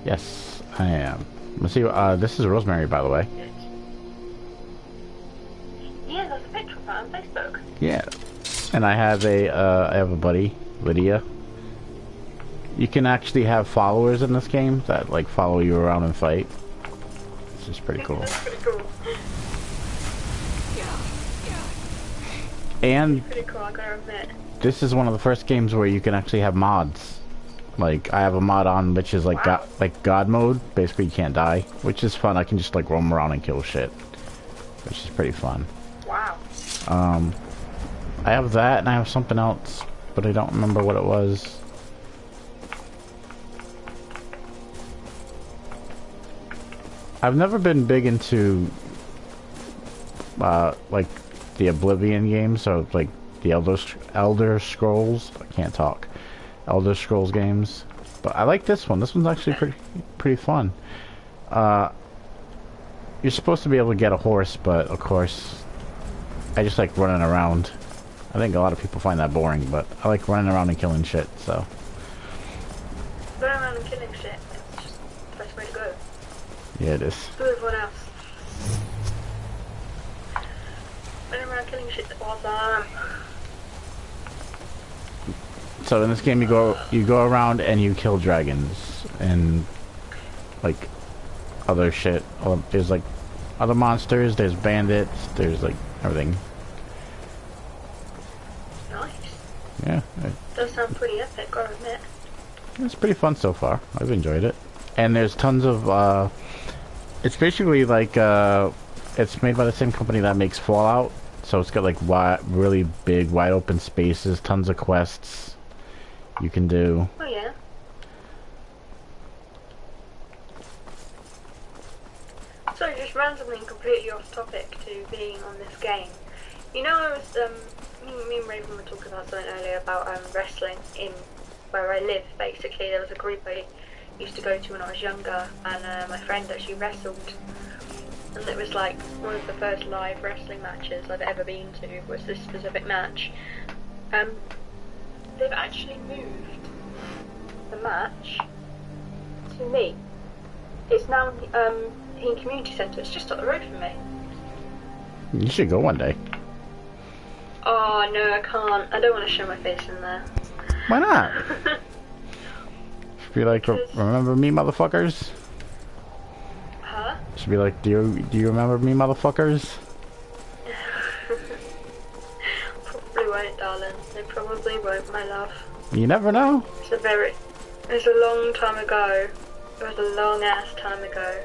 Yes, I am. Let's see. This is Rosemary, by the way. Yeah, there's a picture of that on Facebook. Yeah, and I have a buddy, Lydia. You can actually have followers in this game that like follow you around and fight. This is pretty cool. That's pretty cool. And Pretty cool, I gotta admit. this is one of the first games where you can actually have mods. Like I have a mod on which is like Wow. God mode. Basically, you can't die, which is fun. I can just like roam around and kill shit, which is pretty fun. Wow. I have that and I have something else, but I don't remember what it was. I've never been big into like the Oblivion games, so like the Elder Scrolls. I can't talk. Elder Scrolls games, but I like this one. This one's actually pretty fun. You're supposed to be able to get a horse, but of course, I just like running around. I think a lot of people find that boring, but I like running around and killing shit. So Running around and killing shit. It's just the best way to go. yeah, it is. Screw everyone else. Running around killing shit is awesome. So in this game, you go around and you kill dragons and like other shit. There's like other monsters. There's bandits. There's like everything. Nice. Yeah, Does sound pretty epic, gotta admit. it's pretty fun so far. I've enjoyed it. And there's tons of. It's basically like it's made by the same company that makes Fallout. So it's got like really big, wide open spaces, tons of quests you can do. Oh yeah. So just randomly and completely off topic to being on this game. You know, I was me and Raven were talking about something earlier about wrestling in where I live. Basically, there was a group I used to go to when I was younger, and my friend actually wrestled. And it was like one of the first live wrestling matches I've ever been to was this specific match. They've actually moved the match to me. It's now in community centre. It's just up the road from me. You should go one day. Oh no, I can't. I don't want to show my face in there. Why not? Should be like, remember me, motherfuckers? Huh? Should be like, do you remember me, motherfuckers? Probably won't, darling. They probably won't, my love. You never know. It was a long time ago. It was a long ass time ago.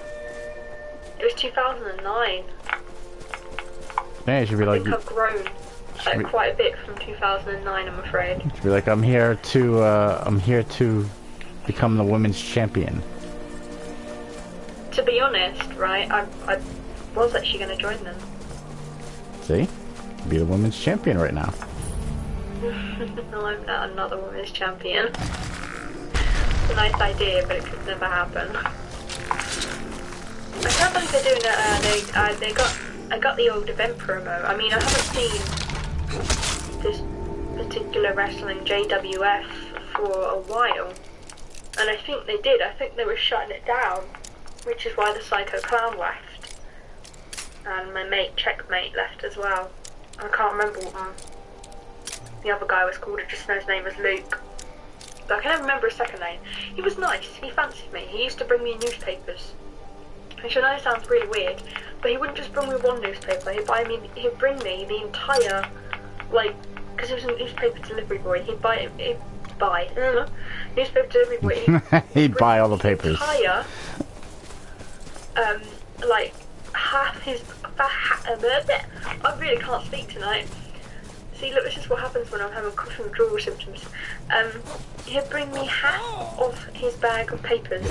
It was 2009. Yeah, you should be I like, think I've grown quite a bit from 2009, I'm afraid. should be like, I'm here to become the women's champion. To be honest, right, I was actually going to join them. See? Be the women's champion right now. I'm not another women's champion. It's a nice idea, but it could never happen. I can't believe they're doing that. I got the old event promo. I mean, I haven't seen this particular wrestling JWF for a while, and I think they did. I think they were shutting it down, which is why the Psycho Clown left, and my mate Checkmate left as well. I can't remember what the other guy was called. I just know his name was Luke. But I can never remember his second name. He was nice. He fancied me. He used to bring me newspapers. Which I know sounds really weird, but he wouldn't just bring me one newspaper. He'd bring me the entire, like, because he was a newspaper delivery boy. He'd buy newspaper delivery boy. He'd buy all the papers. Entire, like half his. I really can't speak tonight. See, look, this is what happens when I'm having cough and withdrawal symptoms. He'd bring me half of his bag of papers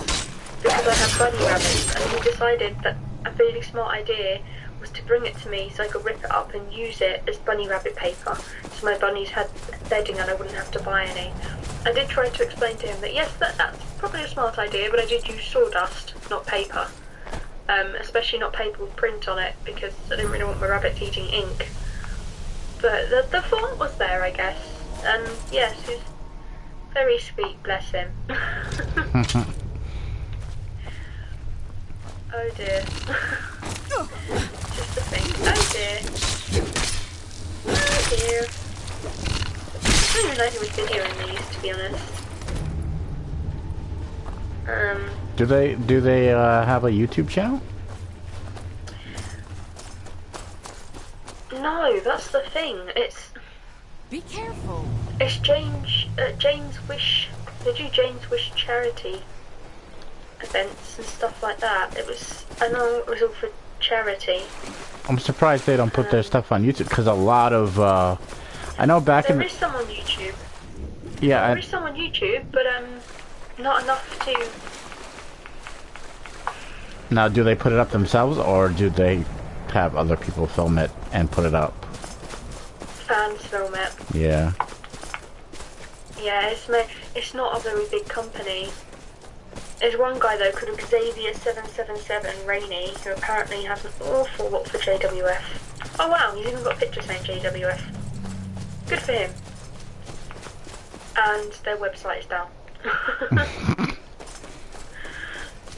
because I have bunny rabbits, and he decided that a really smart idea was to bring it to me so I could rip it up and use it as bunny rabbit paper, so my bunnies had bedding and I wouldn't have to buy any. I did try to explain to him that yes, that's probably a smart idea, but I did use sawdust, not paper. Especially not paper with print on it, because I didn't really want my rabbits eating ink. But the thought was there, I guess. And yes, he's very sweet, bless him. Oh dear. Just to think. Oh dear. Oh dear. I don't even know who was videoing these, to be honest. Do they have a YouTube channel? No, that's the thing. Be careful. It's James Wish. They do James Wish charity events and stuff like that. I know it was all for charity. I'm surprised they don't put their stuff on YouTube, because a lot of I know back in there is some on YouTube. Yeah, there is some on YouTube, but not enough to. Now, do they put it up themselves, or do they have other people film it and put it up? Fans film it. Yeah. Yeah, it's not a very big company. There's one guy though called Xavier777 Rainey, who apparently has an awful lot for JWF. Oh wow, he's even got a picture saying JWF. Good for him. And their website is down.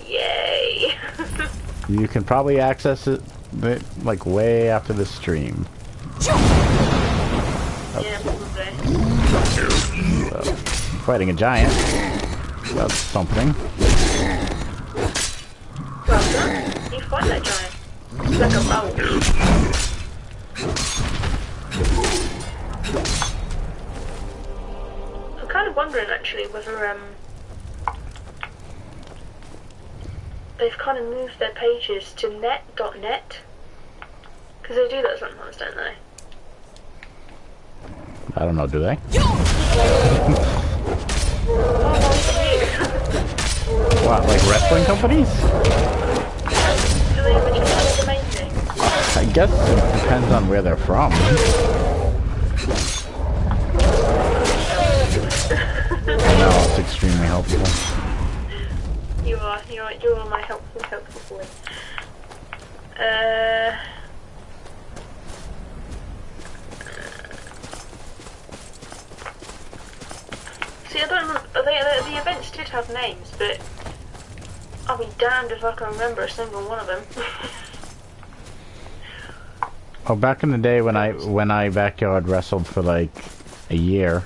Yay! You can probably access it like way after the stream. Yeah, probably. Fighting a giant. That's something. Well done. You fight that giant. It's like a bowl. I'm kind of wondering actually whether they've kind of moved their pages to net.net, because they do that sometimes, don't they? I don't know, do they? What, like wrestling companies? Do they have any kind of domain name? I guess it depends on where they're from. No, it's extremely helpful. You're my helpful boy. See, I don't remember. The events did have names, but I'll be damned if I can remember a single one of them. Oh, back in the day when I backyard wrestled for like a year,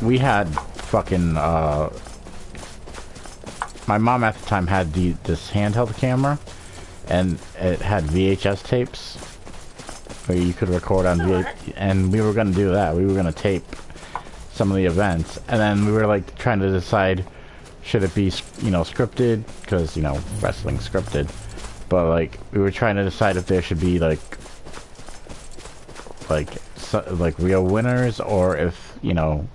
we had fucking my mom at the time had this handheld camera, and it had VHS tapes where you could record on VHS, and we were gonna do that. We were gonna tape some of the events, and then we were like trying to decide, should it be, you know, scripted, because, you know, wrestling scripted, but like we were trying to decide if there should be like real winners, or if, you know,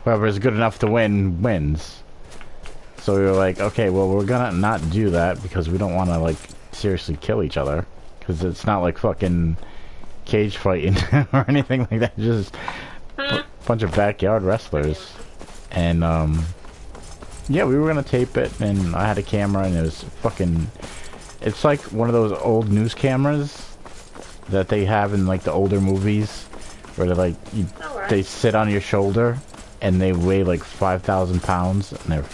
whoever is good enough to win wins. So we were like, okay, well, we're gonna not do that because we don't want to like seriously kill each other, because it's not like fucking cage fighting or anything like that, just a bunch of backyard wrestlers. And yeah, we were gonna tape it, and I had a camera, and it was fucking, it's like one of those old news cameras that they have in like the older movies, where they're like, they sit on your shoulder and they weigh like 5,000 pounds and they're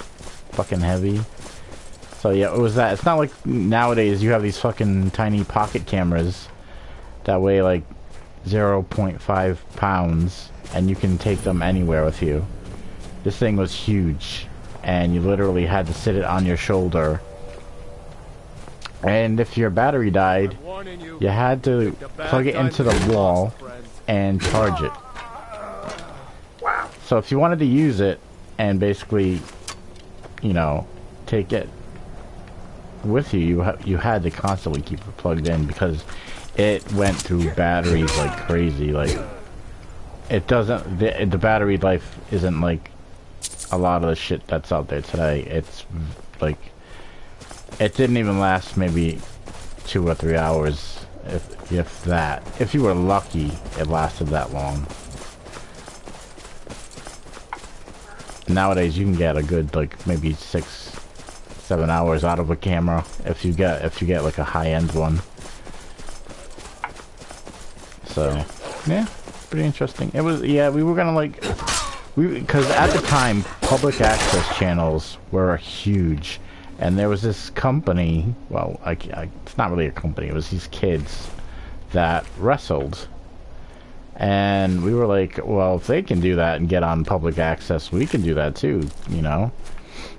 fucking heavy. So yeah, it was that. It's not like nowadays you have these fucking tiny pocket cameras that weigh like 0.5 pounds and you can take them anywhere with you. This thing was huge, and you literally had to sit it on your shoulder, and if your battery died, you had to plug it into the wall and charge it. Wow. So if you wanted to use it and basically, you know, take it with you, you had to constantly keep it plugged in, because it went through batteries like crazy. Like, it doesn't, the battery life isn't like a lot of the shit that's out there today. It's like, it didn't even last maybe 2 or 3 hours, if that. If you were lucky, it lasted that long. Nowadays, you can get a good like maybe 6-7 hours out of a camera if you get like a high-end one. So yeah, pretty interesting. It was, yeah, we were gonna like Because at the time, public access channels were huge, and there was this company. Well, it's not really a company. It was these kids that wrestled, and we were like, well, if they can do that and get on public access, we can do that too. You know,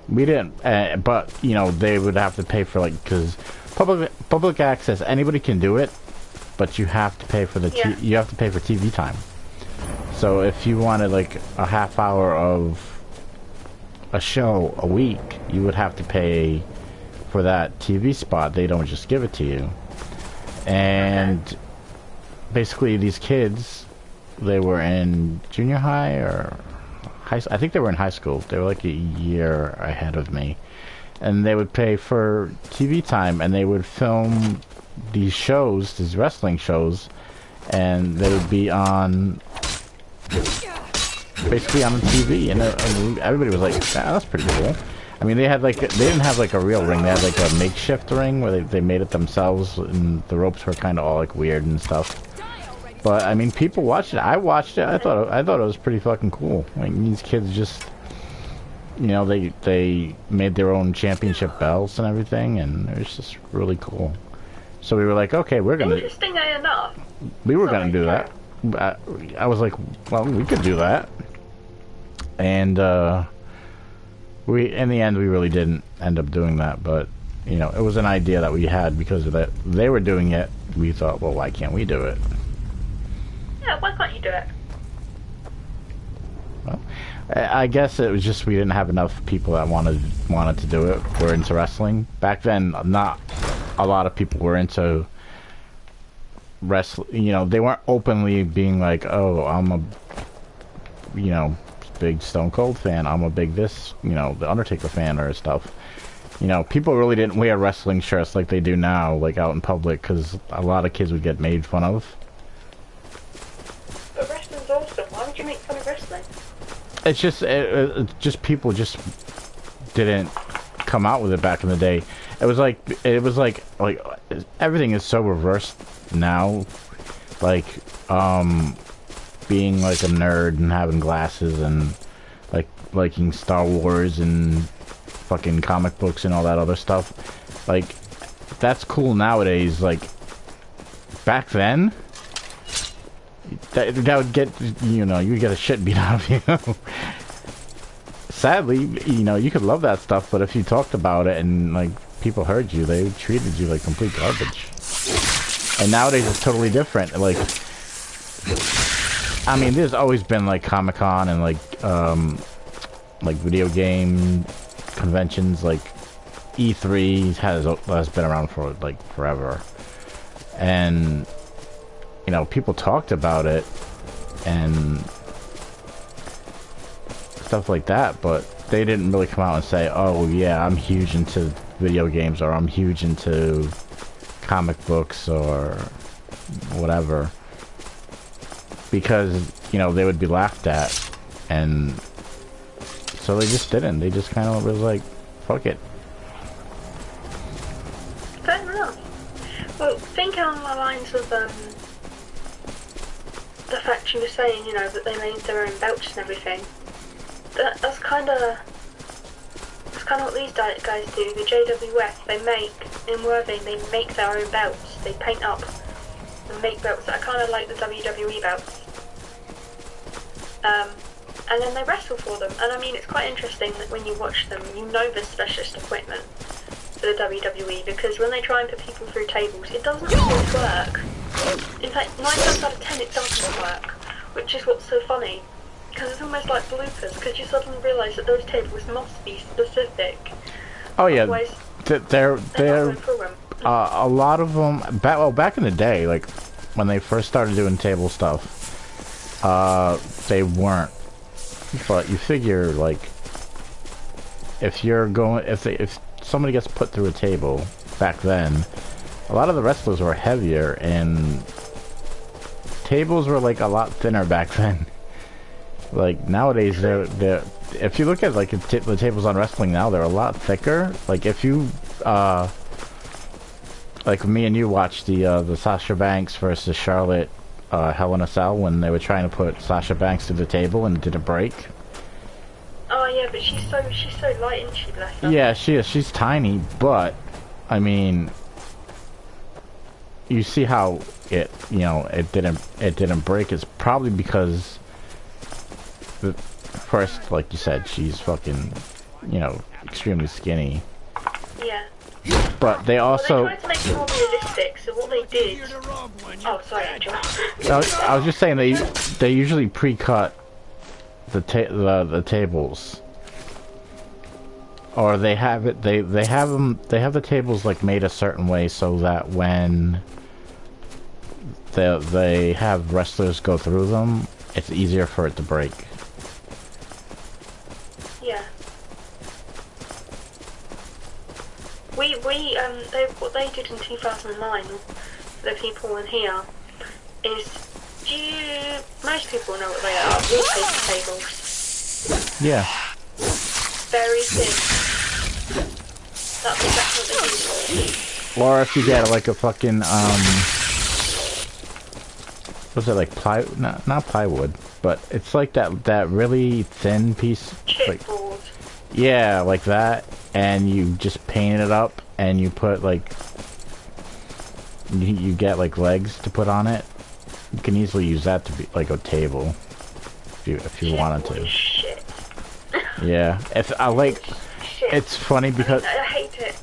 we didn't, but you know, they would have to pay for like because public access, anybody can do it, but you have to pay for you have to pay for TV time. So if you wanted like a half hour of a show a week, you would have to pay for that TV spot. They don't just give it to you. And basically these kids, they were in junior high or high school. I think they were in high school. They were like a year ahead of me. And they would pay for TV time, and they would film these shows, these wrestling shows, and they would be on... basically on the TV, and everybody was like, that's pretty cool. I mean, they didn't have like a real ring, they had like a makeshift ring where they made it themselves, and the ropes were kind of all like weird and stuff. But I mean, people watched it. I watched it. I thought it was pretty fucking cool. Like, these kids just, you know, they made their own championship belts and everything, and it was just really cool. So we were like, okay, we're gonna. Interesting enough. We were gonna do that. I was like, well, we could do that. And we, in the end, we really didn't end up doing that. But you know, it was an idea that we had because of that. They were doing it. We thought, well, why can't we do it? Yeah, why can't you do it? Well, I guess it was just we didn't have enough people that wanted to do it. Were into wrestling back then. Not a lot of people were into wrestling. You know, they weren't openly being like, oh, I'm a, you know, big Stone Cold fan. I'm a big this, you know, the Undertaker fan or stuff. You know, people really didn't wear wrestling shirts like they do now, like out in public, because a lot of kids would get made fun of. But wrestling's awesome. Why would you make fun of wrestling? It's just, just people just didn't come out with it back in the day. It was like everything is so reversed now. Like, being like a nerd and having glasses and like liking Star Wars and fucking comic books and all that other stuff. Like, that's cool nowadays. Like, back then, that would get, you know, you would get a shit beat out of you. Sadly, you know, you could love that stuff, but if you talked about it and like people heard you, they treated you like complete garbage. And nowadays it's totally different. Like, I mean, there's always been like Comic-Con and like video game conventions, like E3 has been around for like forever. And you know, people talked about it and stuff like that, but they didn't really come out and say, oh yeah, I'm huge into video games, or I'm huge into comic books, or whatever, because, you know, they would be laughed at. And so they just didn't. They just kind of was like, fuck it. Fair enough. Well, thinking along the lines of the fact you were saying, you know, that they made their own belts and everything. That's kind of what these guys do. The JWF, they make their own belts. They paint up and make belts that are kind of like the WWE belts. And then they wrestle for them. And I mean, it's quite interesting that when you watch them, you know the specialist equipment for the WWE, because when they try and put people through tables, it doesn't always work. In fact, 9 times out of 10 it doesn't work, which is what's so funny. Because it's almost like bloopers, because you suddenly realise that those tables must be specific. Oh yeah, they're a lot of them. Back in the day, like when they first started doing table stuff, they weren't. But you figure, like, if somebody gets put through a table back then, a lot of the wrestlers were heavier, and tables were like a lot thinner back then. Like, nowadays, they're if you look at like the tables on wrestling now, they're a lot thicker. Like, if you like me and you watched the Sasha Banks versus Charlotte Hell in a Cell, when they were trying to put Sasha Banks through the table and it didn't break, yeah, but she's so light, isn't she, bless her? Yeah, she is. She's tiny, but I mean, you see how it didn't break. It's probably because first, like you said, she's fucking, extremely skinny. Yeah. But they also. Well, they tried to make it more realistic, so what they did. Oh, sorry, Angel. I was just saying they usually pre-cut the tables, or they have the tables like made a certain way so that when they have wrestlers go through them, it's easier for it to break. Yeah. What they did in 2009, the people in here, is most people know what they are, wallpaper tables. Yeah. Very thin. That's exactly what they use. Or if you get like a fucking what's it, like not plywood, but it's like that really thin piece. Chipboard. Yeah, like that, and you just paint it up, and you put like you get like legs to put on it. You can easily use that to be like a table, if you wanted to. Shit. Yeah, if I like, Shit. it's funny because I hate it.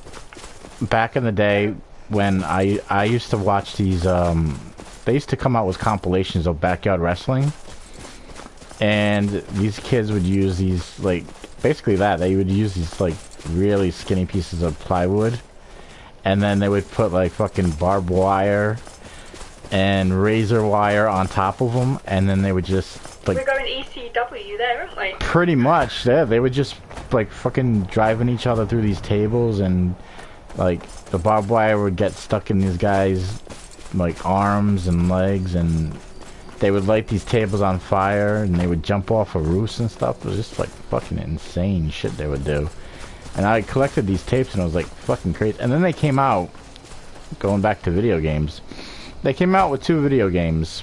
back in the day when I used to watch these, they used to come out with compilations of backyard wrestling, and these kids would use these like basically they would use these like really skinny pieces of plywood, and then they would put like fucking barbed wire and razor wire on top of them, and then they would just like... We're going ECW there, aren't we? Pretty much, yeah. They would just like fucking driving each other through these tables, and like the barbed wire would get stuck in these guys' like arms and legs, and they would light these tables on fire, and they would jump off of roofs and stuff. It was just like fucking insane shit they would do. And I collected these tapes, and it was like fucking crazy. And then they came out, going back to video games, they came out with 2 video games,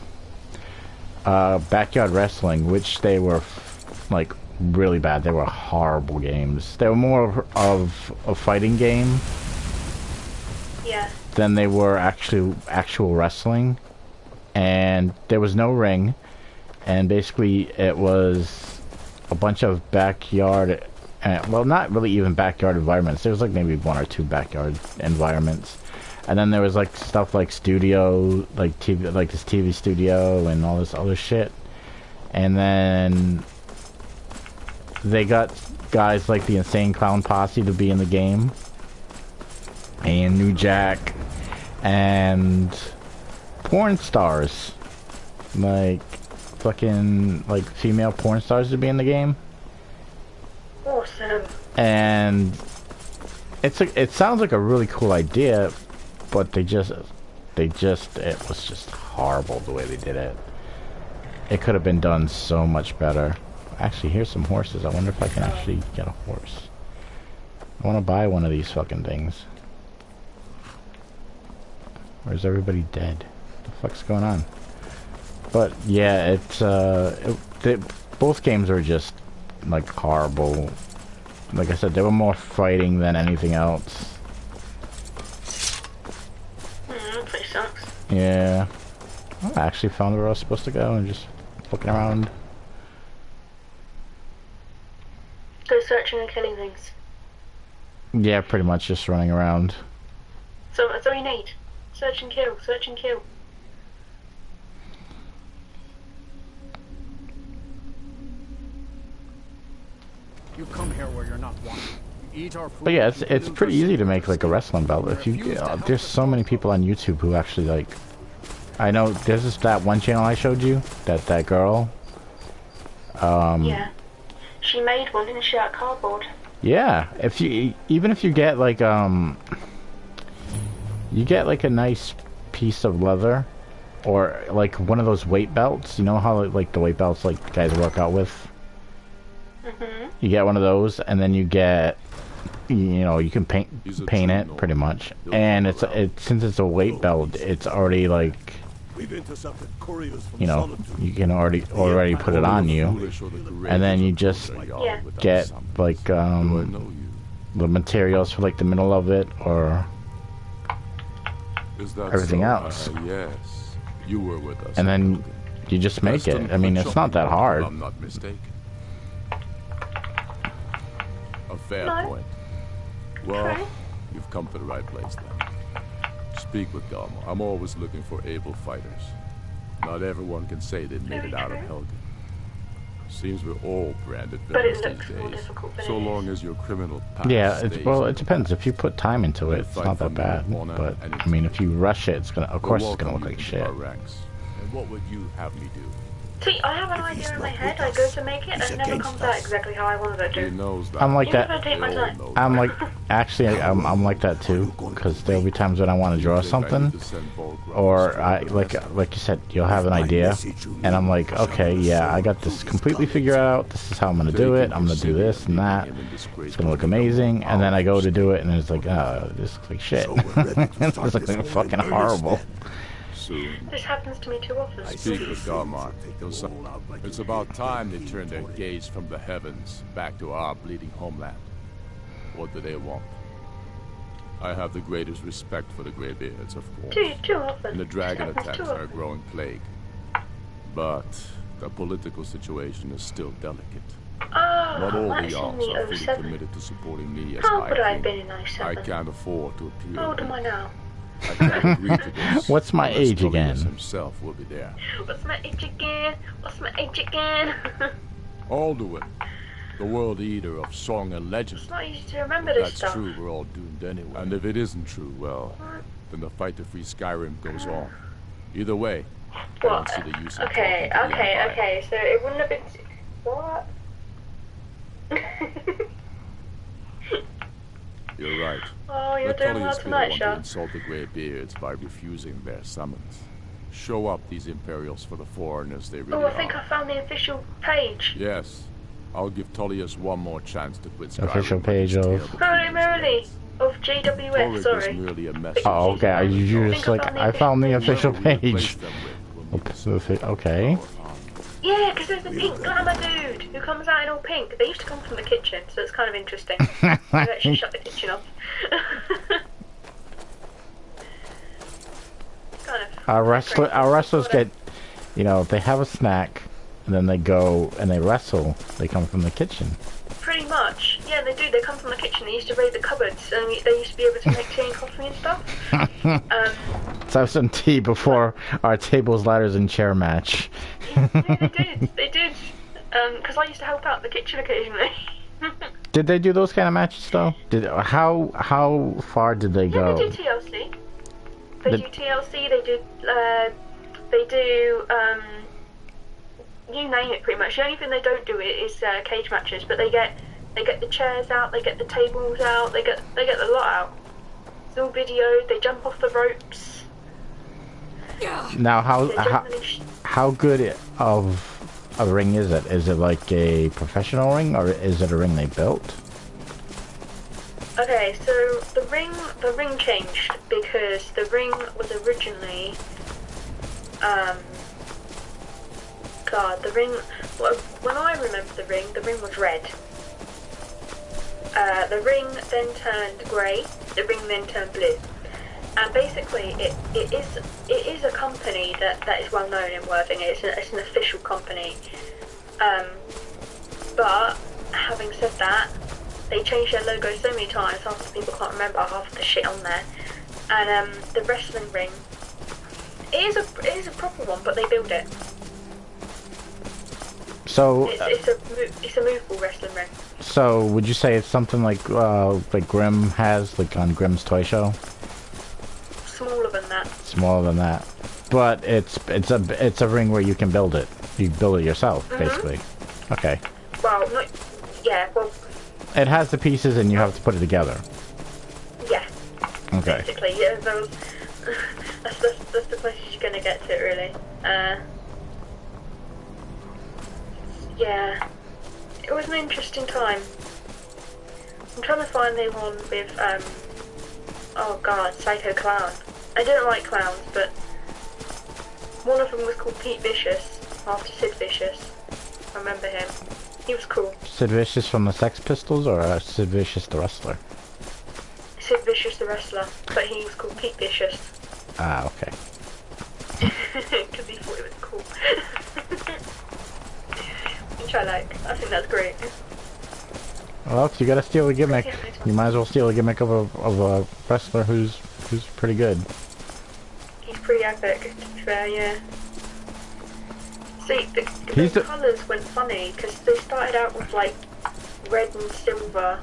Backyard Wrestling, which they were like really bad. They were horrible games. They were more of a fighting game, yeah, than they were actual wrestling. And there was no ring, and basically it was a bunch of backyard, well, not really even backyard environments. There was like maybe 1 or 2 backyard environments, and then there was like stuff like studio, like TV, like this TV studio and all this other shit. And then they got guys like the Insane Clown Posse to be in the game, and New Jack, and porn stars, like fucking like female porn stars to be in the game. Awesome. And it sounds like a really cool idea, but it was just horrible the way they did it. It could have been done so much better. Actually, here's some horses. I wonder if I can actually get a horse. I want to buy one of these fucking things. Where's everybody dead? What the fuck's going on? But yeah, both games were just like horrible. Like I said, they were more fighting than anything else. That place sucks. Yeah. Well, I actually found where I was supposed to go and just looking around. Go searching and killing things. Yeah, pretty much just running around. So that's all you need. Search and kill, search and kill. You come here where you're not wanted. You eat our food. But yeah, it's pretty easy to make like a wrestling belt. If you there's so many people on YouTube who actually like. I know there's just that one channel I showed you, that girl. Yeah, she made one, didn't she, out of cardboard? Yeah, even if you get like you get like a nice piece of leather, or like one of those weight belts. You know how like the weight belts like guys work out with. Mhm. You get one of those, and then you get, you can paint it pretty much. And it's since it's a weight belt, it's already like We've intercepted couriers from you know, Solitude. you can already put it on you, and then you just get like the materials for like the middle of it or everything else. Yes, you were with us. And then you just make it. I mean, it's not that hard. I'm not mistaken. A fair point. Well, you've come to the right place then. Speak with Galmo. I'm always looking for able fighters. Not everyone can say they've made it out of Helgen. Seems we're all branded villains these days. So long as your criminal past it depends. If you put time into it, it's not that bad. But I mean, if you rush it, it's gonna, of course, it's gonna look like shit. And what would you have me do? See, I have an idea in my head. I go to make it, and it never comes out exactly how I wanted it to. I'm like that. I take my time. I'm like, actually, I'm like that too. Because there'll be times when I want to draw something, or I like you said, you'll have an idea, and I'm like, okay, yeah, I got this completely figured out. This is how I'm gonna do it. I'm gonna do this and that. It's gonna look amazing, and then I go to do it, and it's like, this looks like shit. This looks like fucking horrible. This happens to me too often. Speak with Garmar. It's about time they turned their gaze from the heavens back to our bleeding homeland. What do they want? I have the greatest respect for the Greybeards, of course. Too often. And the dragon attacks are a growing plague. But the political situation is still delicate. Not all the Jarls are fully committed to supporting me as How would I have King. been in 07? I can't afford to appear. How old am I now? I can't agree to this. What's my age Tullius again? himself will be there. What's my age again? What's my age again? Alduin, the world eater of song and legend. It's not easy to remember If this that's stuff. true, we're all doomed anyway. And if it isn't true, well, then the fight to free Skyrim goes on. Either way, I don't What? see the use of Okay, talking to the Empire. okay. So it wouldn't have been. What? You're right. Oh, you're Let doing well Tullius be the tonight, one to Sean. insult the Greybeards by refusing their summons. Show up these Imperials for the foreigners they really Oh, I think are. I found the official page. Yes. I'll give Tullius one more chance to quit Skyrim. Official page of. Holy moly! Of JWF, Torrid was sorry. merely a messenger. Oh, okay. You just like, I found the official Whoever we page. replace them with will be Okay. Yeah, because there's the pink glamour dude who comes out in all pink. They used to come from the kitchen, so it's kind of interesting. They actually shut the kitchen off. kind of. Our wrestlers get, you know, they have a snack, and then they go and they wrestle. They come from the kitchen. Pretty much. Yeah, they do. They come from the kitchen. They used to raid the cupboards, and they used to be able to make tea and coffee and stuff. Let's have some tea before our tables, ladders, and chair match. Yeah, they did. Because I used to help out in the kitchen occasionally. Did they do those kind of matches though? How far did they go? Yeah, they do TLC. They do TLC. They do. You name it, pretty much. The only thing they don't do it is cage matches. But they get the chairs out. They get the tables out. They get the lot out. It's all videoed. They jump off the ropes. Now, how good of a ring is it? Is it like a professional ring, or is it a ring they built? Okay, so the ring changed because the ring was originally, the ring. Well, when I remember the ring was red. The ring then turned grey. The ring then turned blue. And basically, it is a company that is well known in Worthing. It's an official company. But having said that, they changed their logo so many times, half the people can't remember half the shit on there. And the wrestling ring, it is a proper one, but they build it. So It's a movable wrestling ring. So would you say it's something like Grimm has, like on Grimm's toy show? Smaller than that. Smaller than that, but it's a ring where you can build it. You build it yourself, basically. Okay. Well, not. Yeah. Well. It has the pieces, and you have to put it together. Yeah. Okay. Basically, yeah. That's the closest you're gonna get to it, really. Yeah. It was an interesting time. I'm trying to find the one with oh god, Psycho Clown. I don't like clowns, but One of them was called Pete Vicious, after Sid Vicious. I remember him. He was cool. Sid Vicious from the Sex Pistols, or Sid Vicious the wrestler? Sid Vicious the wrestler, but he was called Pete Vicious. Ah, okay. Because he thought it was cool. Which I like. I think that's great. Well, if you gotta steal a gimmick, you might as well steal a gimmick of a wrestler who's pretty good. He's pretty epic, to be fair, yeah. See, the colours went funny, because they started out with, like, red and silver,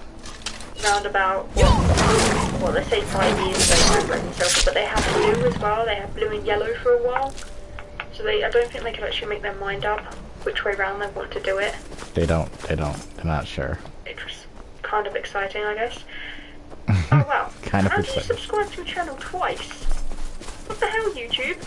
round about, well, let's say 5 years ago, red and silver, but they had blue as well, they had blue and yellow for a while. So I don't think they could actually make their mind up which way round they want to do it. They don't, they're not sure. It was kind of exciting, I guess. Oh wow, Kind of how do you exciting. subscribe to a channel twice? What the hell, YouTube?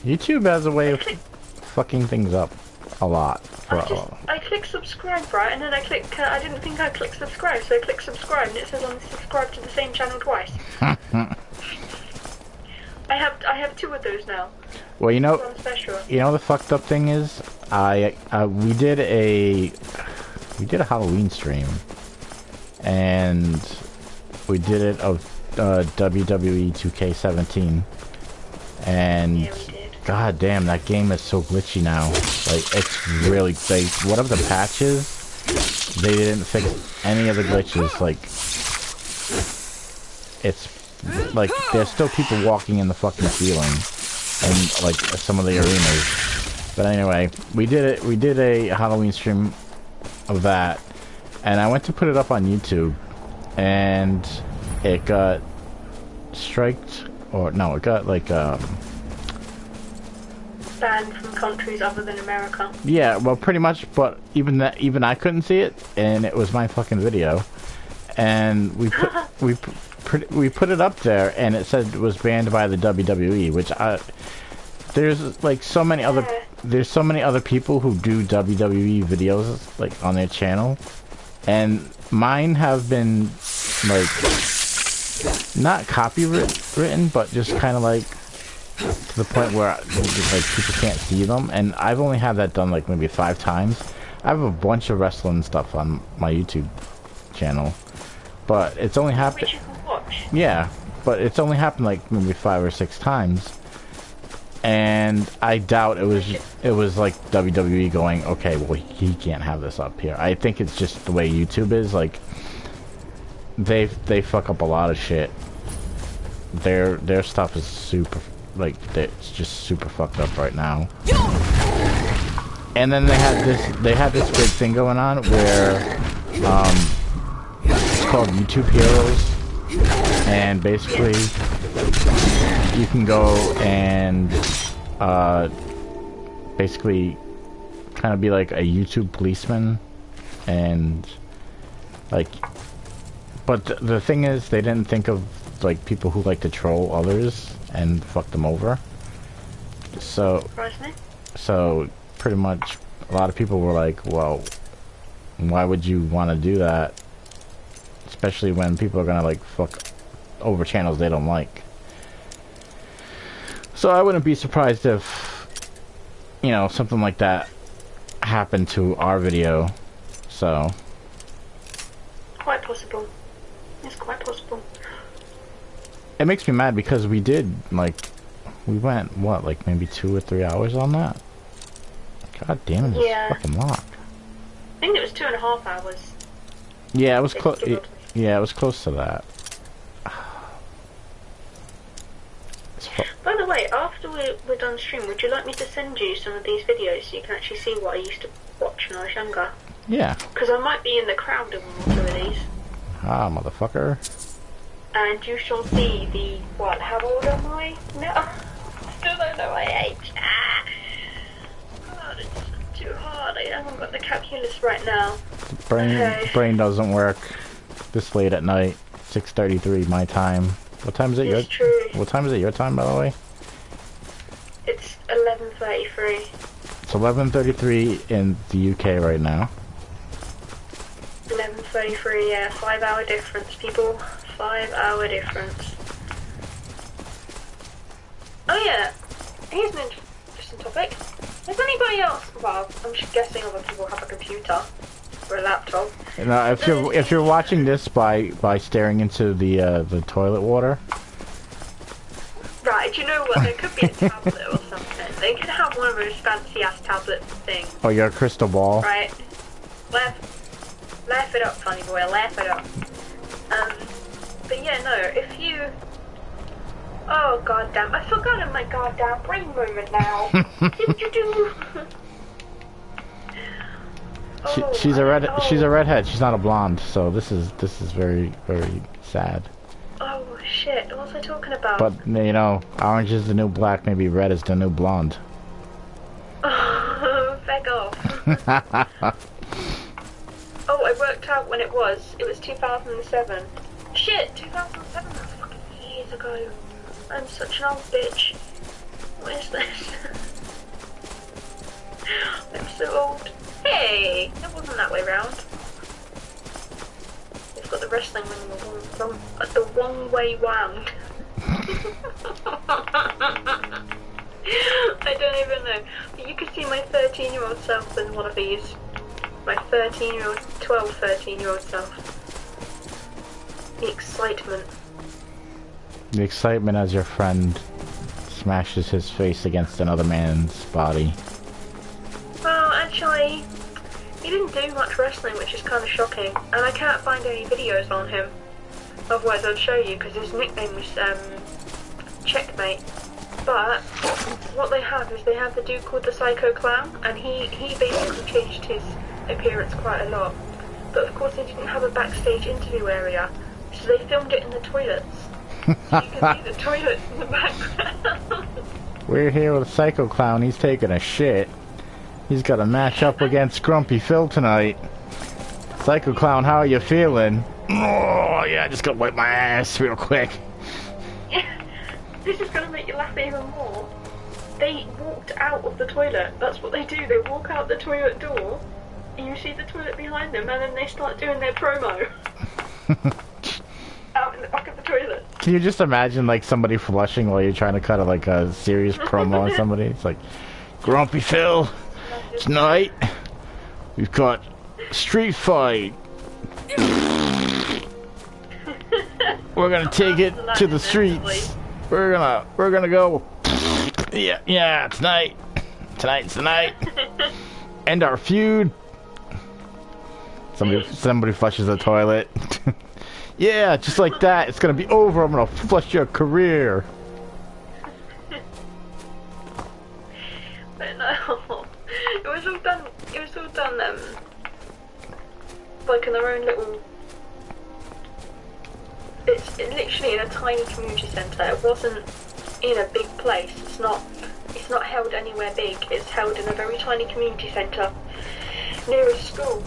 YouTube has a way of fucking things up a lot. I click subscribe, right, and then I click, I didn't think I clicked subscribe, so I click subscribe, and it says I'm subscribed to the same channel twice. I have 2 of those now. Well, you know special. the fucked up thing is, we did a Halloween stream, and we did it of WWE 2K17, and Yeah, we did. god damn, that game is so glitchy now. Like, it's really, what of the patches, they didn't fix any of the glitches. Like, it's like there's still people walking in the fucking ceiling and like some of the arenas. But anyway, we did a Halloween stream of that, and I went to put it up on YouTube, and it got striked, or no, it got like Banned from countries other than America. yeah, well, pretty much. But even I couldn't see it, and it was my fucking video, and we put it up there, and it said it was banned by the WWE, which there's like so many other people who do WWE videos like on their channel, and mine have been like not copywritten, but just kind of like to the point where like people can't see them, and I've only had that done like maybe 5 times. I have a bunch of wrestling stuff on my YouTube channel, but it's only happened. Which you can watch. Yeah, but it's only happened like maybe 5 or 6 times, and I doubt it was like WWE going, okay, well he can't have this up here. I think it's just the way YouTube is. Like they fuck up a lot of shit. Their stuff is super, like, it's just super fucked up right now. And then they had this big thing going on where it's called YouTube Heroes, and basically you can go and basically kind of be like a YouTube policeman, and like, but the thing is, they didn't think of like people who like to troll others and fuck them over. So pretty much a lot of people were like, well, why would you want to do that, especially when people are gonna like fuck over channels they don't like. So I wouldn't be surprised if, you know, something like that happened to our video. So Quite possible. It's quite possible. it makes me mad because we did, like, we went, what, like maybe 2 or 3 hours on that? God damn it, it's Yeah. fucking locked. I think it was 2.5 hours. Yeah, it was close. Give or take. Yeah, it was close to that. By the way, after we're done stream, would you like me to send you some of these videos so you can actually see what I used to watch when I was younger? Yeah. Because I might be in the crowd in 1 or 2 of these. Ah, motherfucker. And you shall see the, what, how old am I? No, still don't know my age. God, it's too hard. I haven't got the calculus right now. Brain doesn't work this late at night. 6:33 my time. What time is it? It's true. What time is it your time, by the way? It's 11:33. It's 11:33 in the UK right now. 11:33, yeah, 5-hour difference, people. 5-hour difference. Oh yeah, here's an interesting topic. Does anybody else? Well, I'm just guessing other people have a computer or a laptop. No, if you're watching this by staring into the toilet water. Right, do you know what? There could be a tablet or something. They could have one of those fancy ass tablet things. Oh, you're a crystal ball. Right. Laugh it up, funny boy. Laugh it up. But yeah, no. If you. Oh goddamn! I forgot in my goddamn brain moment now. She's a redhead. She's not a blonde. So this is very sad. Oh shit! What was I talking about? But you know, orange is the new black. Maybe red is the new blonde. Oh, back off. Oh, I worked out when it was. It was 2007. Shit, 2007. That's fucking years ago. I'm such an old bitch. What is this? I'm so old. Hey, it wasn't that way round. It's got the wrestling ring the wrong way round. I don't even know. But you could see my 13-year-old self in one of these. My 13-year-old self. The excitement. The excitement as your friend smashes his face against another man's body. Well, actually, he didn't do much wrestling, which is kind of shocking. And I can't find any videos on him. Otherwise I'd show you, because his nickname was Checkmate. But what they have is they have the dude called the Psycho Clown, and he basically changed his appearance quite a lot. But of course they didn't have a backstage interview area, so they filmed it in the toilets. So you can see the toilets in the background. We're here with Psycho Clown. He's taking a shit. He's got a match up against Grumpy Phil tonight. Psycho Clown, how are you feeling? Oh yeah, I just gotta wipe my ass real quick. This is gonna make you laugh even more. They walked out of the toilet. That's what they do. They walk out the toilet door, and you see the toilet behind them, and then they start doing their promo. Out in the back of the toilet. Can you just imagine like somebody flushing while you're trying to cut like a serious promo on somebody? It's like, Grumpy Phil, tonight we've got street fight. We're gonna take it to the streets. We're gonna go. Yeah, tonight. Tonight's the night. End our feud. Somebody flushes the toilet. Yeah, just like that. It's gonna be over. I'm gonna flush your career. But no, it was all done. Like in their own little. It's literally in a tiny community centre. It wasn't in a big place. It's not held anywhere big. It's held in a very tiny community centre near a school,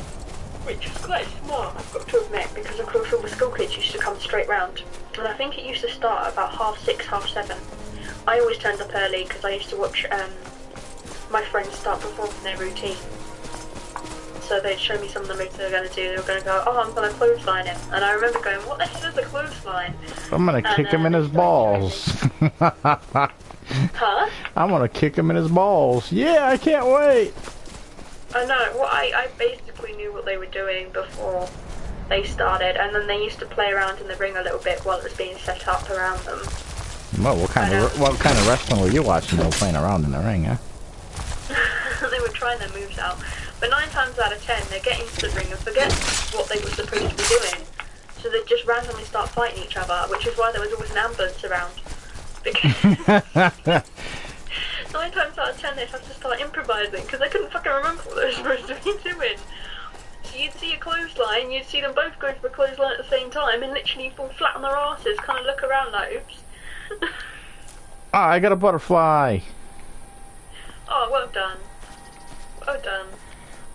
which was quite smart, I've got to admit, because of course all the school kids used to come straight round. And I think it used to start at about 6:30, 7:30. I always turned up early because I used to watch my friends start performing their routine. So they'd show me some of the moves they were going to do. They were going to go, oh, I'm going to clothesline him. And I remember going, what the hell is a clothesline? I'm going to kick him in his balls. Huh? I'm going to kick him in his balls. Yeah, I can't wait. I know. Well, I basically knew what they were doing before they started. And then they used to play around in the ring a little bit while it was being set up around them. Well, what kind of wrestling were you watching while playing around in the ring, huh? They were trying their moves out. But 9 times out of 10, they get into the ring and forget what they were supposed to be doing. So they just randomly start fighting each other, which is why there was always an ambulance around. Because 9 times out of 10, they'd have to start improvising, because they couldn't fucking remember what they were supposed to be doing. So you'd see a clothesline, you'd see them both go for a clothesline at the same time, and literally fall flat on their asses, kind of look around like, oops. Ah, I got a butterfly. Oh, well done. Well done.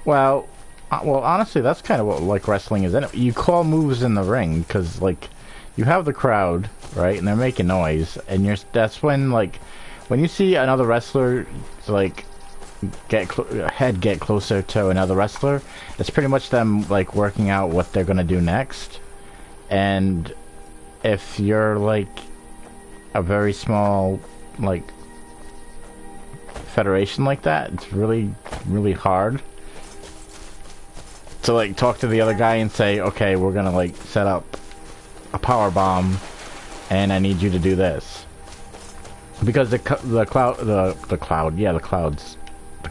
Well, honestly, that's kind of what like wrestling is. You call moves in the ring because like you have the crowd, right, and they're making noise, and that's when like when you see another wrestler like get closer to another wrestler, it's pretty much them like working out what they're gonna do next. And if you're like a very small like federation like that, it's really, really hard to like talk to the other guy and say, okay, we're gonna like set up a power bomb, and I need you to do this, because the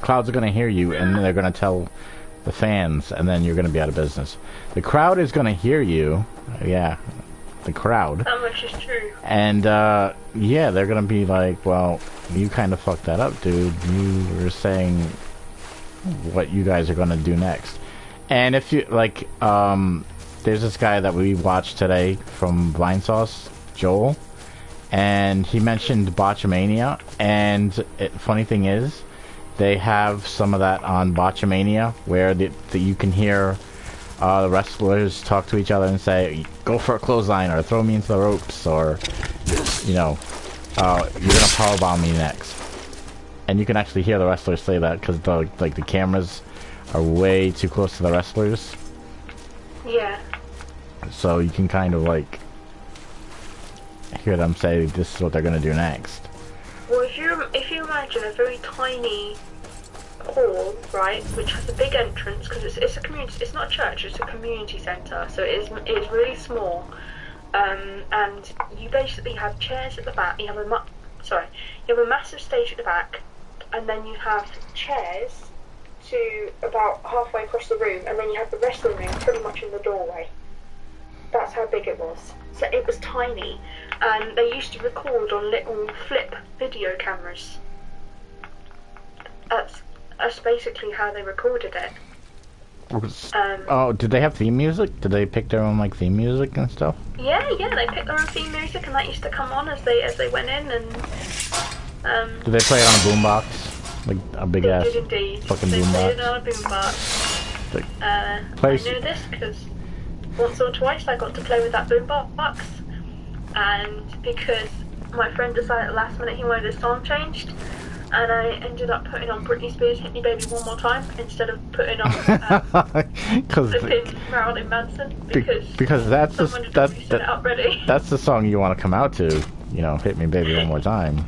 clouds are gonna hear you, and they're gonna tell the fans, and then you're gonna be out of business. The crowd is gonna hear you, yeah, the crowd. That much is true. And yeah, they're gonna be like, well, you kind of fucked that up, dude. You were saying what you guys are gonna do next. And if you like, there's this guy that we watched today from Vinesauce, Joel, and he mentioned Botchamania. And funny thing is, they have some of that on Botchamania, where you can hear the wrestlers talk to each other and say, go for a clothesline, or throw me into the ropes, or, you know, you're gonna powerbomb me next. And you can actually hear the wrestlers say that, because the cameras are way too close to the wrestlers. Yeah. So you can kind of like hear them say this is what they're gonna do next. Well, if you imagine a very tiny hall, right, which has a big entrance, because it's a community, it's not a church, it's a community centre, so it's really small, and you basically have chairs at the back. You have a massive stage at the back, and then you have chairs to about halfway across the room, and then you have the wrestling ring pretty much in the doorway. That's how big it was. So it was tiny, and they used to record on little flip video cameras. That's basically how they recorded it. Oh, did they have theme music? Did they pick their own like theme music and stuff? Yeah, they picked their own theme music, and that used to come on as they went in, and did they play it on a boombox, like a big ass fucking they boombox? played it on a boombox. I know this because once or twice I got to play with that boombox, and because my friend decided at the last minute he wanted his song changed, and I ended up putting on Britney Spears' "Hit Me Baby One More Time" instead of putting on flipping Marilyn Manson, because that's someone had already set it up ready. That's the song you want to come out to, you know, "Hit Me Baby One More Time."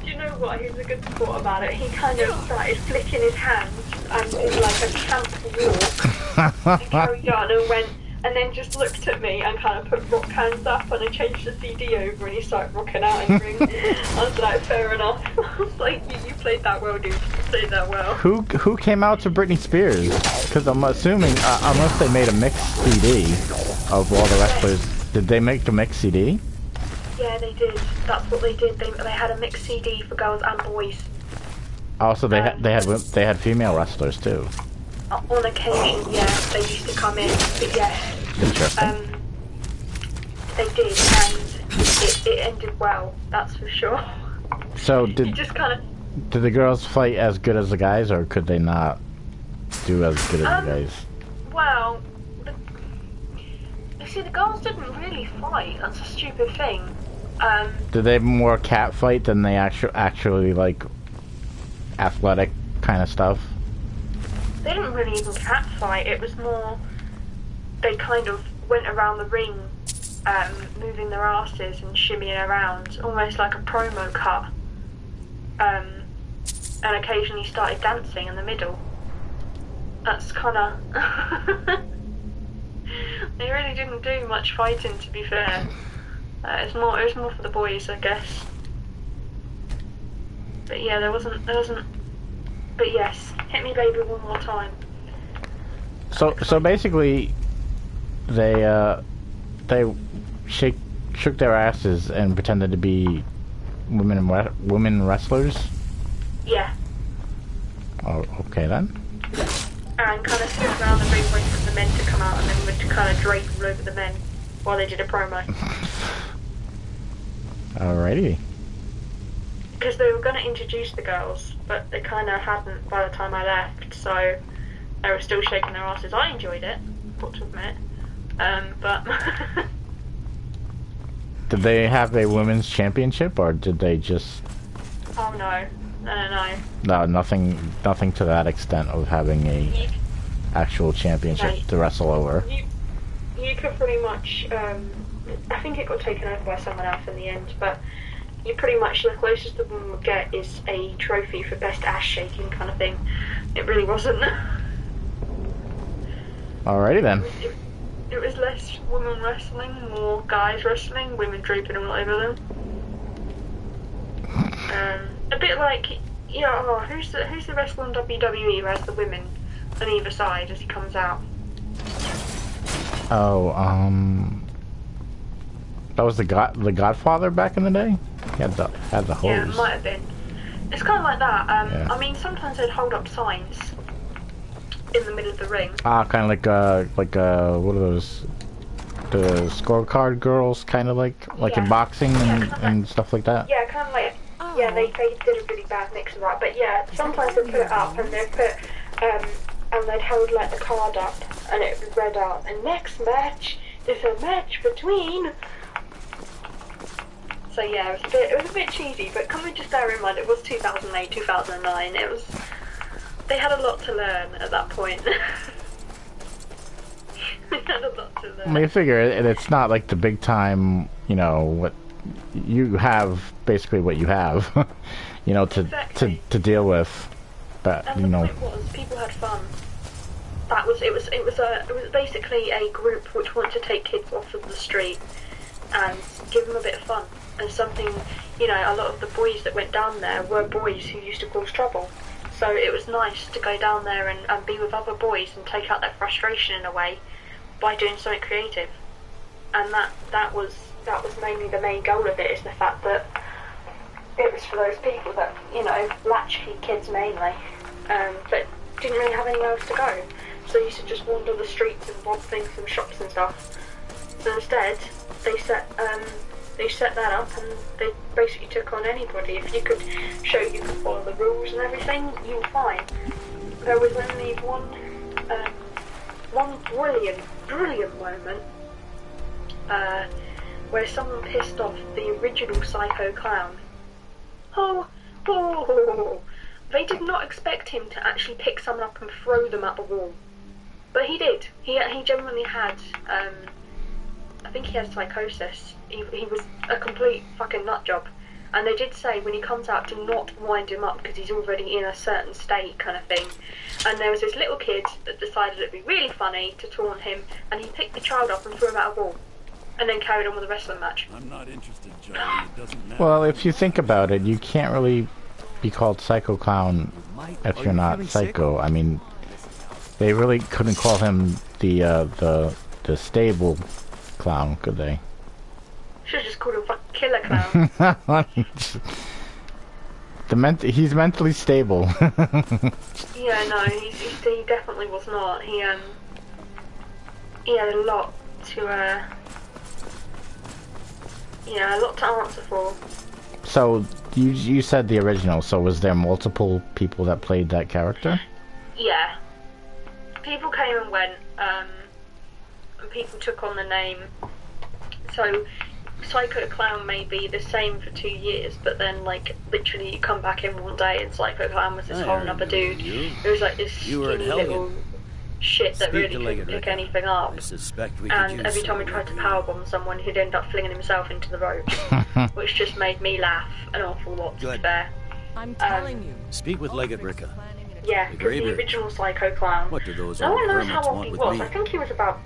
Do you know what? He was a good sport about it. He kind of started flicking his hands and did like a camp walk and carried on and went, and then just looked at me and kind of put rock hands up, and I changed the CD over and he started rocking out in the ring. I was like, fair enough. I was like, you played that well, dude. You played that well. Who came out to Britney Spears? Because I'm assuming, unless they made a mixed CD of all the wrestlers, did they make the mixed CD? Yeah, they did. That's what they did. They had a mixed CD for girls and boys. Also, they had female wrestlers too. On occasion, yeah, they used to come in, but yes, interesting. They did, and it ended well. That's for sure. So did the girls fight as good as the guys, or could they not do as good as the guys? Well, you see, the girls didn't really fight. That's a stupid thing. Did they more cat fight than they actually like athletic kind of stuff? They didn't really even cat fight. It was more, they kind of went around the ring, moving their asses and shimmying around, almost like a promo cut. And occasionally started dancing in the middle. That's kind of... They really didn't do much fighting, to be fair. It was more for the boys, I guess. But yeah, there wasn't. But yes, "Hit Me Baby One More Time." So basically, they shook their asses and pretended to be women wrestlers. Yeah. Oh, okay then. And kind of stood around the ring waiting for the men to come out, and then would kind of drape all over the men while they did a promo. Alrighty. Because they were going to introduce the girls, but they kind of hadn't by the time I left, so they were still shaking their asses. I enjoyed it, got to admit. But... Did they have a women's championship, or did they just... Oh no. No, nothing to that extent of having a actual championship to wrestle over. You could pretty much, I think it got taken over by someone else in the end, but you pretty much, the closest the woman would get is a trophy for best ass shaking kind of thing. It really wasn't. Alrighty then. It was less women wrestling, more guys wrestling, women draping all over them. A bit like, who's the wrestler in WWE who has the women on either side as he comes out? Oh, that was the Godfather back in the day. He had the hose. Yeah, it might have been. It's kind of like that. Yeah. I mean, sometimes they'd hold up signs in the middle of the ring. Ah, kind of like what are those? The scorecard girls, kind of like in boxing and stuff like that. Yeah, kind of like. Yeah, they did a really bad mix of that. But yeah, sometimes they put it up and they put and they'd hold like the card up and it would read out. And next match is a match between. So yeah, it was a bit cheesy, but can we just bear in mind it was 2008, 2009. They had a lot to learn at that point. They had a lot to learn. I mean, figure it's not like the big time, what you have, basically what you have, Exactly. to deal with. But and the point was, people had fun. It was basically a group which wanted to take kids off of the street and give them a bit of fun. And something, a lot of the boys that went down there were boys who used to cause trouble. So it was nice to go down there and be with other boys and take out their frustration in a way by doing something creative. And that was mainly the main goal of it, is the fact that it was for those people that, latchkey kids mainly, but didn't really have anywhere else to go. So they used to just wander the streets and rob things from shops and stuff. So instead, they set that up and they basically took on anybody. If you could show you could follow the rules and everything, you were fine. There was only one brilliant moment where someone pissed off the original Psycho Clown. They did not expect him to actually pick someone up and throw them at the wall, but he did. He genuinely had. I think he had psychosis. He was a complete fucking nut job. And they did say when he comes out, do not wind him up because he's already in a certain state, kind of thing. And there was this little kid that decided it'd be really funny to taunt him, and he picked the child up and threw him at a wall, and then carried on with the wrestling match. I'm not interested, Charlie. It doesn't matter. Well, if you think about it, you can't really be called Psycho Clown if you're not psycho. I mean, they really couldn't call him the stable clown, could they? Should've just called him fucking Killer Clown. He's mentally stable. Yeah, no, he definitely was not. He had a lot to a lot to answer for. So you said the original. So was there multiple people that played that character? Yeah, people came and went, and people took on the name. So Psycho Clown may be the same for 2 years, but then literally you come back in one day and Psycho Clown was this whole other dude. It was like this skinny little shit that really couldn't pick anything up. And every time he tried to powerbomb someone, he'd end up flinging himself into the ropes, which just made me laugh an awful lot, to be fair. I'm telling you. Speak with Leggett Ricka. Yeah, because the original Psycho Clown, What do those no old one knows how hermits old want he with was. me? I think he was about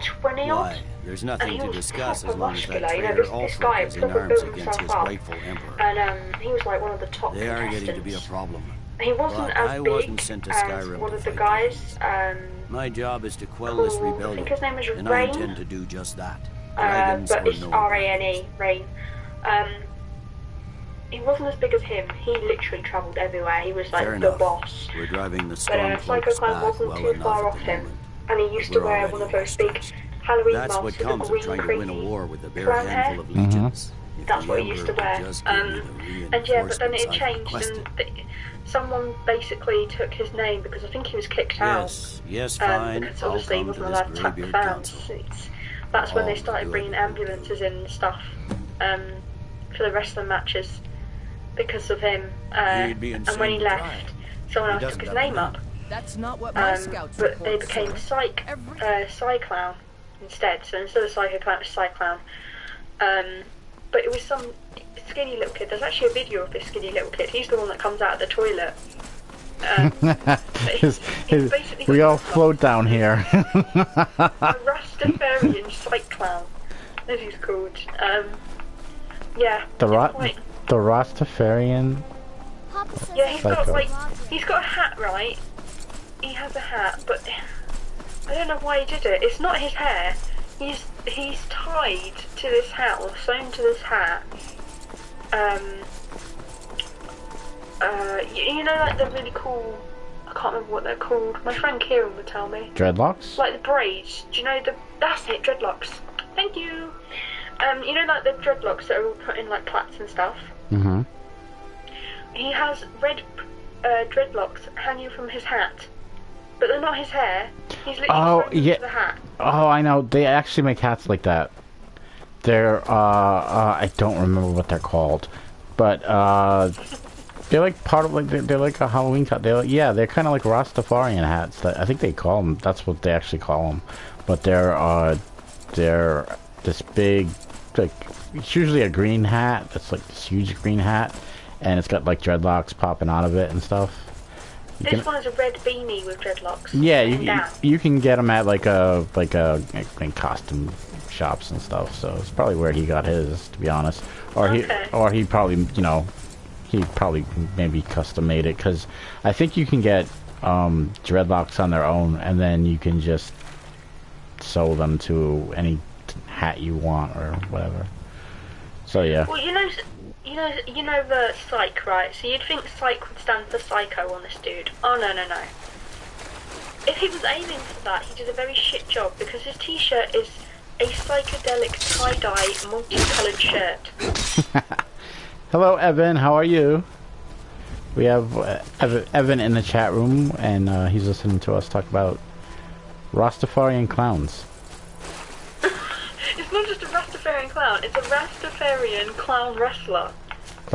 20 odd. Why? There's nothing to discuss as long as that traitor this also guy is in proper arms built against himself his up. rightful emperor. And he was like one of the top They are contestants. getting to be a problem. He wasn't But as I big wasn't sent to as Skyrim one to of the fight guys. My job is to quell this I rebellion, think his name was and I Rain. intend to do just that. But Dragons or it's no R-A-N-E, Rain. He wasn't as big as him. He literally travelled everywhere. He was like Fair the enough. boss. We're driving the But Stormcloaks Psycho Clown back wasn't well too enough far at off the him. moment. And he used to We're wear already one of those big masters. Halloween That's masks what with the comes of green trying to win a crazy war with a bare clown hair. handful of legions. If That's the what he used to Emperor wear. would just give me the And yeah, but then it reinforcements I've changed, requested. and someone basically took his name because I think he was kicked out. Yes, fine. Because I'll obviously he come to wasn't this allowed to tap the graybeard fans. council. That's when they All started good. bringing ambulances in and stuff for the wrestling matches because of him. He'd be And when he insane to left, try. someone He else took doesn't his have name the up. That's not what my scouts But they report, became sir. Every- Psyclown instead. So instead of Psycho Clown, it was Psyclown. But it was skinny little kid. There's actually a video of this skinny little kid. He's the one that comes out of the toilet. Basically we all float down here. A Rastafarian psych clown, as he's called. Yeah. The Rastafarian. Yeah, he's got a hat, right? He has a hat, but I don't know why he did it. It's not his hair. He's tied to this hat, or sewn to this hat. You know, like the really cool, I can't remember what they're called. My friend Kieran would tell me. Dreadlocks? Like the braids. Do you know that's it, dreadlocks. Thank you. You know, like the dreadlocks that are all put in like plaits and stuff? Mm-hmm. He has red dreadlocks hanging from his hat. But they're not his hair. He's literally to the hat. Oh, I know. They actually make hats like that. They're, I don't remember what they're called. But, they're like part of, like, they're like a Halloween cut. They're kind of like Rastafarian hats. I think they call them, that's what they actually call them. But they're this big, like, it's usually a green hat. That's like this huge green hat. And it's got like dreadlocks popping out of it and stuff. This one is a red beanie with dreadlocks. Yeah, you can get them at like costume shops and stuff. So it's probably where he got his, to be honest. Or he probably, you know, he probably maybe custom made it, because I think you can get dreadlocks on their own, and then you can just sew them to any hat you want or whatever. So yeah. Well, you know the psych, right? So you'd think psych would stand for psycho on this dude. Oh no. If he was aiming for that, he did a very shit job, because his t-shirt is a psychedelic tie-dye multicolored shirt. Hello, Evan. How are you? We have Evan in the chat room, and he's listening to us talk about Rastafarian clowns. It's not just a Rastafarian clown, it's a Rastafarian clown wrestler.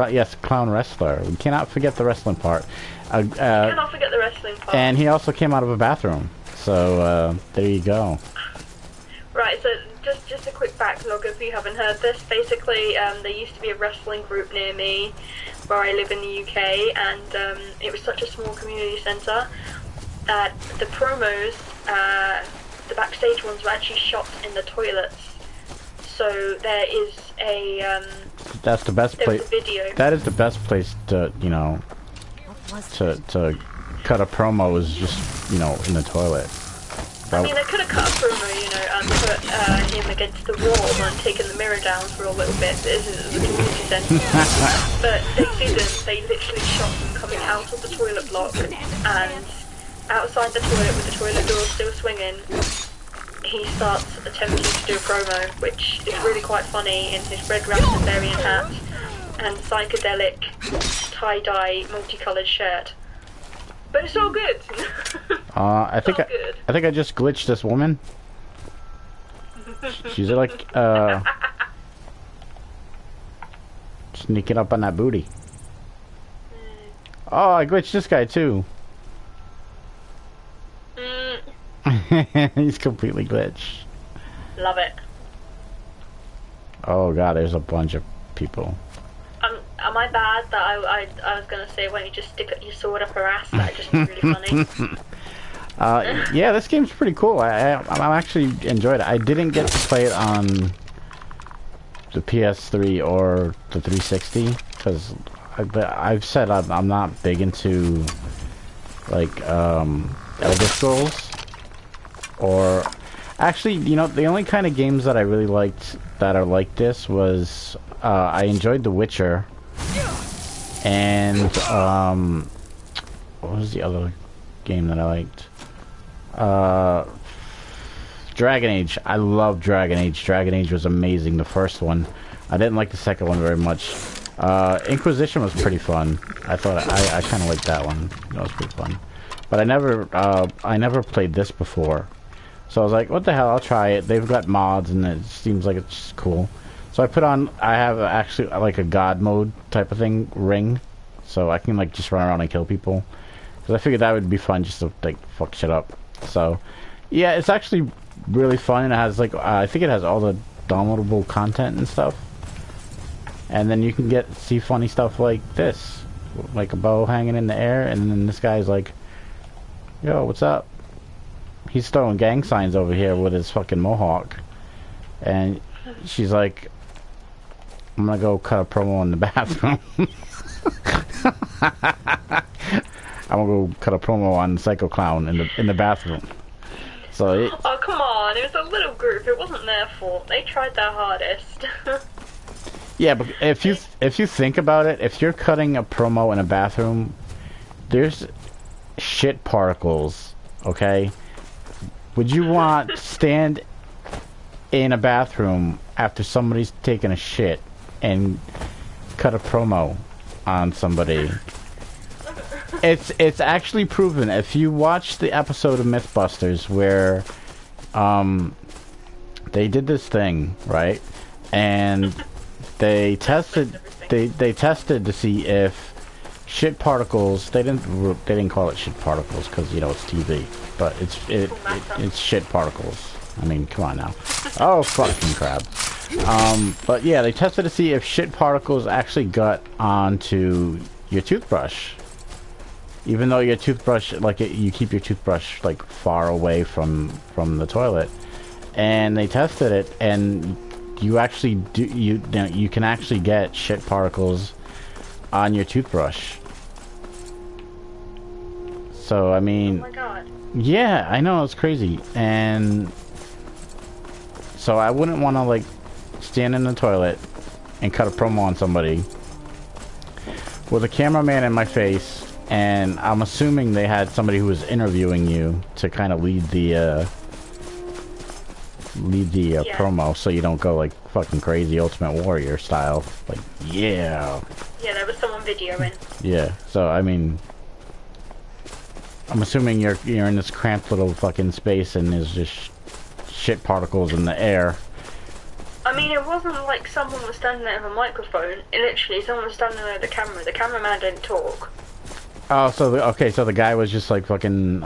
Yes, clown wrestler. We cannot forget the wrestling part. Cannot forget the wrestling part. And he also came out of a bathroom. So, there you go. Right, so just a quick backlog if you haven't heard this. Basically, there used to be a wrestling group near me where I live in the UK, and it was such a small community centre that the promos, the backstage ones, were actually shot in the toilets. So there is a that's the best place. Video. That is the best place to, you know, to cut a promo, is just, you know, in the toilet. I mean, they could have cut a promo, you know, and put him against the wall and taken the mirror down for a little bit. This is the community centre. But they didn't. They literally shot him coming out of the toilet block, and outside the toilet with the toilet door still swinging, he starts attempting to do a promo, which is really quite funny, in his red Rastafarian hat and psychedelic tie-dye multicoloured shirt. But it's all good. I think I just glitched this woman. She's like sneaking up on that booty. Oh, I glitched this guy too. He's completely glitched. Love it. Oh god, there's a bunch of people. Am I bad that I was gonna say, why don't you just stick your sword up her ass? That just was really funny. Yeah, this game's pretty cool. I actually enjoyed it. I didn't get to play it on the PS3 or the 360 because I've said I'm not big into like Elder Scrolls, or actually, you know, the only kind of games that I really liked that are like this was I enjoyed The Witcher, and what was the other game that I liked? Dragon Age. I love Dragon Age. Dragon Age was amazing, the first one. I didn't like the second one very much. Inquisition was pretty fun. I thought I kind of liked that one. That was pretty fun. But I never played this before. So I was like, what the hell, I'll try it. They've got mods and it seems like it's cool. So I have actually like a god mode type of thing, ring. So I can like just run around and kill people. Because I figured that would be fun just to like fuck shit up. So yeah, it's actually really fun, and it has like, I think it has all the downloadable content and stuff. And then you can see funny stuff like this, like a bow hanging in the air, and then this guy's like, "Yo, what's up?" He's throwing gang signs over here with his fucking mohawk, and she's like, "I'm gonna go cut a promo in the bathroom." I'm gonna go cut a promo on Psycho Clown in the bathroom. So oh come on, it was a little group. It wasn't their fault. They tried their hardest. Yeah, but if you think about it, if you're cutting a promo in a bathroom, there's shit particles. Okay, would you want to stand in a bathroom after somebody's taken a shit and cut a promo on somebody? It's actually proven. If you watch the episode of Mythbusters where they did this thing, right? And they tested to see if shit particles, they didn't call it shit particles because, you know, it's TV, but it's shit particles. I mean, come on now. Oh, fucking crap. But yeah, they tested to see if shit particles actually got onto your toothbrush. Even though your toothbrush, like, you keep your toothbrush, like, far away from the toilet. And they tested it, and you actually you can actually get shit particles on your toothbrush. So, I mean... Oh my god. Yeah, I know, it's crazy. And... So I wouldn't want to, like, stand in the toilet and cut a promo on somebody with a cameraman in my face, and I'm assuming they had somebody who was interviewing you to kind of lead the promo, so you don't go like fucking crazy Ultimate Warrior style. Like, yeah. Yeah, there was someone videoing. Yeah. So I mean, I'm assuming you're in this cramped little fucking space, and there's just shit particles in the air. I mean, it wasn't like someone was standing there with a microphone. Literally, someone was standing there with the camera. The cameraman didn't talk. Oh, so the guy was just like fucking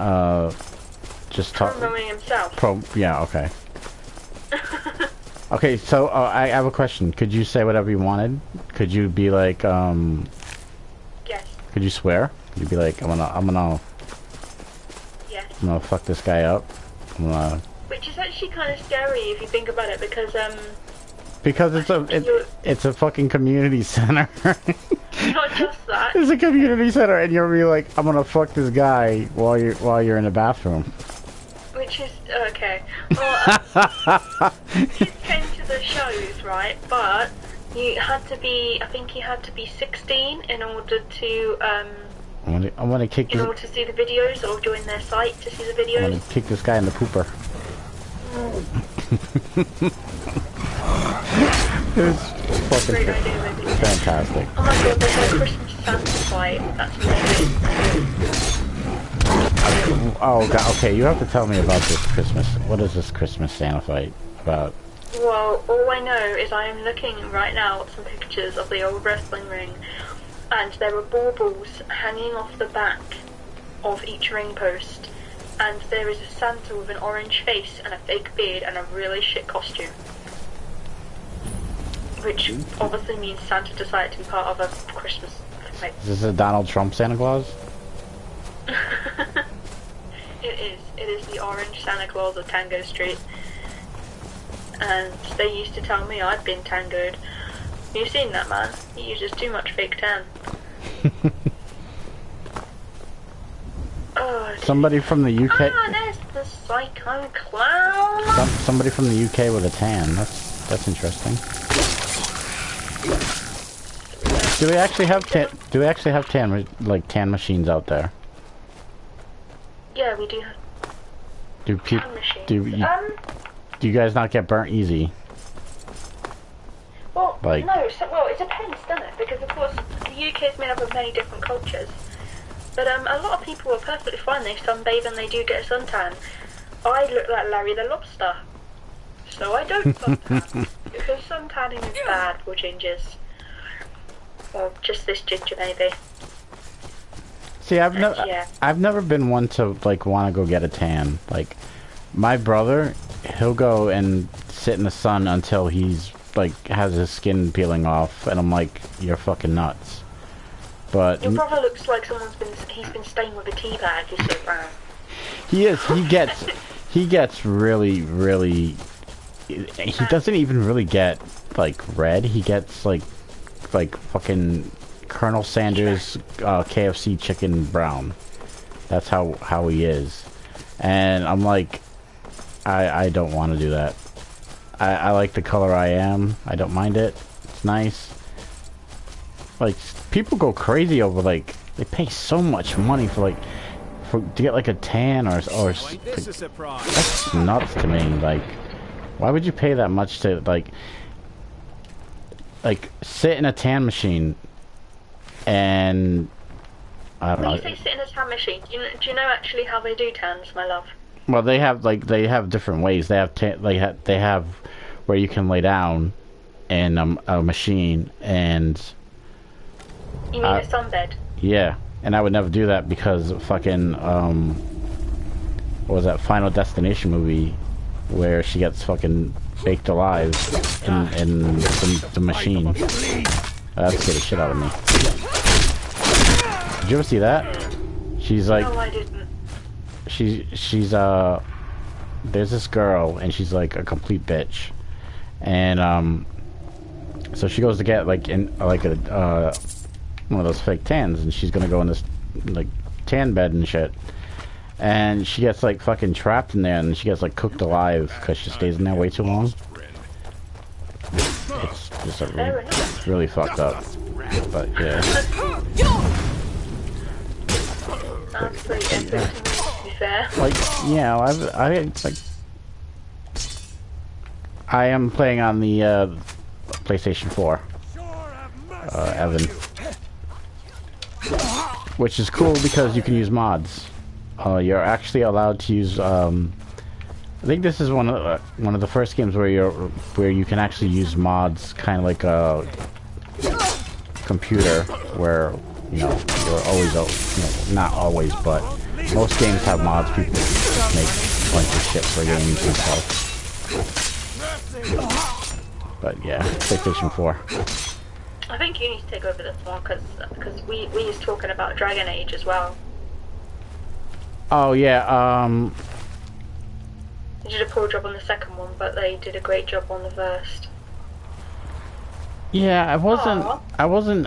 just talking. Promoting himself. Yeah. Okay. Okay, so I have a question. Could you say whatever you wanted? Could you be like, Yes. Could you swear? Could you be like, I'm gonna Yes. I'm gonna fuck this guy up. Which is actually kind of scary if you think about it, because it's a fucking community center. not just that. It's a community center, and you're be like, I'm gonna fuck this guy while you're in the bathroom. Which is okay. Well, kids came to the shows, right? But you had to be, I think you had to be 16 in order to I'm gonna kick. In order to see the videos, or join their site to see the videos. I'm gonna kick this guy in the pooper. It's fucking great idea, maybe. Fantastic. Oh my god, there's a Christmas Santa fight. That's amazing. Oh god, okay, you have to tell me about this Christmas. What is this Christmas Santa fight about? Well, all I know is I am looking right now at some pictures of the old wrestling ring, and there are baubles hanging off the back of each ring post, and there is a Santa with an orange face and a fake beard and a really shit costume. Which obviously means Santa decided to be part of a Christmas fight. Is this a Donald Trump Santa Claus? It is. It is the orange Santa Claus of Tango Street. And they used to tell me I'd been tangoed. You've seen that man? He uses too much fake tan. Oh, somebody from the UK. Ah, there's the Psycho Clown. Somebody from the UK with a tan. That's interesting. Do they actually have tan machines out there? Yeah, we do. Tan machines. Do you guys not get burnt easy? Well, like, no. Well, it depends, doesn't it? Because of course the UK is made up of many different cultures. But a lot of people are perfectly fine. They sunbathe and they do get a suntan. I look like Larry the Lobster, so I don't suntan because suntanning is bad for gingers, or just this ginger maybe. See, I've never been one to like want to go get a tan. Like my brother, he'll go and sit in the sun until he's like has his skin peeling off, and I'm like, you're fucking nuts. But your brother looks like he's been stained with a tea bag. He's so brown. He is. He gets really, really. He doesn't even really get like red. He gets like fucking Colonel Sanders KFC chicken brown. That's how he is. And I'm like, I don't want to do that. I like the color I am. I don't mind it. It's nice. Like, people go crazy over, like, they pay so much money for to get like a tan or like, that's nuts to me. Like, why would you pay that much to like sit in a tan machine and I don't know. When you say sit in a tan machine, do you know actually how they do tans, my love? Well, they have different ways. They have where you can lay down in a machine and. You mean a sunbed? Yeah, and I would never do that because fucking what was that Final Destination movie where she gets fucking baked alive in the machine? That scared the shit out of me. Did you ever see that? She's like, no, I didn't. She's there's this girl and she's like a complete bitch, and so she goes to get like in like a one of those fake tans, and she's gonna go in this like tan bed and shit, and she gets like fucking trapped in there, and she gets like cooked alive because she stays in there way too long. It's just really fucked up, but yeah. Sounds pretty epic to me, to be fair. Like, yeah, I am playing on the PlayStation 4, Evan. Which is cool because you can use mods. You're actually allowed to use. I think this is one of the first games where you can actually use mods, kind of like a computer, where you're always not always, but most games have mods. People just make a bunch of shit for games and stuff. But yeah, PlayStation 4. I think you need to take over this one because we was talking about Dragon Age as well. Oh yeah, They did a poor job on the second one, but they did a great job on the first. Yeah, I wasn't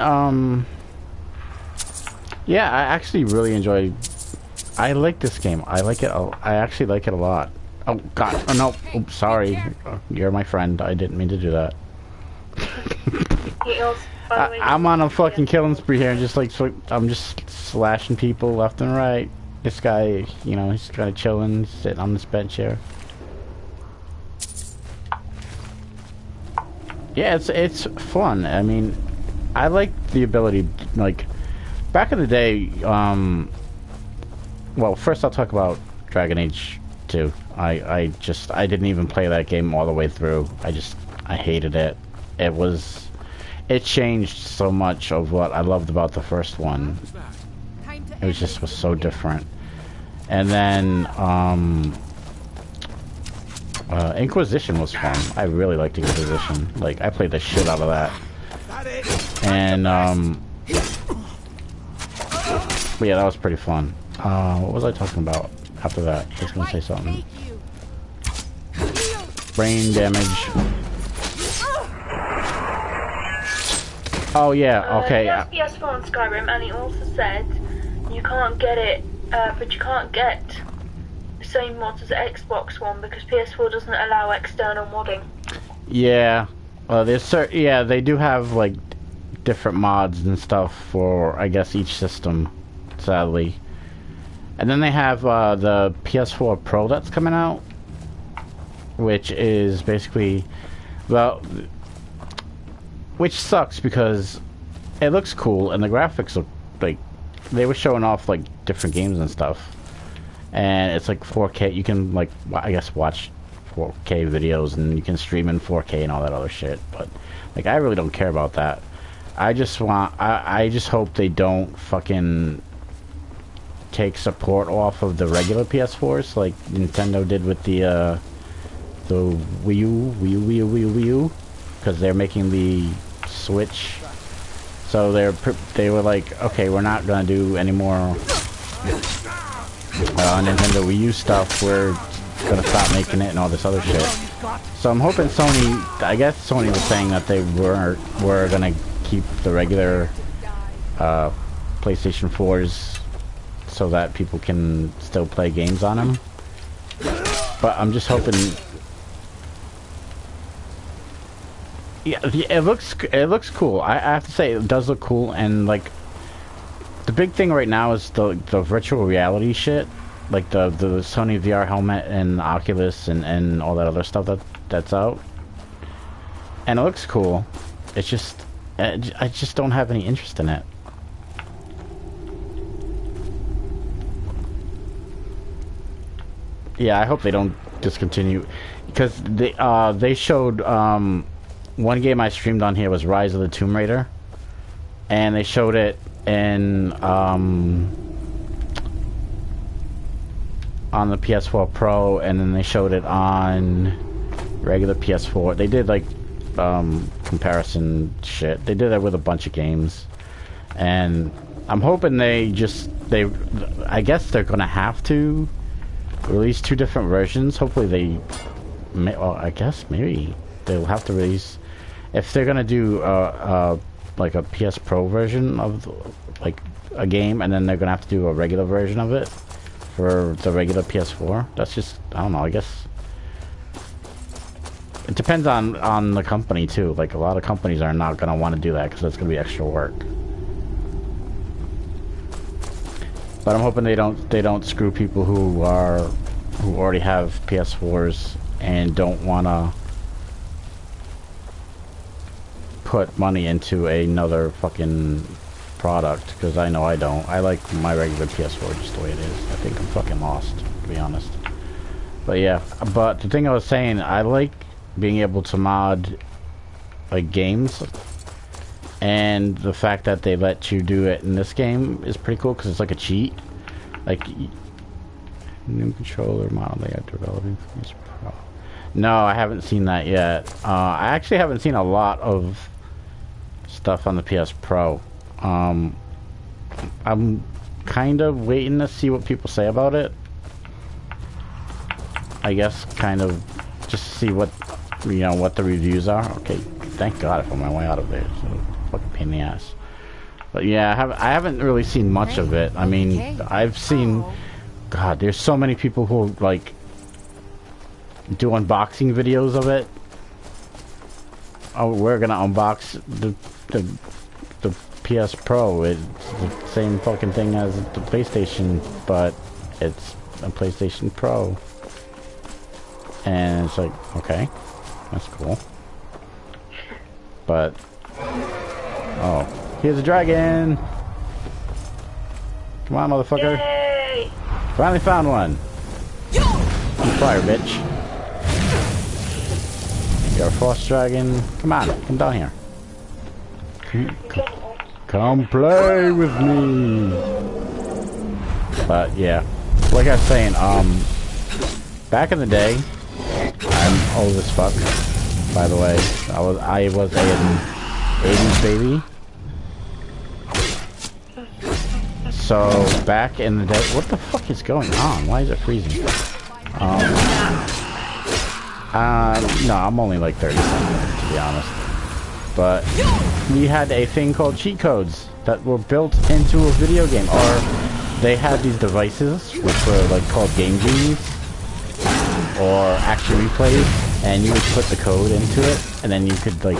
yeah, I actually really enjoyed. I like this game. I like it. I actually like it a lot. Oh God! Oh no! Oops, sorry. You're my friend. I didn't mean to do that. I'm on a fucking killing spree here, and just like I'm just slashing people left and right. This guy, he's kind of chilling, sitting on this bench here. Yeah, it's fun. I mean, I like the ability, like, back in the day. Well, first I'll talk about Dragon Age 2. I didn't even play that game all the way through. I hated it. It changed so much of what I loved about the first one. It was so different. And then Inquisition was fun. I really liked Inquisition. Like, I played the shit out of that. And but yeah, that was pretty fun. What was I talking about after that? I was gonna say something. Brain damage. Oh yeah, okay. He has PS4 on Skyrim, and he also said you can't get it, but you can't get the same mods as the Xbox One because PS4 doesn't allow external modding. Yeah, they do have like different mods and stuff for, I guess, each system, sadly. And then they have the PS4 Pro that's coming out, which is basically, well, which sucks because it looks cool and the graphics look like they were showing off like different games and stuff, and it's like 4K. You can, like, I guess, watch 4K videos, and you can stream in 4K and all that other shit. But like, I really don't care about that. I just hope they don't fucking take support off of the regular PS4s like Nintendo did with the Wii U. because they're making the Switch. So they were like, okay, we're not gonna do any more Nintendo Wii U stuff. We're gonna stop making it and all this other shit. So I'm hoping Sony. I guess Sony was saying that they were gonna keep the regular PlayStation 4s so that people can still play games on them. But I'm just hoping. Yeah, it looks cool. I have to say it does look cool, and like the big thing right now is the virtual reality shit, like the Sony VR helmet and Oculus and all that other stuff that's out, and it looks cool. It's just I just don't have any interest in it. Yeah, I hope they don't discontinue, because they showed one game I streamed on here was Rise of the Tomb Raider, and they showed it in on the PS4 Pro, and then they showed it on regular PS4. They did like comparison shit. They did that with a bunch of games, and I'm hoping I guess they're gonna have to release 2 different versions. Hopefully well, I guess maybe they'll have to release, if they're gonna do like a PS Pro version of like a game, and then they're gonna have to do a regular version of it for the regular PS4. That's just, I don't know, I guess it depends on the company too. Like a lot of companies are not gonna want to do that because that's gonna be extra work. But I'm hoping they don't screw people who already have PS4s and don't wanna put money into another fucking product, because I know I don't. I like my regular PS4 just the way it is. I think I'm fucking lost, to be honest. But yeah, but the thing I was saying, I like being able to mod like games, and the fact that they let you do it in this game is pretty cool because it's like a cheat. Like new controller model they are developing for this Pro. No, I haven't seen that yet. I actually haven't seen a lot of stuff on the PS Pro. I'm kind of waiting to see what people say about it. I guess kind of just see what what the reviews are. Okay, thank God if I'm on my way out of there. So fucking pain in the ass. But yeah, I haven't really seen much of it. I mean, I've seen, God, there's so many people who like do unboxing videos of it. Oh, we're gonna unbox the PS Pro. It's the same fucking thing as the PlayStation, but it's a PlayStation Pro. And it's like, okay, that's cool. But, oh, here's a dragon! Come on, motherfucker. Yay! Finally found one. On fire, bitch. You're a frost dragon. Come on, come down here. Come play with me. But yeah, like I was saying, back in the day, I'm old as fuck, by the way. I was an 80s baby. So back in the day, what the fuck is going on? Why is it freezing? No, I'm only like 30 something, to be honest. But we had a thing called cheat codes that were built into a video game, or they had these devices which were like called Game Genies or Action Replays, and you would put the code into it, and then you could like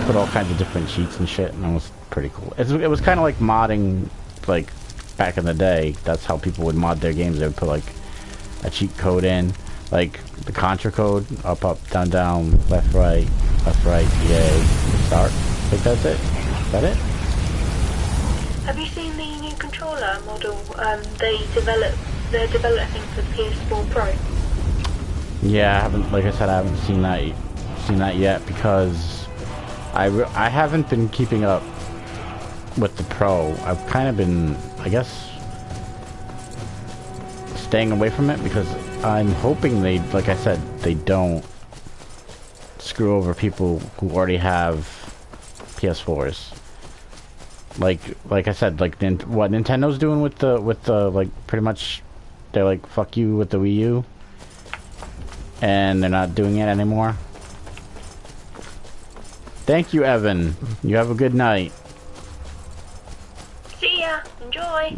put all kinds of different cheats and shit, and it was pretty cool. It was kind of like modding, like back in the day. That's how people would mod their games. They would put like a cheat code in, like the Contra code, up, down, down, left, right, yay, start. I think that's it. Is that it? Have you seen the new controller model? They're developing for the PS4 Pro. Yeah, I haven't. Like I said, I haven't seen that yet because I haven't been keeping up with the Pro. I've kind of been, I guess, staying away from it because I'm hoping they, like I said, they don't screw over people who already have PS4s. Like I said, like what Nintendo's doing with the like pretty much, they're like fuck you with the Wii U, and they're not doing it anymore. Thank you, Evan. You have a good night. See ya. Enjoy.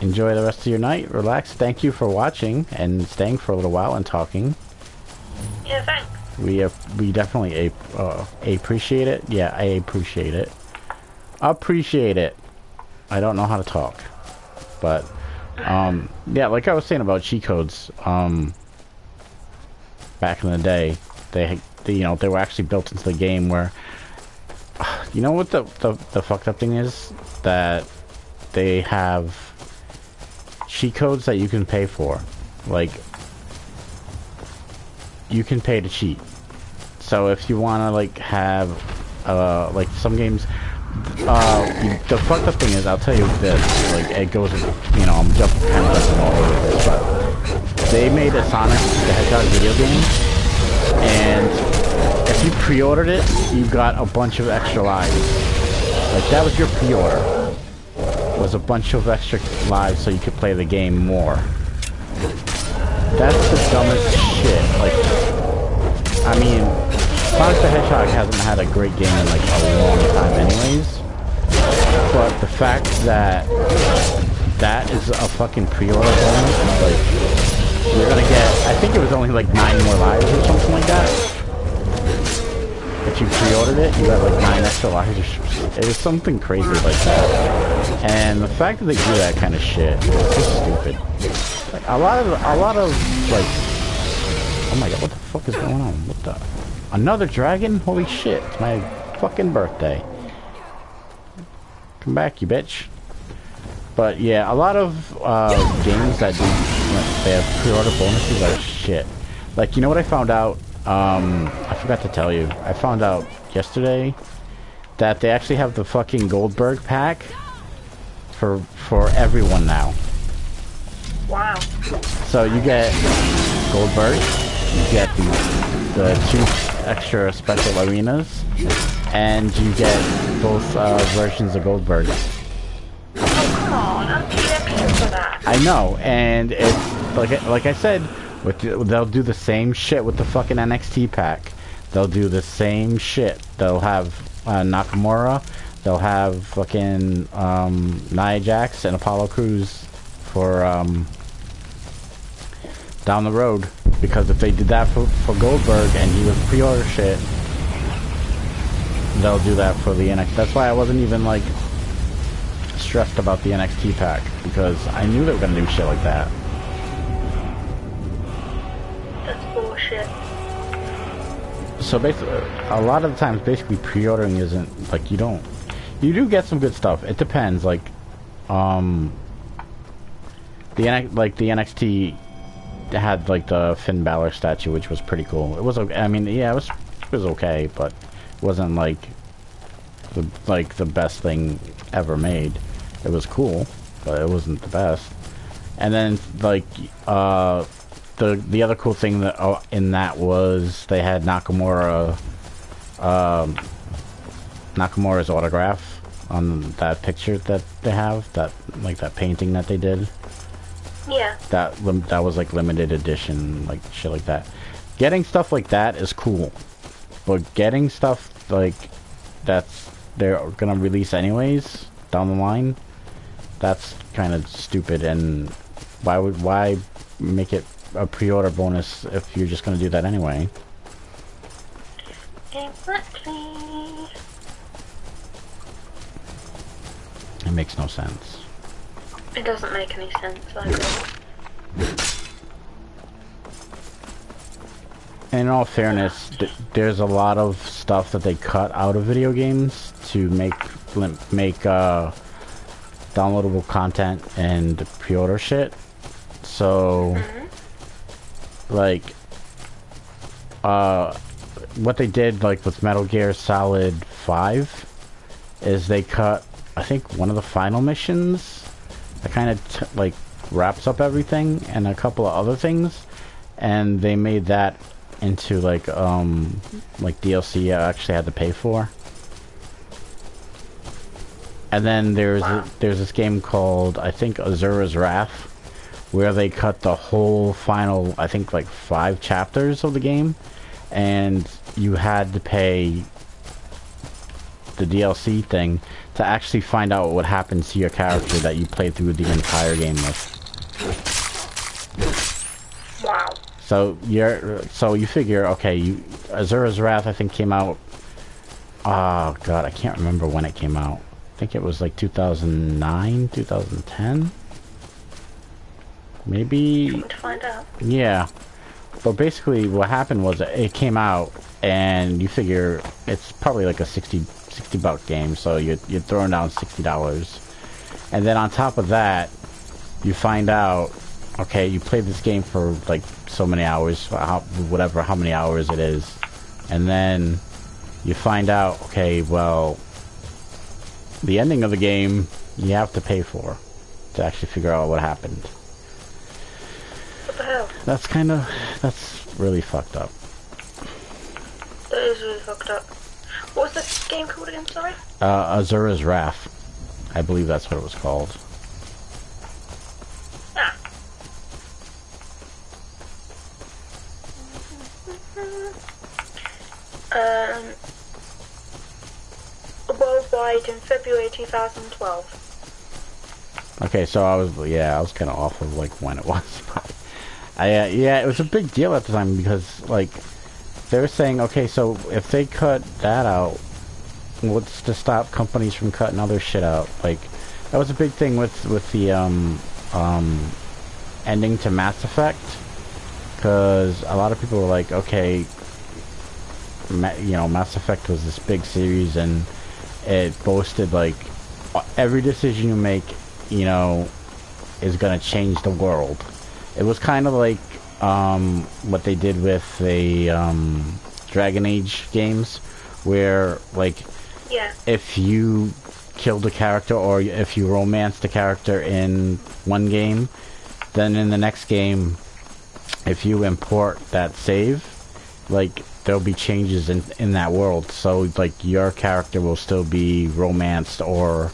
Enjoy the rest of your night. Relax. Thank you for watching and staying for a little while and talking. Yeah, thanks. We definitely appreciate it. Yeah, I appreciate it. Appreciate it. I don't know how to talk, but yeah, like I was saying about cheat codes. Back in the day, they you know, they were actually built into the game where, you know what the fucked up thing is, that they have cheat codes that you can pay for. Like, you can pay to cheat. So if you want to like have like some games, the fucked up thing is, I'll tell you this, like it goes, you know, I'm jumping kind of jumping all over this, but they made a Sonic the Hedgehog video game, and if you pre-ordered it, you got a bunch of extra lives. Like that was your pre-order, was a bunch of extra lives so you could play the game more. That's the dumbest shit. Like, I mean, Sonic the Hedgehog hasn't had a great game in like a long time anyways, but the fact that that is a fucking pre-order bonus, like, you're gonna get, I think it was only like 9 more lives or something like that. If you pre-ordered it, you got like 9 extra lives. It was something crazy like that. And the fact that they do that kind of shit is just stupid. Like, a lot of like, oh my god, what the fuck is going on? What the? Another dragon? Holy shit! It's my fucking birthday. Come back, you bitch. But yeah, a lot of games that do, like, they have pre-order bonuses are shit. Like, you know what I found out? I forgot to tell you. I found out yesterday that they actually have the fucking Goldberg pack for everyone now. Wow. So you get Goldberg, you get the 2 extra special arenas, and you get both versions of Goldberg. Oh come on, I'm too extra for that. I know, and it's like I said, they'll do the same shit with the fucking NXT pack. They'll do the same shit. They'll have Nakamura, they'll have fucking Nia Jax and Apollo Crews for down the road, because if they did that for Goldberg and he was pre-order shit, they'll do that for the NXT. That's why I wasn't even like stressed about the NXT pack, because I knew they were gonna do shit like that. That's bullshit. So basically, a lot of the times, basically pre-ordering isn't like, you do get some good stuff. It depends. Like, the NXT had like the Finn Balor statue, which was pretty cool. It was okay. I mean, yeah, it was okay, but it wasn't like the best thing ever made. It was cool, but it wasn't the best. And then like the other cool thing that in that was they had Nakamura's autograph on that picture that they have, that like that painting that they did. Yeah. That was like limited edition, like shit like that. Getting stuff like that is cool, but getting stuff like that's they're gonna release anyways down the line, that's kind of stupid. And why make it a pre-order bonus if you're just gonna do that anyway? Exactly. It makes no sense. It doesn't make any sense, I agree. In all fairness, there's a lot of stuff that they cut out of video games to make downloadable content and pre-order shit. So, like, what they did, like with Metal Gear Solid 5, is they cut, I think, one of the final missions that kind of like wraps up everything, and a couple of other things, and they made that into like DLC I actually had to pay for. And then there's this game called, I think, Azura's Wrath, where they cut the whole final, I think, like 5 chapters of the game, and you had to pay the DLC thing to actually find out what happens to your character that you played through the entire game with. Wow. So you figure, okay, Azura's Wrath I think came out, oh god, I can't remember when it came out. I think it was like 2009, 2010? Maybe... To find out. Yeah. But basically what happened was it came out, and you figure it's probably like a $60 game, so you're throwing down $60. And then on top of that, you find out, okay, you played this game for like so many hours, how many hours it is, and then you find out, okay, well, the ending of the game you have to pay for to actually figure out what happened. What the hell? That's really fucked up. That is really fucked up. What was the game called again, sorry? Azura's Wrath. I believe that's what it was called. Ah. Worldwide in February 2012. Okay, so I was kind of off of like when it was. Yeah, it was a big deal at the time because like they were saying, okay, so if they cut that out, what's to stop companies from cutting other shit out? Like that was a big thing with the ending to Mass Effect, because a lot of people were like, okay, Mass Effect was this big series and it boasted like every decision you make, is gonna change the world. It was kind of like what they did with the Dragon Age games, where like if you killed a character or if you romanced a character in one game, then in the next game, if you import that save, like there'll be changes in that world. So like your character will still be romanced, or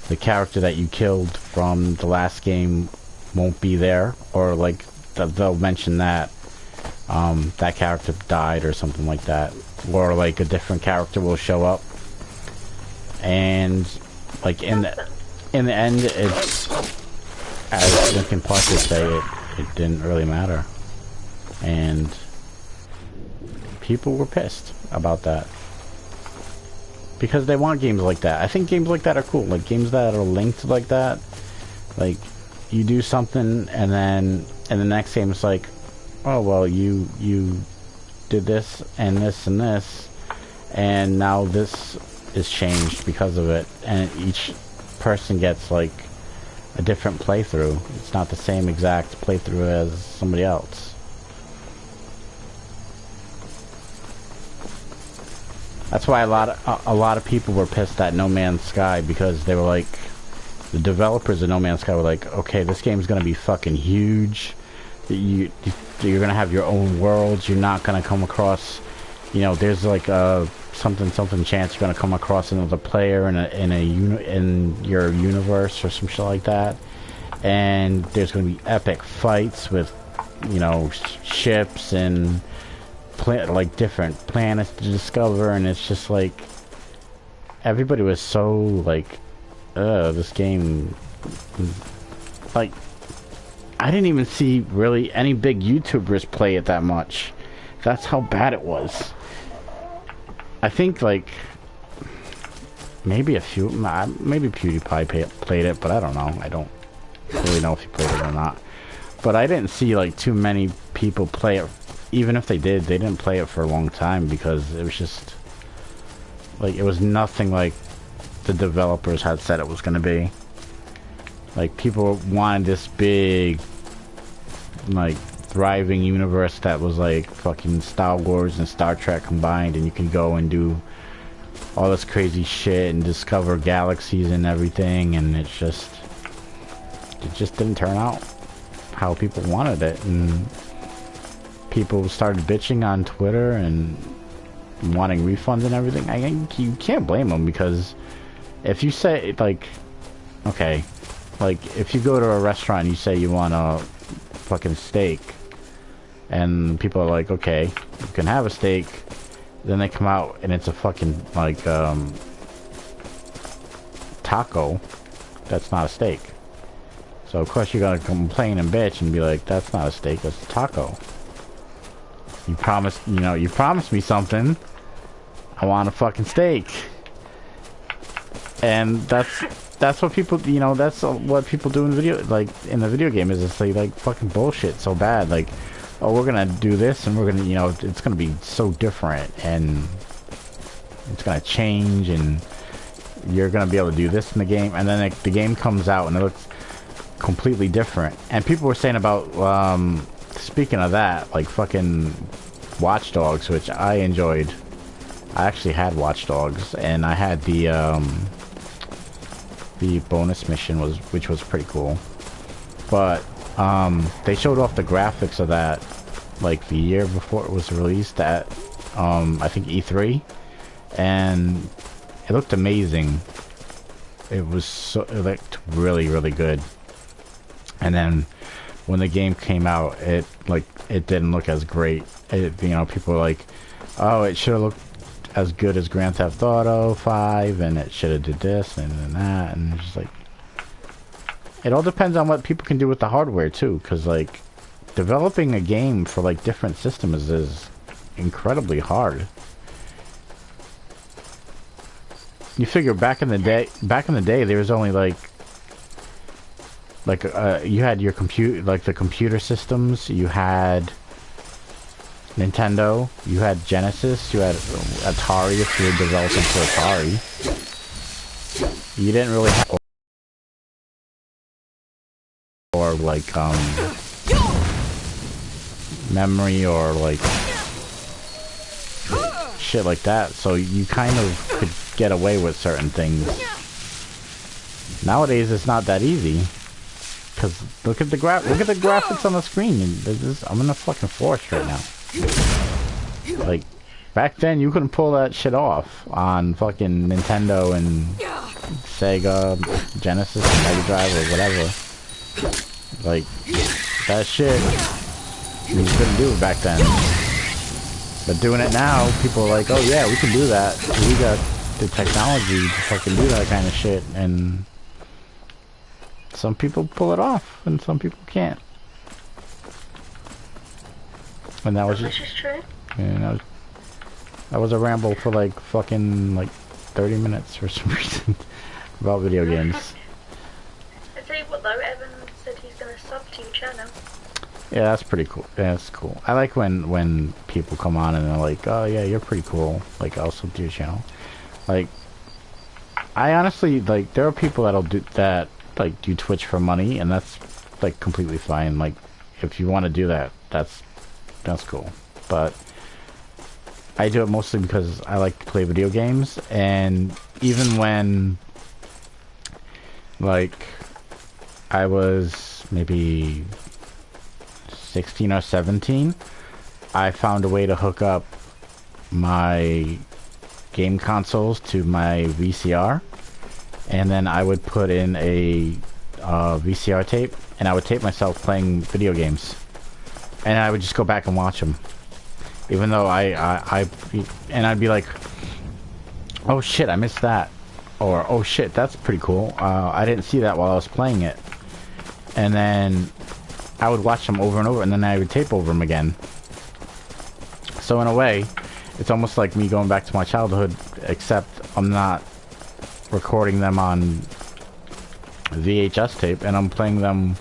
the character that you killed from the last game won't be there, or like they'll mention that that character died or something like that, or like a different character will show up, and like in the end, it's, as Linkin Park would say, it didn't really matter, and people were pissed about that because they want games like that. I think games like that are cool, like games that are linked like that. Like you do something and then in the next game it's like, oh well, you did this and this and this, and now this is changed because of it, and each person gets like a different playthrough. It's not the same exact playthrough as somebody else. That's why a lot of people were pissed at No Man's Sky, because they were like, the developers of No Man's Sky were like, okay, this game's gonna be fucking huge. You're gonna have your own worlds. You're not gonna come across, there's like a something chance you're gonna come across another player in your universe or some shit like that. And there's gonna be epic fights with, ships and like different planets to discover, and it's just like everybody was so like, this game, like I didn't even see really any big YouTubers play it that much. That's how bad it was. I think like maybe a few, maybe PewDiePie played it, but I don't know. I don't really know if he played it or not. But I didn't see like too many people play it. Even if they did, they didn't play it for a long time, because it was just like, it was nothing like the developers had said it was going to be. Like, people wanted this big, like, thriving universe that was like fucking Star Wars and Star Trek combined, and you can go and do all this crazy shit and discover galaxies and everything, and it just didn't turn out how people wanted it. And people started bitching on Twitter and wanting refunds and everything, you can't blame them, because if you say, like, okay, like, if you go to a restaurant and you say you want a fucking steak, and people are like, okay, you can have a steak, then they come out and it's a fucking, like, taco, that's not a steak. So of course you're gonna complain and bitch and be like, that's not a steak, that's a taco. You promised, you know, you promised me something. I want a fucking steak. And that's what people, you know, that's what people do in video, like, in the video game, is it's like fucking bullshit so bad, like, oh, we're gonna do this and we're gonna, you know, it's gonna be so different and it's gonna change and you're gonna be able to do this in the game, and then the game comes out and it looks completely different. And people were saying about, speaking of that, like fucking Watch Dogs, which I enjoyed. I actually had Watch Dogs, and I had the bonus mission, which was pretty cool. But they showed off the graphics of that like the year before it was released at I think E3, and it looked amazing. It looked really, really good. And then when the game came out, it didn't look as great. You know, people were like, oh, it should have looked as good as Grand Theft Auto 5, and it should have did this and that, and it's just like, it all depends on what people can do with the hardware too, because like developing a game for like different systems is incredibly hard. You figure back in the day there was only like you had your the computer systems, you had Nintendo, you had Genesis, you had Atari if you were developing for Atari. You didn't really have, or like memory or like shit like that, so you kind of could get away with certain things. Nowadays it's not that easy, because look at the graphics on the screen. I'm in a fucking forest right now. Like, back then you couldn't pull that shit off on fucking Nintendo and Sega, Genesis, and Mega Drive or whatever. Like, that shit you couldn't do it back then. But doing it now, people are like, oh yeah, we can do that. We got the technology to fucking do that kind of shit, and some people pull it off and some people can't. And that was just true. Yeah, that was a ramble for like fucking like 30 minutes for some reason about video games. I tell you what though, Evan said he's gonna sub to your channel. Yeah, that's pretty cool. Yeah, that's cool. I like when people come on and they're like, oh yeah, you're pretty cool, like I'll sub to your channel. Like, I honestly, like, there are people that'll do that, like do Twitch for money, and that's like completely fine. Like, if you want to do that, that's cool. But I do it mostly because I like to play video games, and even when like I was maybe 16 or 17, I found a way to hook up my game consoles to my VCR, and then I would put in a VCR tape, and I would tape myself playing video games, and I would just go back and watch them, even though and I'd be like, oh shit, I missed that, or oh shit, that's pretty cool, I didn't see that while I was playing it, and then I would watch them over and over, and then I would tape over them again. So in a way, it's almost like me going back to my childhood, except I'm not recording them on VHS tape, and I'm playing them,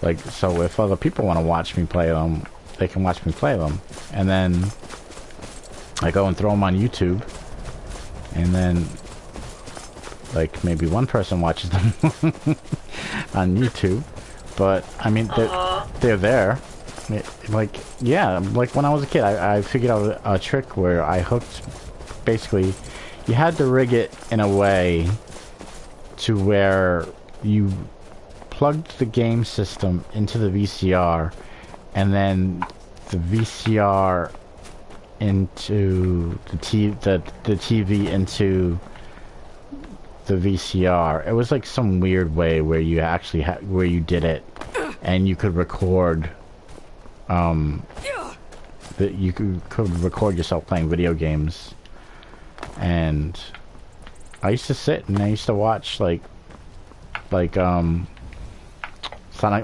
like, so if other people want to watch me play them, they can watch me play them. And then I go and throw them on YouTube, and then like maybe one person watches them on YouTube, but I mean they're there. Like, yeah, like when I was a kid, I figured out a trick where I hooked, basically you had to rig it in a way to where you plugged the game system into the VCR, and then the VCR into the TV into the VCR. It was like some weird way where you actually where you did it, and you could record. That you could record yourself playing video games, and I used to sit and I used to watch like Sonic,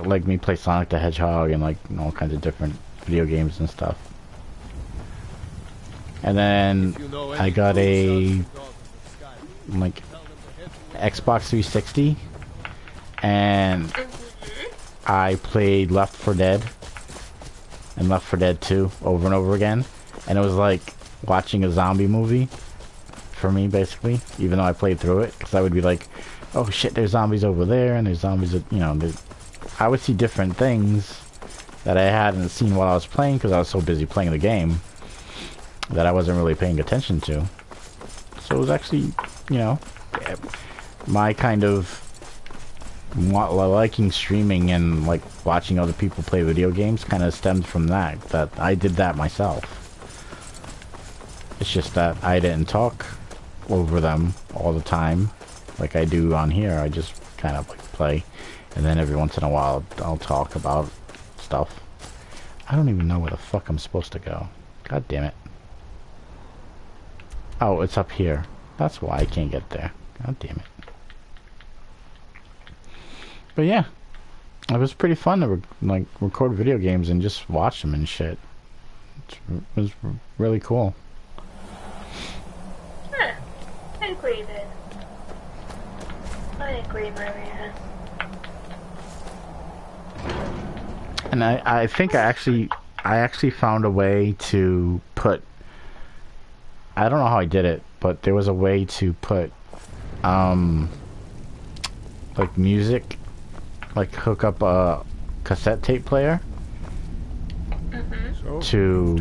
like me play Sonic the Hedgehog and like all kinds of different video games and stuff. And then I got a like Xbox 360, and I played Left 4 Dead and Left 4 Dead 2 over and over again, and it was like watching a zombie movie for me, basically, even though I played through it, because I would be like, oh shit, there's zombies over there, and there's zombies, you know, I would see different things that I hadn't seen while I was playing, because I was so busy playing the game that I wasn't really paying attention to. So it was actually, you know, my kind of liking streaming and like watching other people play video games kind of stemmed from that I did that myself. It's just that I didn't talk over them all the time like I do on here. I just kind of like play, and then every once in a while I'll talk about stuff. I don't even know where the fuck I'm supposed to go. God damn it. Oh, it's up here. That's why I can't get there. God damn it. But yeah, it was pretty fun to like record video games and just watch them and shit. It was really cool. Yeah, I agree then. I agree, Maria. And I think I actually found a way to put, I don't know how I did it, but there was a way to put like music, like hook up a cassette tape player to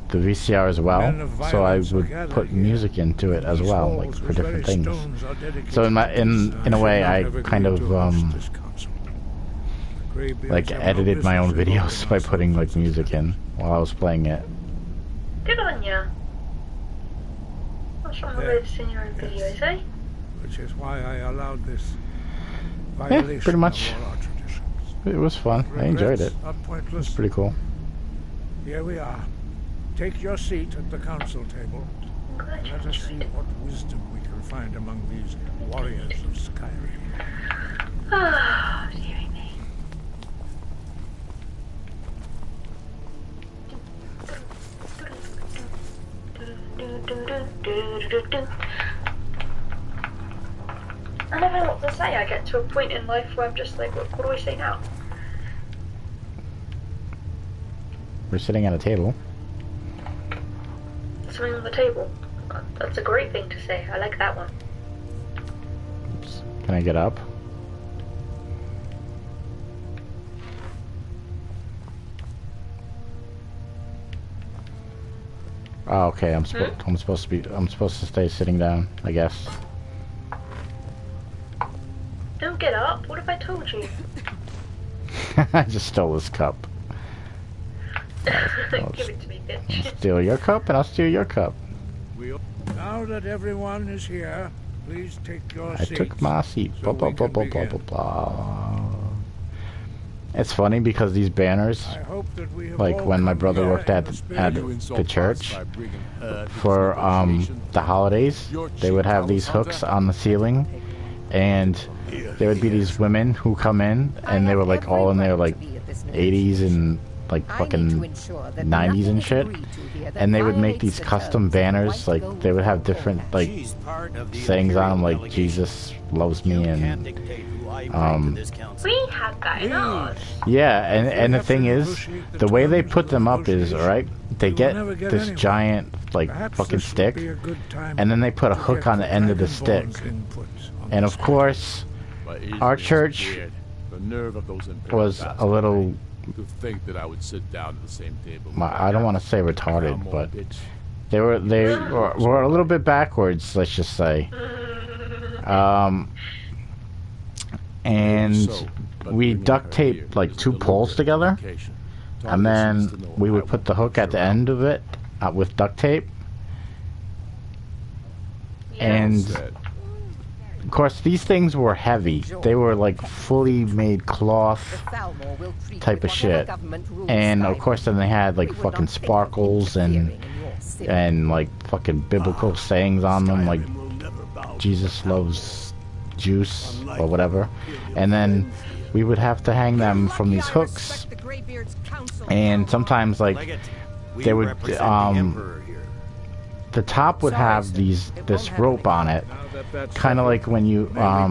the VCR as well, so I would put music into it as well, like for different things. So in a way, I kind of like edited my own videos by putting like music in while I was playing it. Good on ya. What's wrong with editing your own videos, eh? Which is why I allowed this. Yeah, pretty much. It was fun. I enjoyed it. It was pretty cool. Here we are. Take your seat at the council table. Let us see what wisdom we can find among these warriors of Skyrim. Ah, dearie me. I never know what to say. I get to a point in life where I'm just like, what do I say now? We're sitting at a table. Something on the table. That's a great thing to say. I like that one. Oops. Can I get up? Oh, okay. I'm supposed to stay sitting down, I guess. Don't get up. What have I told you? I just stole this cup. Give it to me, bitch. I'll steal your cup, and I'll steal your cup. Now that everyone is here, please take your seats. I took my seat. Blah, blah, blah, blah, blah, blah, blah. It's funny because these banners, like when my brother worked at the church for the holidays, they would have these hooks on the ceiling, and there would be these women who come in, and they were like all in their like 80s and like fucking 90s and shit, and they would make these custom banners. Like they would have different like sayings on them, like Jesus loves me, and we had that in ours. yeah, and the thing is, the way they put them up is, alright, they get this giant like fucking stick, and then they put a hook on the end of the stick, and of course our church was a little, to think that I would sit down at the same table. I don't want to say retarded, but they were a little bit backwards, let's just say. And we duct taped like 2 poles together and then we would put the hook at the end of it with duct tape. And of course, these things were heavy. They were like fully made cloth type of shit. And of course, then they had like fucking sparkles and like fucking biblical sayings on them, like Jesus loves juice or whatever. And then we would have to hang them from these hooks. And sometimes like they would the top would have this rope on it, kind of like when you I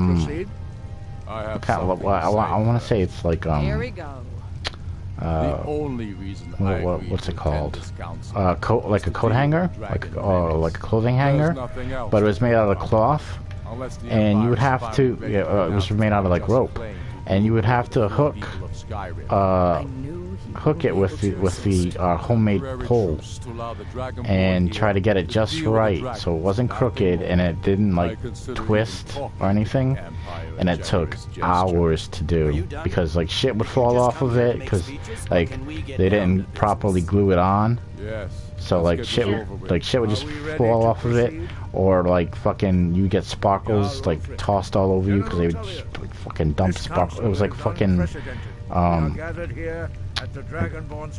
want to say it's like Here we go. what's it called? Like a coat hanger, like a clothing hanger, but it was made out of cloth, and you would have to. It was made out of like rope, and you would have to hook it with the homemade pole and try to get it just right so it wasn't crooked and it didn't like twist or anything, and it took hours to do because like shit would fall off of it because like they didn't properly glue it on, so like shit would just fall off of it, or like fucking you get sparkles like tossed all over you because they would just fucking dump sparkles. It was like fucking I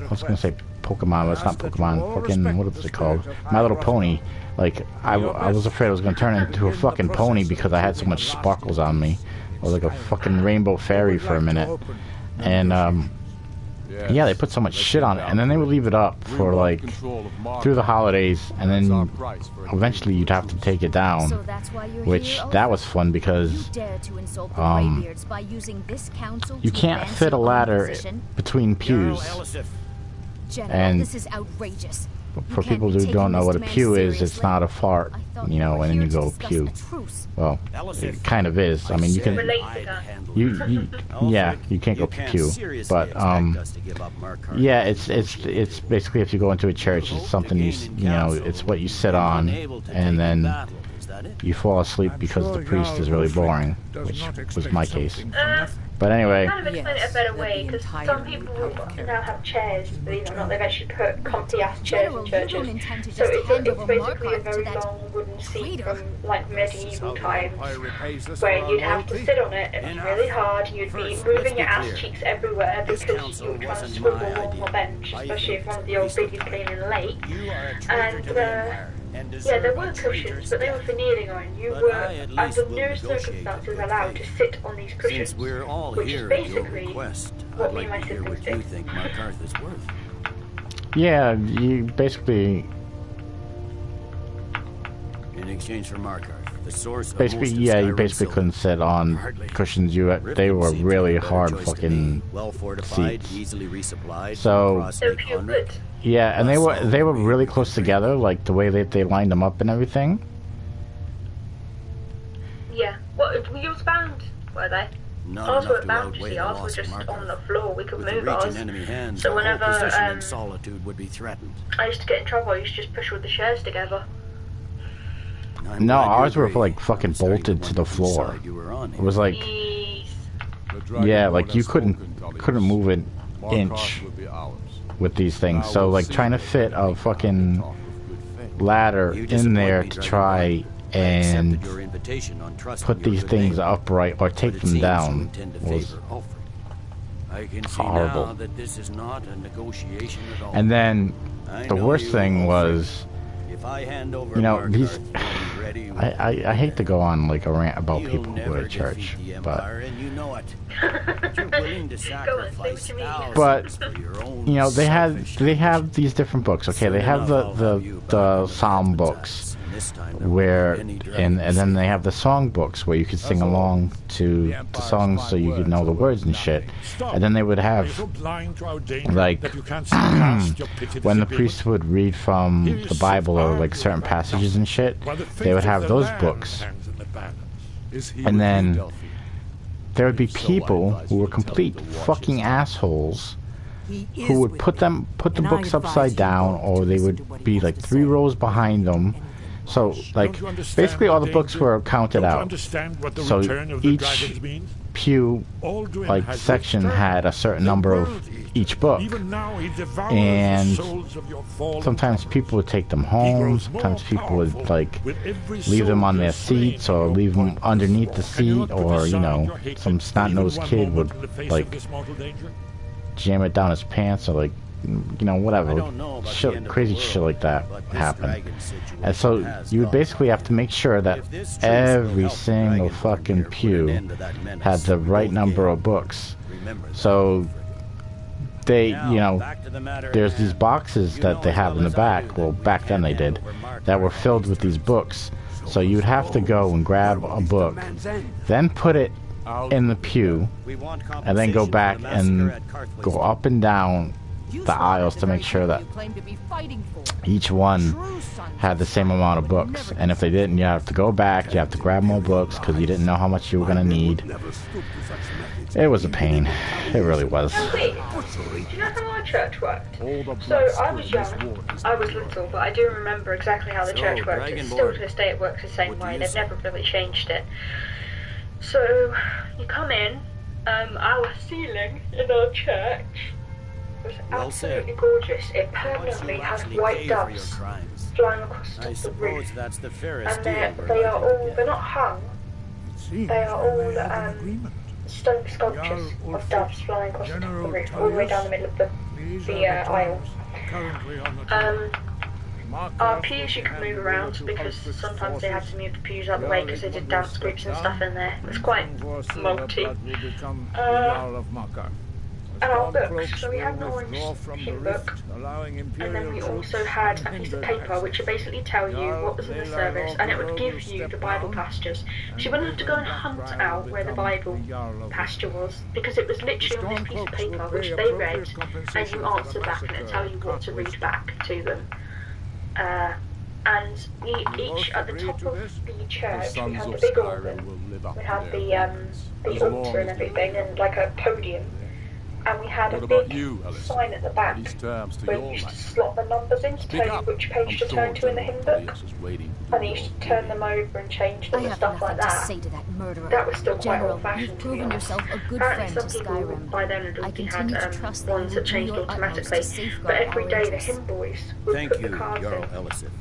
was gonna say Pokemon, but it's not Pokemon. Fucking, what is it called? My Little Pony. Like, I was afraid I was gonna turn into a fucking pony because I had so much sparkles on me. I was like a fucking rainbow fairy for a minute. And, yeah, they put so much shit on it. And then they would leave it up for, like, through the holidays. And then eventually you'd have to take it down. Which, that was fun because, you can't fit a ladder between pews. And this is outrageous. for people who don't know what a pew is, it's not a fart, you know, and then you go pew. Well, it kind of is. I mean, you can, yeah, you can't go pew, but yeah, it's basically if you go into a church, it's something you know, it's what you sit on, and then you fall asleep because the priest is really boring, which was my case. But anyway, kind of explain it a better way, because some people now have chairs, believe it or not. They've actually put comfy ass chairs in churches. So it's basically a very long wooden seat from like medieval times, where you'd have to sit on it. It's really hard. You'd be moving your ass cheeks everywhere because you were trying to swivel along the bench, especially if one of the old biggies came in late. And yeah, there were cushions, but they were for kneeling on. You were, under no circumstances, allowed to sit on these cushions, which is basically what me and my siblings did. Yeah, you basically... In exchange for Markarth, the source basically, of yeah, you basically couldn't sit on cushions. They were really hard fucking seats. Easily resupplied. So, yeah, and they were really close together, like the way that they lined them up and everything. Yeah. What, were yours bound, were they? Ours weren't bound, you see. Ours were just on the floor. We could move ours. So whenever solitude would be threatened. I used to get in trouble, I used to just push all the chairs together. No, ours were like fucking bolted to the floor. It was like, yeah, like you couldn't move an inch with these things. So like trying to fit a fucking ladder in there to try and put these things upright or take them down was horrible. And then the worst thing was, you know, these... I hate to go on like a rant about people who go to church, but you know, they have these different books. Okay, they have the psalm books where and then they have the song books where you could sing along to the songs so you could know the words and shit. And then they would have like when the priest would read from the Bible or like certain passages and shit, they would have those books. And then there would be people who were complete fucking assholes who would put the books upside down, or they would be like 3 rows behind them. So, like, basically all the books were counted out. So pew Alduin like has section withstood had a certain the number world of eater. each book. Even now he devours And the souls of your fallen sometimes comrades. people would take them He home, grows sometimes more people would powerful like with every leave them on soldier their slain seats in or your leave them pointless underneath war. the Can you seat, not put or aside know, your hatred some for snot-nosed even one kid moment would in the face like of this mortal danger? jam it down his pants, or like, whatever, I don't know about the shit, end of crazy the world, shit like that but this happen. dragon situation And so has you would gone basically far. have to make sure that If this truce will every help the single Dragonborn fucking here put an pew end to that menace, had the we right both number gain. of books. Remember that, So they, Now, back to the matter at there's these hand. boxes You that know they as have well in the as I do back, that well, we back then can't they did, hand over Markarth that were on filled these with these terms. books. So you'd have to go and grab a book, then put it in the pew, We want and then go compensation back for the massacre and at Carthwaite. go up and down You the slaughtered aisles the to very make sure people that you claim to be fighting for. each one True sons had the of same Skyrim amount of would books. never And if they didn't, you have to go back, you have to grab more books, because you didn't know how much you were going to need. It was a pain. It really was. Oh wait, do you know how our church worked? So I was young, I was little, but I do remember exactly how the church worked. It's still to this day it works the same way. They've never really changed it. So you come in, our ceiling in our church was Well said. absolutely gorgeous. It How much permanently you has actually white pay for your doves crimes. flying across the I top of the suppose roof. that's the fairest And deal they are all, they're not hung, It seems they are we may all have an agreement. stone sculptures of doves flying across the top of the roof, all the way down the middle of These the are the aisle. terms currently on the table. Our pews you could move around because sometimes they had to move the pews out of the way because they did dance groups and stuff in there. It was quite multi. And our books, so we had an orange hymn book, and then we also had a piece of paper which would basically tell you what was in the service, and it would give you the Bible passages. So you wouldn't have to go and hunt out where the Bible pasture was, because it was literally on this piece of paper which they read, and you answer back and it would tell you what to read back to them. And we each, at the top of the church, we had the big organ, we had the altar and everything, and like a podium. And we had a big sign at the back where you used to slot the numbers in to tell you which page to turn to in the hymn book. And they used to turn them over and change them I and have stuff nothing like to that. say to that murderer. That was still quite General, old-fashioned, you've to be proven honest. yourself a good Apparently friend to some people Skyrim. by then had I already continue to had trust that ones you that will do changed your utmost automatically. to safeguard But every our day the interests. hymn boys would Thank put you, the cards Jarl in. Ellison.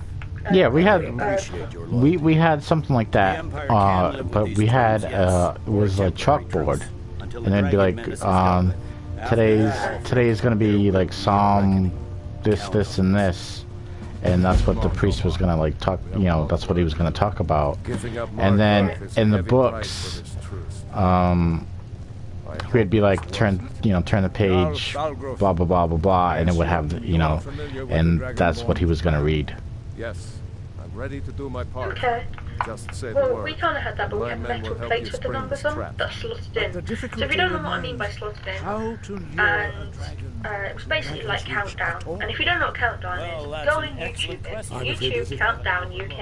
Yeah, we had Appreciate your loyalty. we had something like that, The Empire can live with but these we had terms, yes, it was or a a temporary chalkboard, truce, until and the it'd be dragon like menace is dealt with. today's gonna be like Psalm this and this, and that's what the priest was gonna like talk. That's what he was gonna talk about. And then in the books, we'd be like turn the page, blah blah blah blah blah, and it would have and that's what he was gonna read. Yes, I'm ready to do my part. Okay. Just say the Well, word. we kind of had that, but we My had men metal will help plates you with the spring numbers this on trap. that slotted The in. So difficulty if you don't know what I mean by remains slotted in, how to lure and a dragon it was basically like dragon's countdown. reach at all. And if you don't know what countdown Well, is, that's go an on excellent YouTube. It's question. YouTube Countdown UK,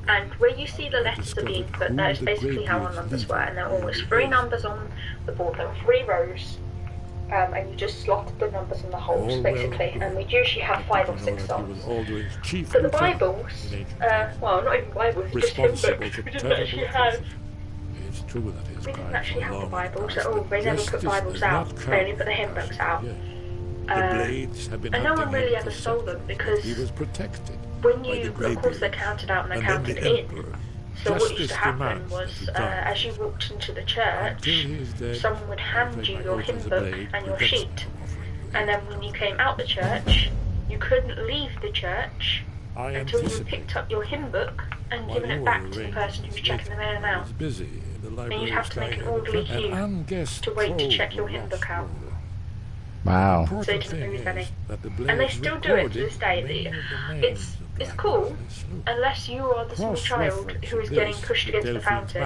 and where you see the letters are being put, that is basically how our numbers were. And there were always 3 numbers on the board. There were 3 rows. And you just slotted the numbers in the holes, basically, and we'd usually have 5 or 6 songs. But the Bibles, well, not even Bibles, just hymn books. We didn't actually have. We didn't actually have the Bibles at all. They never put Bibles out. They only put the hymn books out. And no one really ever sold them because when you, of course, they're counted out and they're counted in. So what used to happen was, as you walked into the church, someone would hand you your hymn book and your sheet. And then when you came out the church, you couldn't leave the church until you picked up your hymn book and given it back to the person who was checking them in and out. And you'd have to make an orderly queue to wait to check your hymn book out. Wow. So they didn't lose any. And they still do it to this day. It's cool, unless you are the small child who is getting pushed against the fountain.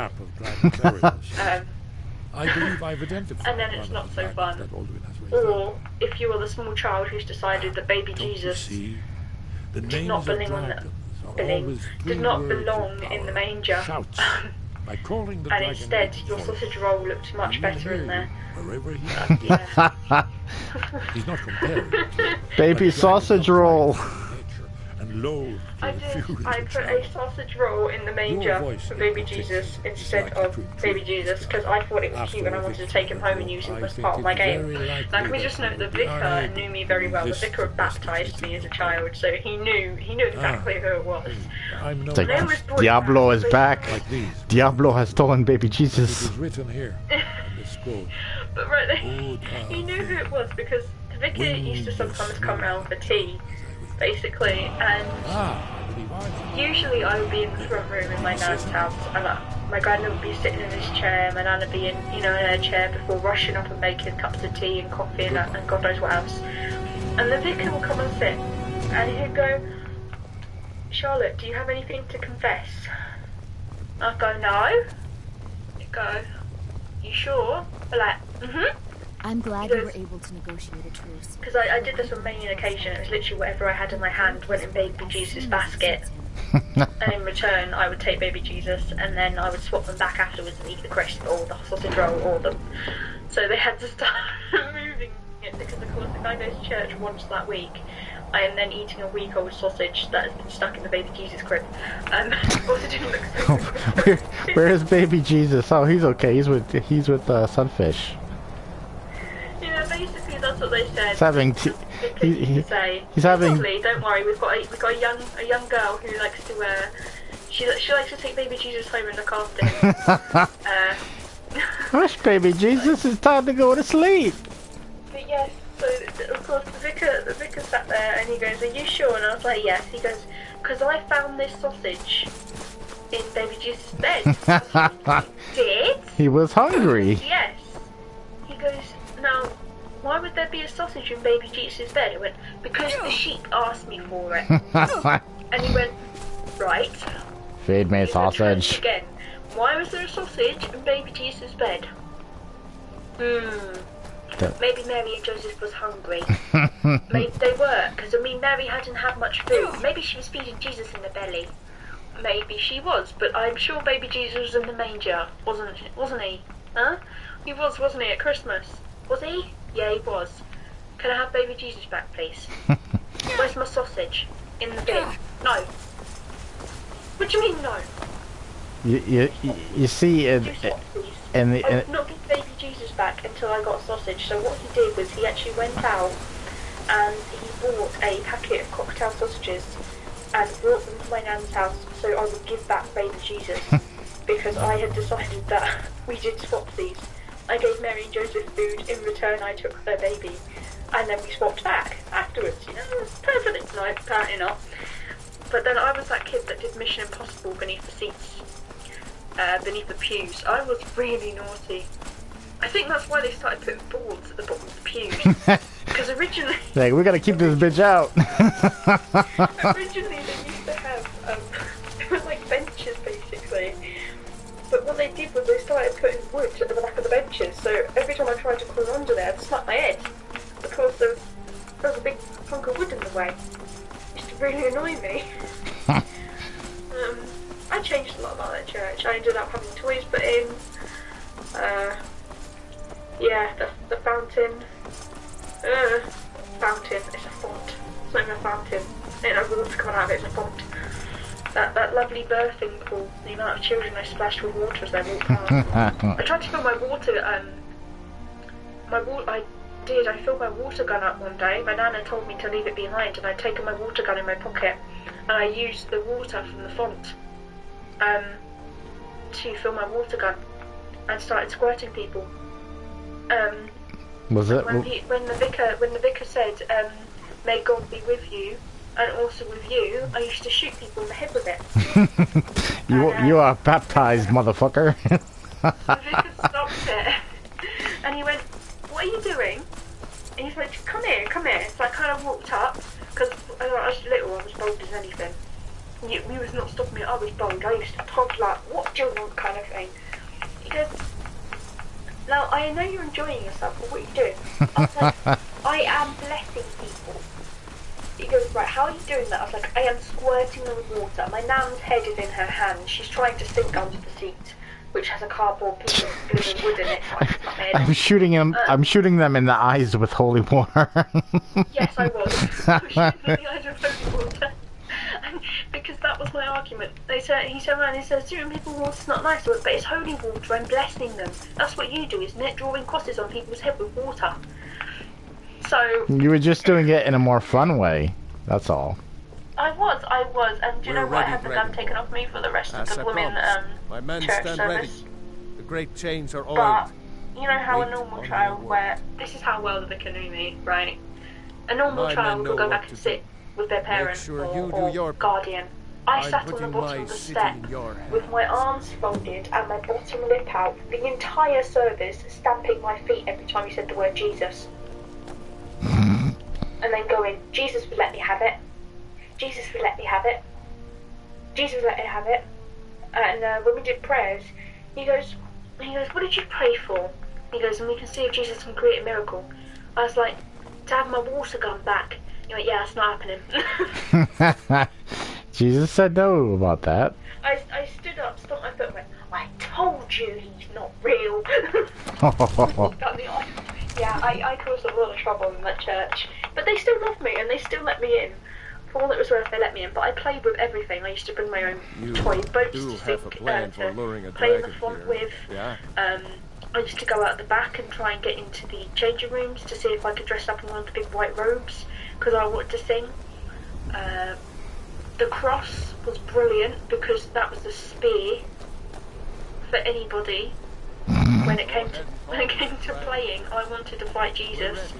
And then it's not so fun. Or if you are the small child who's decided that baby Jesus did not belong in the manger. And instead, your sausage roll looked much better in there. Baby sausage roll. and loathed I your did. fury I as put child. a sausage roll in the manger for baby Jesus instead of baby Jesus because I thought it was cute and I wanted to take him home and use him as part of my game. Now can we just note the vicar knew me very well. The vicar had baptised me as a child, so he knew exactly who it was. I'm no It's like, master Diablo is back. like these. Diablo has stolen baby It Jesus. is written here on this scroll. But right Good he knew who it was because the vicar used to sometimes come round for tea, basically, and usually I would be in the front room in my nan's house, and my granddad would be sitting in his chair, my nan would be in her chair before rushing up and making cups of tea and coffee and God knows what else. And the vicar would come and sit, and he'd go, "Charlotte, do you have anything to confess?" I'd go, "No." He'd go, "You sure?" I'd like, I'm glad you were able to negotiate a truce. Because I did this on many an occasion. It was literally whatever I had in my hand went in baby Jesus' basket. And in return, I would take baby Jesus and then I would swap them back afterwards and eat the crisp or the sausage roll or them. So they had to start moving it because, of course, if I go to church once that week, I am then eating a week-old sausage that has been stuck in the baby Jesus crib. Also didn't look so good. Where is baby Jesus? Oh, he's okay. He's with sunfish. Yeah, basically that's what they said. He's having he's having. Probably, don't worry, we've got a young girl who likes to she likes to take baby Jesus home and look after him. Hush, baby Jesus, it's time to go to sleep. But yes, so of course the vicar sat there and he goes, "Are you sure?" And I was like, "Yes." He goes, "Because I found this sausage in baby Jesus' bed." Did? He was hungry. Yes. He goes, "Now, why would there be a sausage in baby Jesus' bed?" I went, "Because the sheep asked me for it." And he went, "Right." Feed me sausage. Again, why was there a sausage in baby Jesus' bed? Maybe Mary and Joseph was hungry. Maybe they were, because I mean Mary hadn't had much food. Maybe she was feeding Jesus in the belly. Maybe she was, but I'm sure baby Jesus was in the manger, wasn't he? Huh? He was, wasn't he, at Christmas? Was he? Yeah, he was. Can I have baby Jesus back, please? Where's my sausage? In the bin. No. What do you mean no? You see, I would not give baby Jesus back until I got a sausage. So what he did was he actually went out and he bought a packet of cocktail sausages and brought them to my nan's house so I would give back baby Jesus because I had decided that we did swap these. I gave Mary and Joseph food, in return I took their baby, and then we swapped back afterwards. You know, it was perfectly nice, apparently not. But then I was that kid that did Mission Impossible beneath the seats, beneath the pews. I was really naughty. I think that's why they started putting boards at the bottom of the pews. Because originally... Like, we gotta keep this bitch out. Originally they used to have, it was like benches basically. But what they did was they started putting wood at the back of the benches, so every time I tried to crawl under there, I'd slap my head. Because there was a big hunk of wood in the way. It used to really annoy me. I changed a lot about that church. I ended up having toys put in. Yeah, the fountain. Fountain. It's a font. It's not even a fountain. Ain't no water coming out of it. It's a font. That lovely birthing pool. The amount of children I splashed with water as they walked past. I tried to fill my water. I filled my water gun up one day. My nana told me to leave it behind, and I'd taken my water gun in my pocket, and I used the water from the font to fill my water gun, and started squirting people. Was it when the vicar said, "May God be with you," and also with you, I used to shoot people in the head with it. You are baptized, motherfucker. The vicar stopped it, and he went, "What are you doing?" And he's like, come here. So I kind of walked up, because I was little, I was bold as anything. He was not stopping me, I was bold. I used to talk like, "What do you want?" kind of thing. He goes, "Now, I know you're enjoying yourself, but what are you doing?" I was like, "I am blessing people." He goes, "Right, how are you doing that?" I was like, "I am squirting them with water. My nan's head is in her hand. She's trying to sink under the seat, which has a cardboard piece of living wood in it." So I can put my head I'm shooting him. I'm shooting them in the eyes with holy water. Yes, I was. I was shooting them in the eyes with holy water. Because that was my argument. He turned around and he said, assuming people water's not nice, but it's holy water, I'm blessing them. That's what you do, isn't it? Drawing crosses on people's head with water. So... You were just doing it in a more fun way. That's all. I was, and do you know what had the gun taken off me for the rest of the women my men church stand service? ready. The great chains are oiled. But, you know how a Wait normal on child your where... This is how well the vicar knew me, right? A normal My child men will know go what back and to sit with their parent sure or, you do or your part. guardian. I I'm sat on the putting bottom my of the city step in your hands. with my arms folded and my bottom lip out the entire service, stamping my feet every time he said the word Jesus. And then going, Jesus would let me have it. Jesus would let me have it. Jesus would let me have it. And when we did prayers, he goes, what did you pray for? He goes, and we can see if Jesus can create a miracle. I was like, to have my water gun back. He went, yeah, it's not happening. Jesus said no about that. I stood up, stomped my foot and went, I told you he's not real. Yeah, I caused a lot of trouble in that church. But they still loved me and they still let me in. For all it was worth, they let me in. But I played with everything. I used to bring my own toy boats to have a plan for luring a play in the dragon front here. with. Yeah. I used to go out the back and try and get into the changing rooms to see if I could dress up in one of the big white robes because I wanted to sing. The cross was brilliant because that was the spear for anybody. When it came to playing, I wanted to fight Jesus.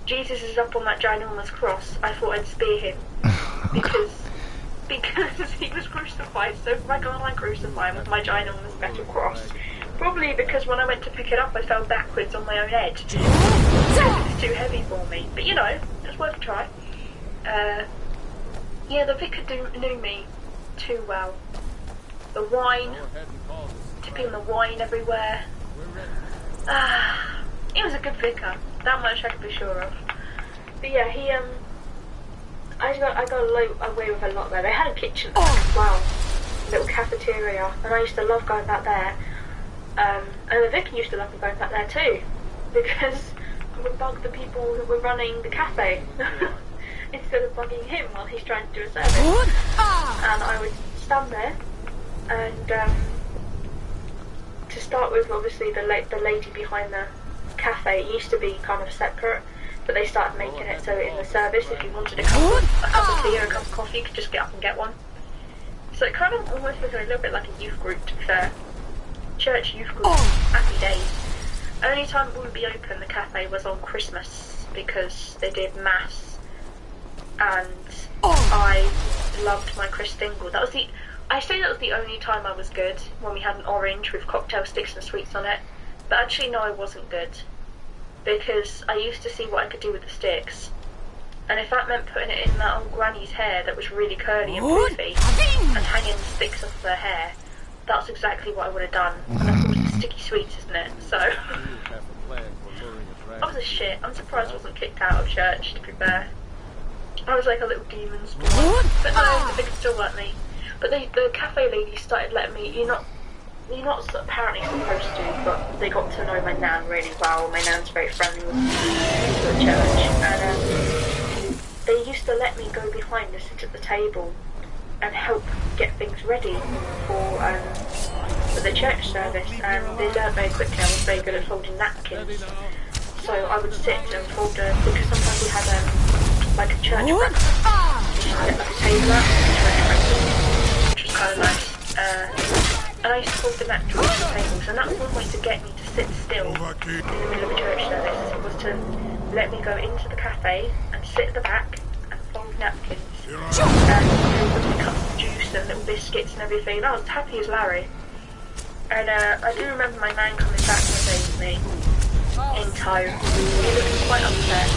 Jesus is up on that ginormous cross. I thought I'd spear him because he was crucified. So why can't I crucify him with my ginormous metal cross? Probably because when I went to pick it up, I fell backwards on my own head. It was too heavy for me. But you know, it's worth a try. Yeah, the vicar knew me too well. The wine, tipping the wine everywhere. He was a good vicar. That much I can be sure of. But yeah, I got away with a lot there. They had a kitchen as well, a little cafeteria, and I used to love going back there. And the vicar used to love me going back there too, because I would bug the people who were running the cafe instead of bugging him while he's trying to do a service. And I would stand there, and to start with, obviously the lady behind the cafe used to be kind of separate, but they started making it so in the service, if you wanted a cup of tea or a cup of coffee, you could just get up and get one. So it kind of almost was a little bit like a youth group, to be fair. Church youth group, happy days. Only time it wouldn't be open, the cafe, was on Christmas because they did mass, and I loved my Christingle. I say that was the only time I was good, when we had an orange with cocktail sticks and sweets on it. But actually, no, I wasn't good, because I used to see what I could do with the sticks, and if that meant putting it in that old granny's hair that was really curly and poofy, and hanging the sticks off her hair, that's exactly what I would have done. And of course, it's sticky sweets, isn't it? So I was a shit. I'm surprised I wasn't kicked out of church, to be fair. I was like a little demon spawn. But no, the vicar still let me. But the cafe lady started letting me. You're not apparently supposed to, but they got to know my nan really well. My nan's very friendly with the church, and they used to let me go behind and sit at the table and help get things ready for the church service. And they learned very quickly I was very good at folding napkins. So I would sit and fold because sometimes we had like a church breakfast. You should get like a table out for church breakfast, which was kind of nice. And I used to fold the napkins on the tables, and that was one way to get me to sit still in the middle of a church service, was to let me go into the cafe and sit at the back and fold napkins and little cups of juice and little biscuits and everything. And I was happy as Larry. And I do remember my nan coming back one day with me in tow. He looked quite upset.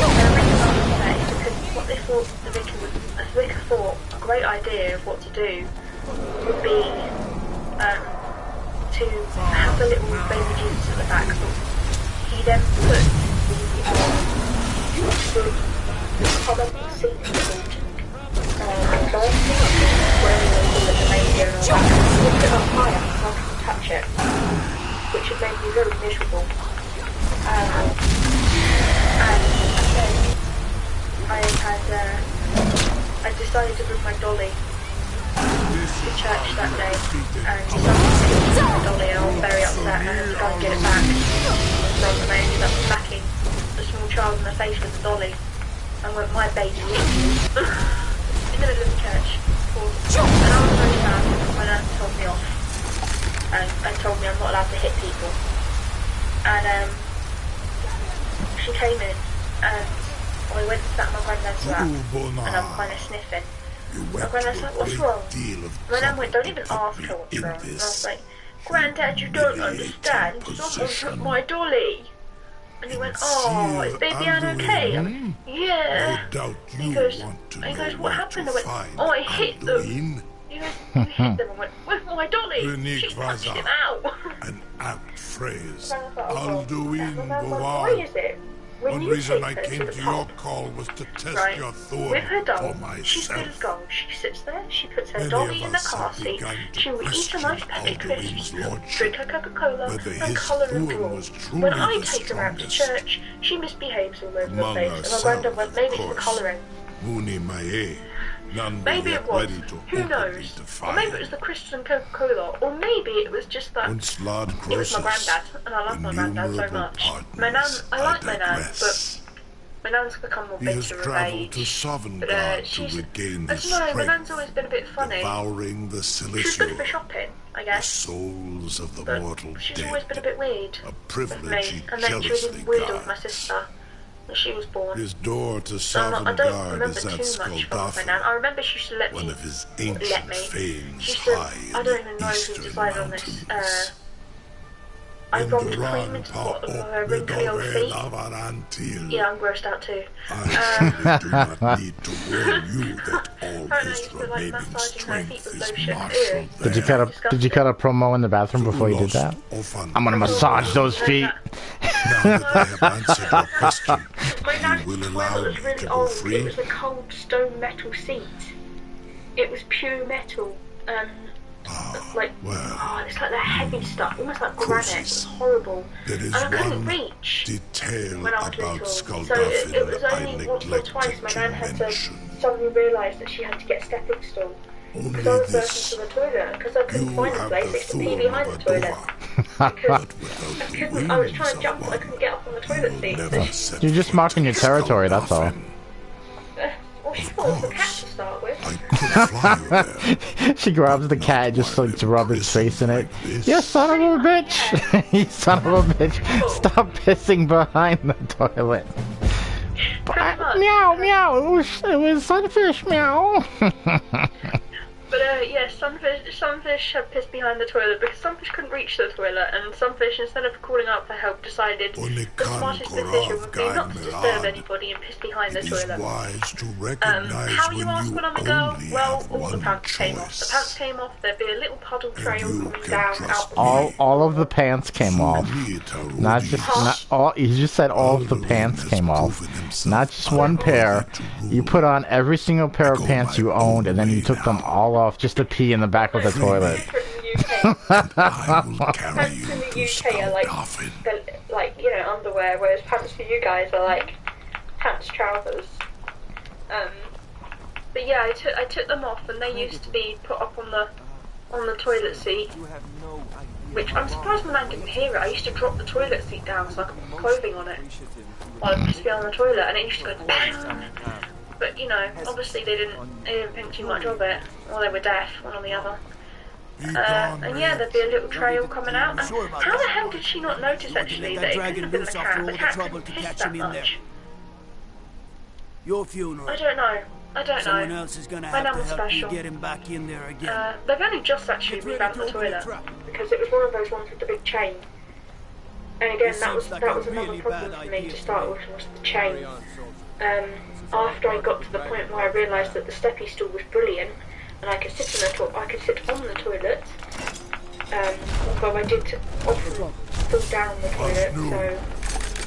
And the reason I was upset is because what they thought the vicar thought a great idea of what to do would be to have the little baby Jesus at the back. So he then put the common seat called where the baby on the back, he put it up higher so I couldn't touch it, which had made me very miserable. And then I decided to bring my dolly to church that day, and someone took my dolly, and I was very upset, and I had to go and get it back. And I ended up smacking the small child in the face with the dolly, and went, my baby, in the middle of the church. And I was very sad because my nan told me off, and told me I'm not allowed to hit people. And she came in, and I went and sat on my granddad's lap, and I'm kind of sniffing. My granddad's like, what's wrong? My nan went, don't even ask her what's wrong. And I was like, Granddad, you don't understand. Someone took my dolly. And he went, oh, is baby Anne okay? I went, yeah. He goes, what happened? I went, oh, I hit them. He goes, you hit them? I went, with my dolly. She punched him out. An apt phrase. Why is it? One reason I came to your call was to test your thought with her doll, for myself. she's good as gold. She sits there, she puts her dolly in the car seat, she will eat a nice pack of crisps, drink her Coca-Cola, and colour and draw. When I take her out to church, she misbehaves all over the place, and my granddad went, maybe it's the colouring. Maybe it was, who knows? Or maybe it was the crisps and Coca-Cola, or maybe it was just that it was my granddad, and I love my granddad so much. My nan, I like my nan, but my nan's become more bitter with age. But she's, I don't know, my nan's always been a bit funny. She's good for shopping, I guess. But she's always been a bit weird with me, and then she was even weirder with my sister. She was born. His door to I don't remember too much from my nan. I remember she used to let me. She used to, I don't even know who decided on this. I rolled cream into the bottom of her wrinkly old feet. Yeah, I'm grossed out too. I do not need to warn you that all this to, like, massaging her feet with lotion. Did you cut a promo in the bathroom before you did that? I'm gonna massage those feet. Now that I have answered your question, my nan's will toilet allow was me really to go old. free? It was a cold stone metal seat. It was pure metal. It's like the heavy stuff, almost like granite. It was horrible, and I couldn't reach when I was little. So it was only once or twice my nan had to suddenly realise that she had to get a stepping stool because I was bursting to the toilet because I couldn't find the place. I used to pee behind the toilet because I was trying to jump, but I couldn't get up on the toilet seat. You're just marking your territory, that's all. Well, she thought it was a cat to start with. She grabs the cat and just like to rub its face in it. You son of a bitch! You son of a bitch! Stop pissing behind the toilet. Meow meow! It was sunfish meow! But yeah, Sunfish had pissed behind the toilet because Sunfish couldn't reach the toilet, and Sunfish, instead of calling out for help, decided the smartest decision would be not to disturb anybody and piss behind the toilet. How you ask when I'm a girl? Well, all the pants came off. The pants came off, there'd be a little puddle trail coming down out the all of the pants came off. Not just not all. You just said all of the pants came off. Not just one pair. You put on every single pair of pants you owned, and then you took them all off just to pee in the back of the toilet. Pants in the UK are like you know, underwear, whereas pants for you guys are like pants, trousers. But yeah, I took them off, and they used to be put up on the toilet seat. Which I'm surprised my nan didn't hear it. I used to drop the toilet seat down so I could put clothing on it while I was on the toilet, and it used to go bang. But you know, obviously they didn't think too much of it, or they were deaf, one or the other. And yeah, there'd be a little trail coming out. And how the hell did she not notice actually that it couldn't have been the cat? The cat couldn't piss that much. Your funeral. I don't know. Someone else is gonna have to help you get him back in there again. They've only just actually revamped the toilet because it was one of those ones with the big chain. And again, that was another problem for me to start with, was the chain. After I got to the point where I realised that the steppy stool was brilliant, and I could sit on the toilet. Although I did often fall down the toilet, so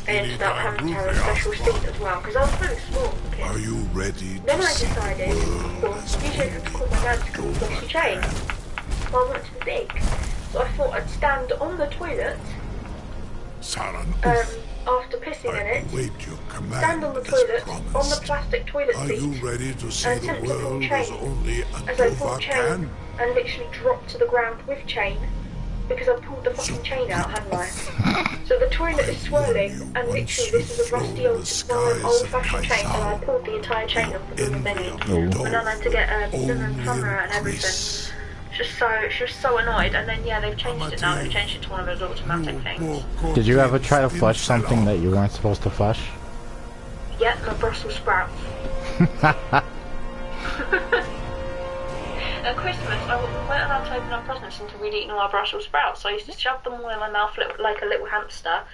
I ended up having to have a special seat as well, because I was very small. Are you ready? Then I decided, well, usually I have to call my nan to come and wash the chain. Well, I wanted to be big, so I thought I'd stand on the toilet. After pissing in it, stand on the toilet, on the plastic toilet seat, and attempt to pull chain. As I pulled chain, and literally dropped to the ground with chain because I pulled the fucking chain out, hadn't I? So the toilet is swirling, and literally this is a rusty old-fashioned chain, and I pulled the entire chain off the door thingy. And then I had to get a plumber out and everything. She was so annoyed, and then yeah, they've changed it now. They've changed it to one of those automatic things. Did you ever try to flush something that you weren't supposed to flush? Yeah, my Brussels sprouts. At Christmas, I weren't allowed to open our presents until we'd eaten all our Brussels sprouts, so I used to shove them all in my mouth like a little hamster,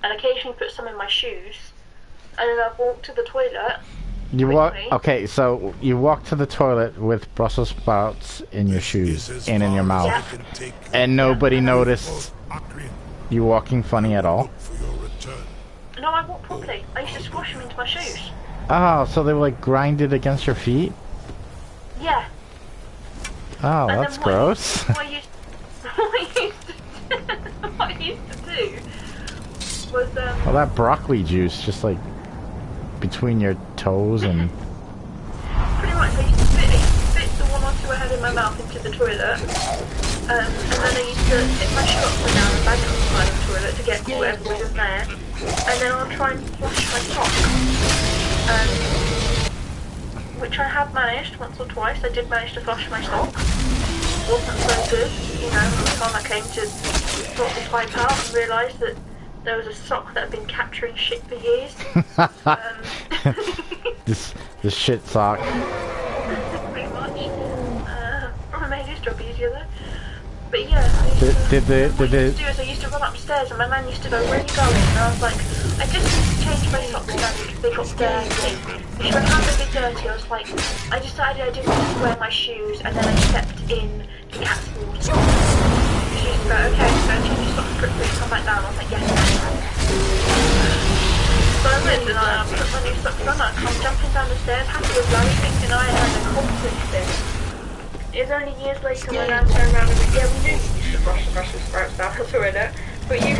and occasionally put some in my shoes, and then I'd walk to the toilet. You walk. Okay, so you walk to the toilet with Brussels sprouts in your shoes and in your mouth, and nobody noticed you walking funny at all. No, I walked properly. I used to squash them into my shoes. Oh, so they were like grinded against your feet? Yeah. Oh, that's gross. What I used to do was well, that broccoli juice just like between your toes and. Pretty much, I used to fit the one or two I had in my mouth into the toilet, and then I used to tip my shoe upside down and bang it on the side of the toilet to get whatever was in there, and then I'll try and flush my sock. Which I have managed once or twice. I did manage to flush my sock. Wasn't so good, you know, by the time I came to sort the pipe out and realised that there was a sock that had been capturing shit for years. This shit sock. Pretty much. Probably made his job easier though. But yeah, I used to run upstairs and my man used to go, "Where are you going?" And I was like, "I just need to change my socks down because they got dirty." And she went, "How did they get dirty?" I was like, "I decided I didn't want to wear my shoes and then I stepped in the cat's water." She was like, "Okay, so change your socks quickly and come back down." I was like, "Yes, so I went and I put my new socks on, I come jumping down the stairs, happy as Larry, thinking I had a confidence thing. It was only years later when I turned around and went, "Yeah, we knew you used to brush the Brussels sprouts down the toilet, but you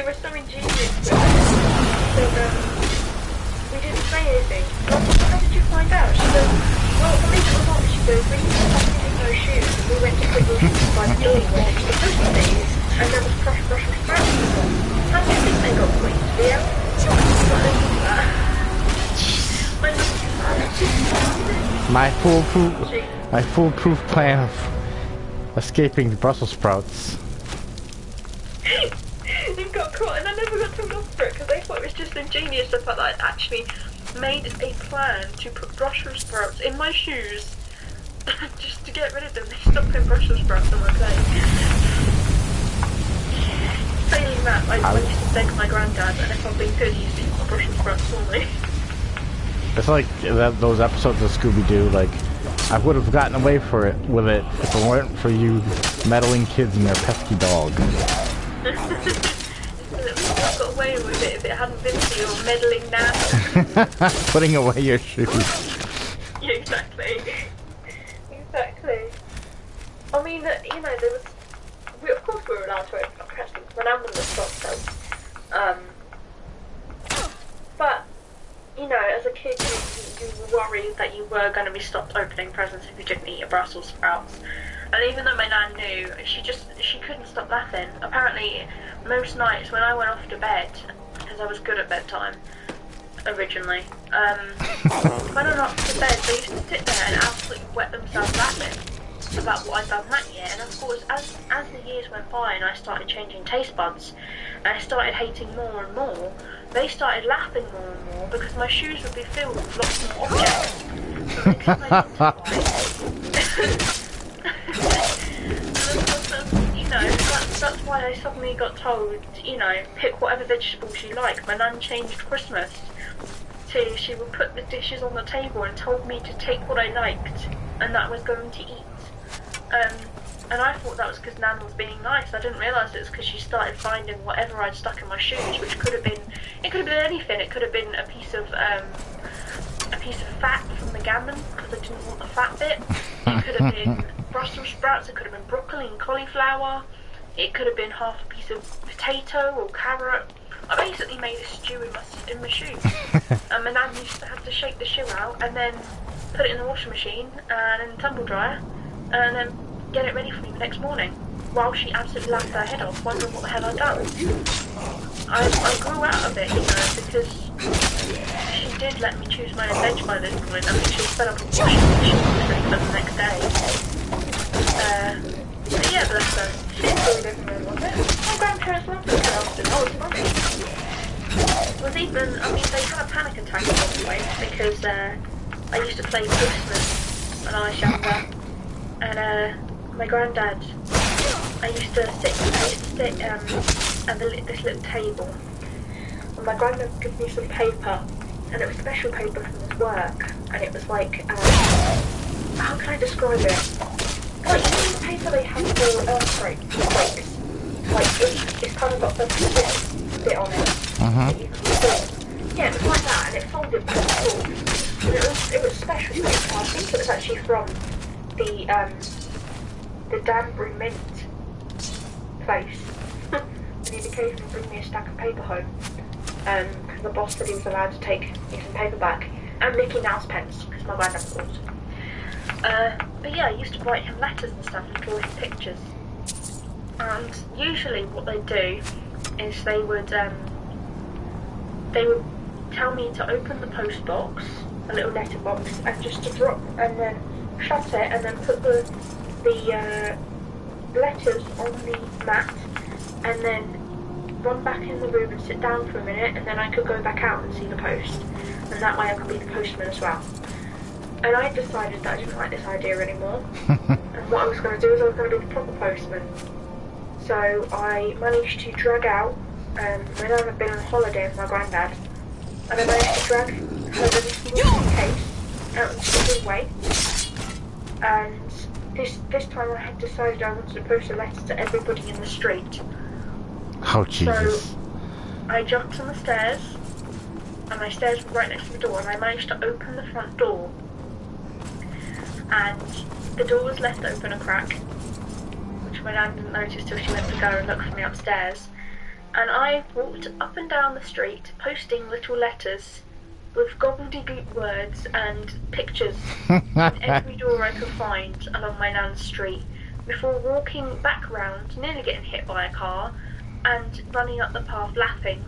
were so ingenious with it that we didn't say anything." I was like, "How did you find out?" She goes, "Well, believe it or not," she goes, "we used to pop in those shoes, we went to put your shoes by the door where they used to put these, and there was crushed Brussels sprouts in them. How do you think they got squeezed, Theo?" My foolproof plan of escaping the Brussels sprouts. You got caught, and I never got told off for it because they thought it was just ingenious. The fact that I'd actually made a plan to put Brussels sprouts in my shoes just to get rid of them. They stopped putting Brussels sprouts on my plate. Failing that, I used to beg my granddad, and if I'm being good, he used to eat my Brussels sprouts for me. It's like those episodes of Scooby-Doo, like, I would have gotten away with it if it weren't for you meddling kids and their pesky dog. I got away with it if it hadn't been for your meddling nan. Putting away your shoes. Yeah, exactly. Exactly. I mean, you know, of course we were allowed to open up presents when I'm in the stock though. But, you know, as a kid, you were worried that you were going to be stopped opening presents if you didn't eat your Brussels sprouts. And even though my nan knew, she couldn't stop laughing. Apparently, most nights when I went off to bed, because I was good at bedtime originally, when I went off to bed, they used to sit there and absolutely wet themselves laughing about what I'd done that year. And of course, as the years went by and I started changing taste buds, and I started hating more and more, they started laughing more and more because my shoes would be filled with lots more objects. So they couldn't identify. You know, that's why I suddenly got told, you know, pick whatever vegetables you like. My nan changed Christmas to she would put the dishes on the table and told me to take what I liked and that I was going to eat. And I thought that was because Nan was being nice. I didn't realise it was because she started finding whatever I'd stuck in my shoes, which could have been anything. It could have been a piece of fat from the gammon because I didn't want the fat bit. It could have been Brussels sprouts. It could have been broccoli and cauliflower. It could have been half a piece of potato or carrot. I basically made a stew in my shoe. And my nan used to have to shake the shoe out and then put it in the washing machine and in the tumble dryer and then get it ready for me the next morning, while she absolutely laughed her head off, wondering what the hell I'd done. I grew out of it, you know, because she did let me choose my own veg by this point. I mean, she was fed up with washing the the next day. But yeah, bless her. She enjoyed every moment of it. My grandparents loved it so often. Oh, it's funny. It was even, I mean, they had a panic attack at one point because I used to play Christmas when I was younger. And my granddad, I used to sit at this little table. And my granddad gave me some paper, and it was special paper from his work. And it was like, how can I describe it? Like, you know the paper they have for earthquakes? Like, it's kind of got the bit on it. That you can fold. Yeah, it was like that, and it folded back and forth. And it was special paper. I think it was actually from the Danbury Mint place. And he occasionally bring me a stack of paper home. Because the boss said he was allowed to take me some paper back. And Mickey Mouse pens, because my granddad was awesome. But yeah, I used to write him letters and stuff and draw him pictures. And usually what they'd do is they would tell me to open the post box, a little letter box, and just to drop, and then shut it, and then put the letters on the mat, and then run back in the room and sit down for a minute, and then I could go back out and see the post. And that way I could be the postman as well. And I decided that I didn't like this idea anymore. And what I was going to do is I was going to be the proper postman. So I managed to drag out, my nan had been on holiday with my granddad, and I managed to drag her little case out into the hallway. And this time I had decided I wanted to post a letter to everybody in the street. Oh, Jesus. So I jumped on the stairs, and my stairs were right next to the door, and I managed to open the front door. And the door was left open a crack, which my nan didn't notice till she went to go and look for me upstairs. And I walked up and down the street, posting little letters with gobbledygook words and pictures in every door I could find along my nan's street, before walking back round, nearly getting hit by a car, and running up the path laughing,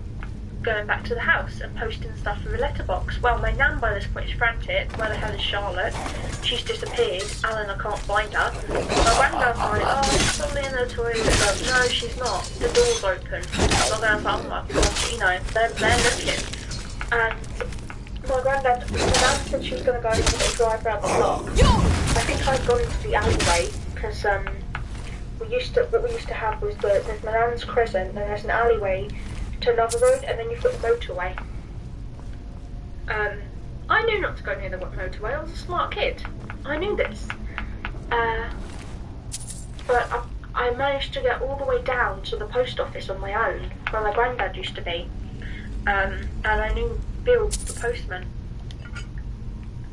going back to the house and posting stuff in the letterbox. Well, my nan by this point is frantic. Where the hell is Charlotte? She's disappeared. Alan, I can't find her. My granddad's like, oh, she's probably in the toilet. Like, no, she's not. The door's open. So then I was like, oh my god, you know, they're looking. And my granddad, my nan said she was going to go and drive around the block. I think I'd gone into the alleyway, because what we used to have was there's my nan's crescent, and there's an alleyway to another road, and then you've got the motorway. I knew not to go near the motorway. I was a smart kid. I knew this. But I managed to get all the way down to the post office on my own, where my granddad used to be. And I knew Bill, the postman.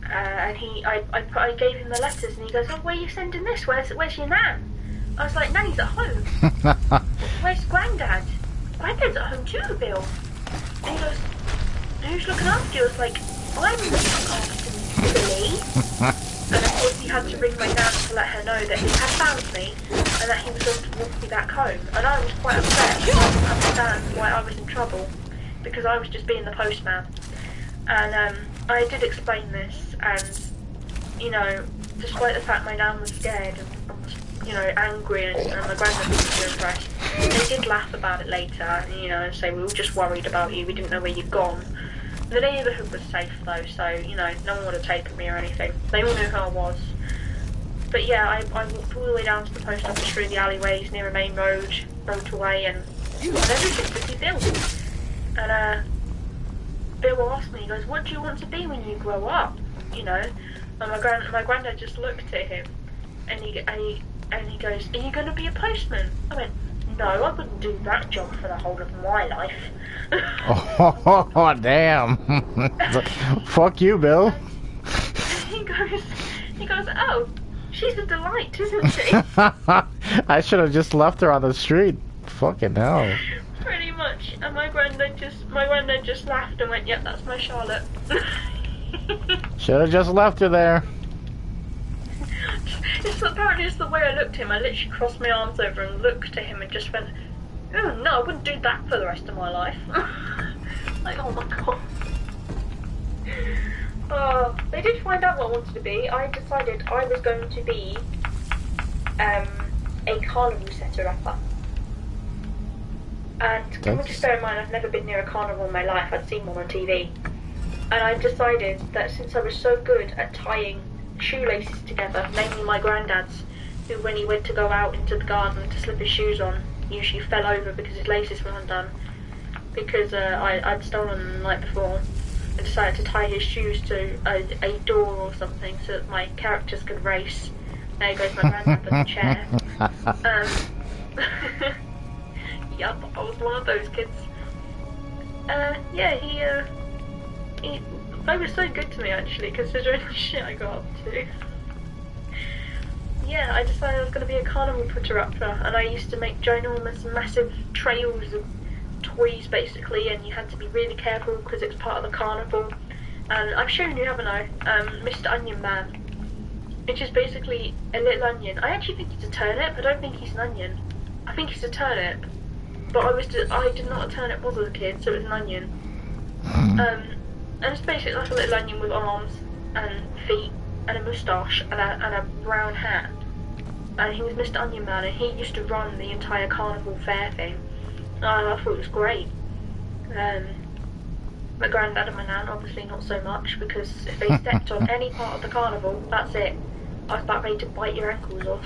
And I gave him the letters, and he goes, oh, where are you sending this? Where's your nan? I was like, Nanny's at home. Where's Granddad? Granddad's at home too, Bill. And he goes, who's looking after you? I was like, I'm looking after Billy. And of course he had to ring my nan to let her know that he had found me and that he was going to walk me back home. And I was quite upset. I didn't understand why I was in trouble, because I was just being the postman. And I did explain this, and, you know, despite the fact my nan was scared and you know, angry, and my granddad wasn't too impressed, they did laugh about it later, and, you know, and say, we were just worried about you, we didn't know where you'd gone. The neighbourhood was safe though, so, you know, no one would have taken me or anything. They all knew who I was. But yeah, I walked all the way down to the post office through the alleyways near a main motorway, and everything to see Bill. And Bill asked me, he goes, what do you want to be when you grow up? You know, and my granddad just looked at him, and he goes, are you going to be a postman? I went, no, I wouldn't do that job for the whole of my life. Oh, damn. Fuck you, Bill. He goes, oh, she's a delight, isn't she? I should have just left her on the street. Fucking hell. Pretty much. And my granddad just laughed and went, yep, that's my Charlotte. Should have just left her there. Apparently it's the way I looked at him. I literally crossed my arms over and looked at him and just went, oh no, I wouldn't do that for the rest of my life. Like, oh my god. They did find out what I wanted to be. I decided I was going to be a carnival setter-upper. And can we just bear in mind, I've never been near a carnival in my life. I'd seen one on TV. And I decided that since I was so good at tying shoelaces together, namely my granddad's, who when he went to go out into the garden to slip his shoes on, usually fell over because his laces were undone. Because I'd stolen them the night before. I decided to tie his shoes to a door or something so that my characters could race. There goes my granddad with the chair. Yup, I was one of those kids. Yeah, they were so good to me actually, considering the shit I got up to. Yeah, I decided I was going to be a carnival putter-upper, and I used to make ginormous, massive trails of toys basically, and you had to be really careful because it's part of the carnival. And I've shown you, haven't I? Mr. Onion Man, which is basically a little onion. I actually think he's a turnip. I don't think he's an onion. I think he's a turnip. But I did not know what a turnip was as a kid, so it was an onion. And it's basically like a little onion with arms and feet and a moustache and a brown hat. And he was Mr. Onion Man, and he used to run the entire carnival fair thing. And I thought it was great. My granddad and my nan obviously not so much, because if they stepped on any part of the carnival, that's it. I was about ready to bite your ankles off.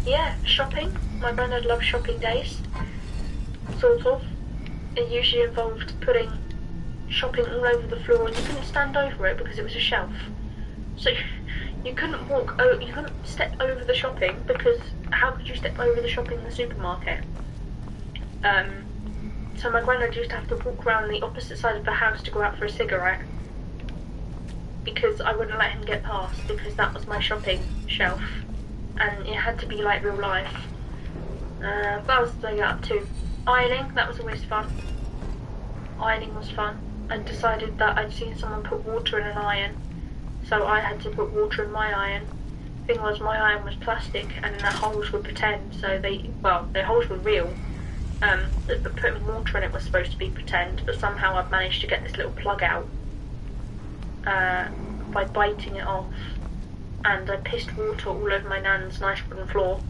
Yeah, shopping. My granddad loved shopping days. Sort of. It usually involved putting shopping all over the floor, and you couldn't stand over it because it was a shelf. So you couldn't you couldn't step over the shopping, because how could you step over the shopping in the supermarket? So my granddad used to have to walk around the opposite side of the house to go out for a cigarette, because I wouldn't let him get past, because that was my shopping shelf, and it had to be like real life. What else did I get up to? Ironing, that was always fun. Ironing was fun. I decided that I'd seen someone put water in an iron, so I had to put water in my iron. The thing was, my iron was plastic and the holes were pretend, so the holes were real. But putting water in it was supposed to be pretend, but somehow I've managed to get this little plug out by biting it off, and I pissed water all over my nan's nice wooden floor,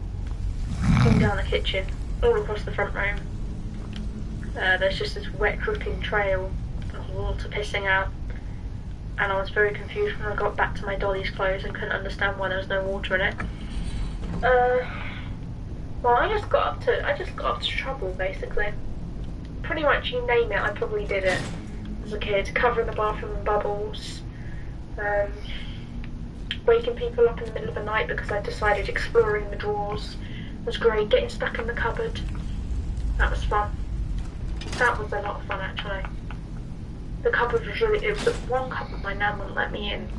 all down the kitchen, all across the front room. There's just this wet dripping trail of water pissing out, and I was very confused when I got back to my dolly's clothes and couldn't understand why there was no water in it. Well, I just got up to trouble basically. Pretty much you name it, I probably did it as a kid. Covering the bathroom in bubbles, waking people up in the middle of the night because I decided exploring the drawers was great. Getting stuck in the cupboard, that was fun. That was a lot of fun actually. The cupboard was really, it was the one cupboard my nan wouldn't let me in.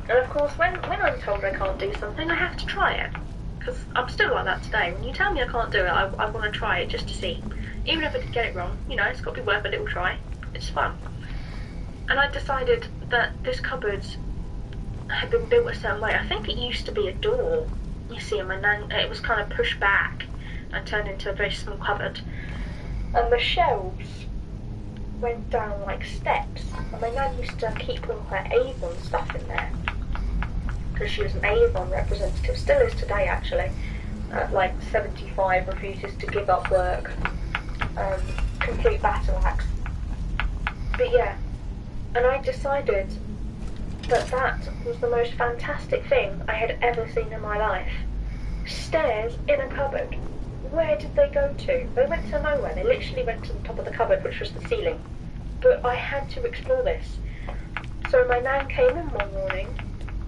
And of course when I'm told I can't do something, I have to try it. Because I'm still like that today. When you tell me I can't do it, I want to try it just to see. Even if I did get it wrong, you know, it's got to be worth a little try. It's fun. And I decided that this cupboard had been built a certain way. I think it used to be a door. You see, and my nan, it was kind of pushed back and turned into a very small cupboard. And the shelves went down like steps. And my nan used to keep all her Avon stuff in there, because she was an Avon representative, still is today actually. At like 75, refuses to give up work. Complete battle axe. But yeah, and I decided that that was the most fantastic thing I had ever seen in my life. Stairs in a cupboard. Where did they go to? They went to nowhere. They literally went to the top of the cupboard, which was the ceiling. But I had to explore this. So my nan came in one morning,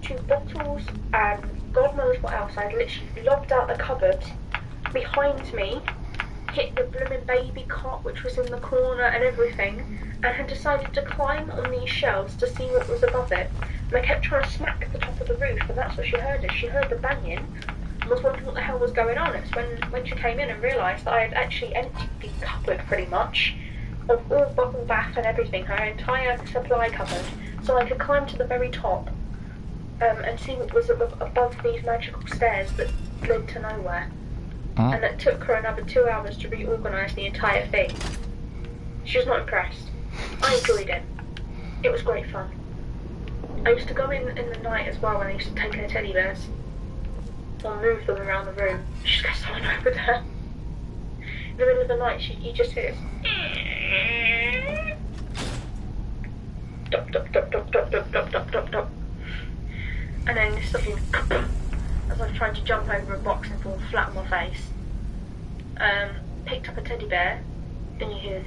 2 bottles and God knows what else. I'd literally lobbed out the cupboard behind me, hit the blooming baby cot which was in the corner and everything, and had decided to climb on these shelves to see what was above it. And I kept trying to smack the top of the roof, and that's what she heard. She heard the banging and was wondering what the hell was going on. It's when she came in and realised that I had actually emptied the cupboard pretty much of all bubble bath and everything, her entire supply cupboard, so I could climb to the very top and see what was above these magical stairs that led to nowhere. And it took her another 2 hours to reorganise the entire thing. She was not impressed. I enjoyed it. It was great fun. I used to go in the night as well when I used to take her teddy bears. Or move them around the room. She just gets on over there. In the middle of the night, you just hear dop, dop, dop, dop, dop, dop, dop, dop, dop, dop. And then this something as I was trying to jump over a box and fall flat on my face. Picked up a teddy bear, and you hear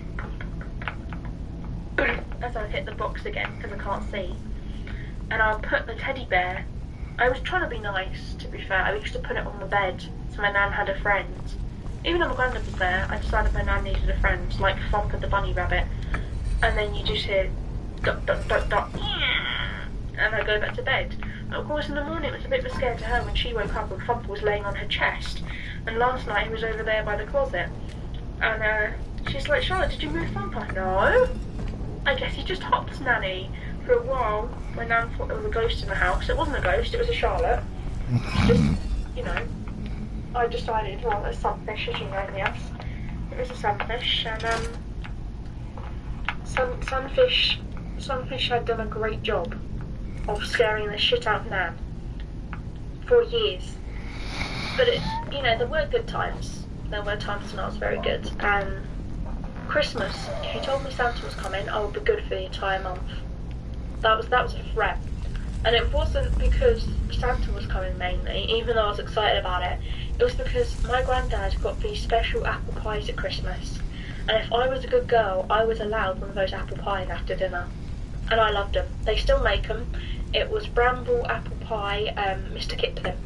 as I hit the box again because I can't see. And I'll put the teddy bear. I was trying to be nice, to be fair. I used to put it on the bed so my nan had a friend. Even though my granddad was there, I decided my nan needed a friend, like Thumper the bunny rabbit. And then you just hear dot dot dot dot, and I go back to bed. And of course, in the morning it was a bit of a scare to her when she woke up and Thumper was laying on her chest. And last night he was over there by the closet. And she's like, Charlotte, did you move Thumper? No. I guess he just hopped, Nanny. For a while, my nan thought there was a ghost in the house. It wasn't a ghost, it was a Charlotte. Just, you know, I decided, well, there's sunfish, as you know, yes. It was a sunfish, and sunfish had done a great job of scaring the shit out of Nan for years. But it, you know, there were good times. There were times when I was very good. And Christmas, if you told me Santa was coming, I would be good for the entire month. That was a threat. And it wasn't because Santa was coming mainly, even though I was excited about it. It was because my granddad got these special apple pies at Christmas. And if I was a good girl, I was allowed one of those apple pies after dinner. And I loved them. They still make them. It was bramble apple pie, Mr. Kipling.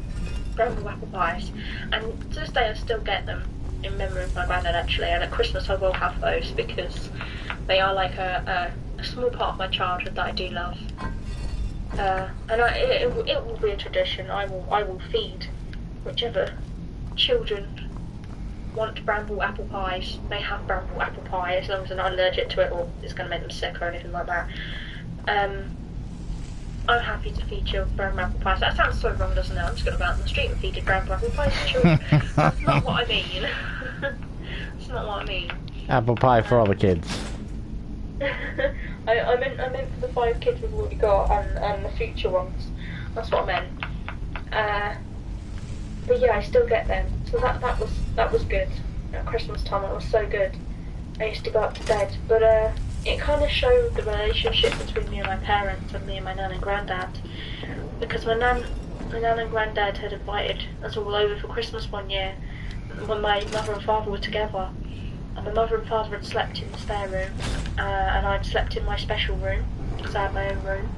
Bramble apple pies. And to this day I still get them in memory of my granddad actually. And at Christmas I will have those because they are like a small part of my childhood that I do love. And it will be a tradition. I will feed whichever children want bramble apple pies. They have bramble apple pie as long as they're not allergic to it or it's going to make them sick or anything like that. I'm happy to feed children bramble apple pies. That sounds so wrong, doesn't it? I'm just going to go out in the street and feed bramble apple pies to children. That's not what I mean. That's not what I mean. Apple pie for all the kids. I meant for the 5 kids we've already got and the future ones. That's what I meant. But yeah, I still get them. So that was good. At Christmas time, it was so good. I used to go up to bed, but it kind of showed the relationship between me and my parents, and me and my nan and granddad, because my nan and granddad had invited us all over for Christmas one year when my mother and father were together. And my mother and father had slept in the spare room, and I'd slept in my special room because I had my own room.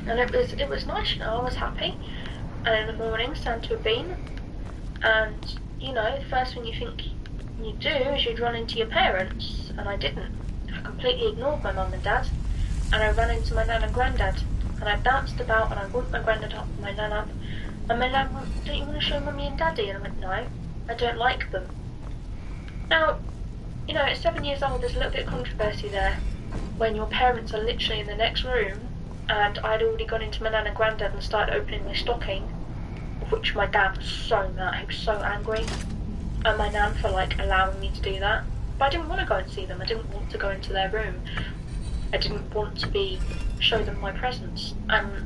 And it was nice, you know. I was happy. And in the morning, Santa had been, and you know, the first thing you think you'd do is you'd run into your parents, and I didn't. I completely ignored my mum and dad, and I ran into my nan and granddad, and I bounced about, and I woke my granddad up, my nan up, and my nan went, "Don't you want to show mummy and daddy?" And I went, "No, I don't like them." Now, you know, at 7 years old, there's a little bit of controversy there when your parents are literally in the next room, and I'd already gone into my nan and granddad and started opening their stocking, of which my dad was so mad, he was so angry, and my nan for like allowing me to do that. But I didn't want to go and see them, I didn't want to go into their room, I didn't want to show them my presents, and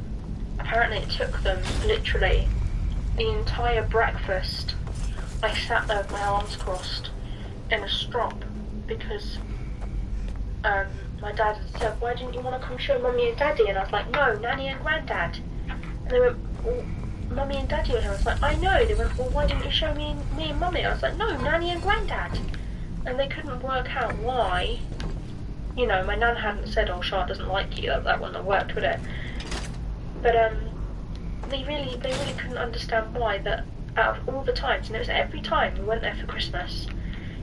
apparently it took them literally the entire breakfast. I sat there with my arms crossed in a strop because my dad had said, "Why didn't you want to come show mummy and daddy?" And I was like, "No, nanny and granddad." And they went, "Well, mummy and daddy were here." I was like, "I know." They went, "Well, why didn't you show me and mummy?" I was like, "No, nanny and granddad." And they couldn't work out why. You know, my nan hadn't said, "Oh, Charlotte doesn't like you." That wouldn't have worked, would it? But they really couldn't understand why. That out of all the times, and it was every time we went there for Christmas.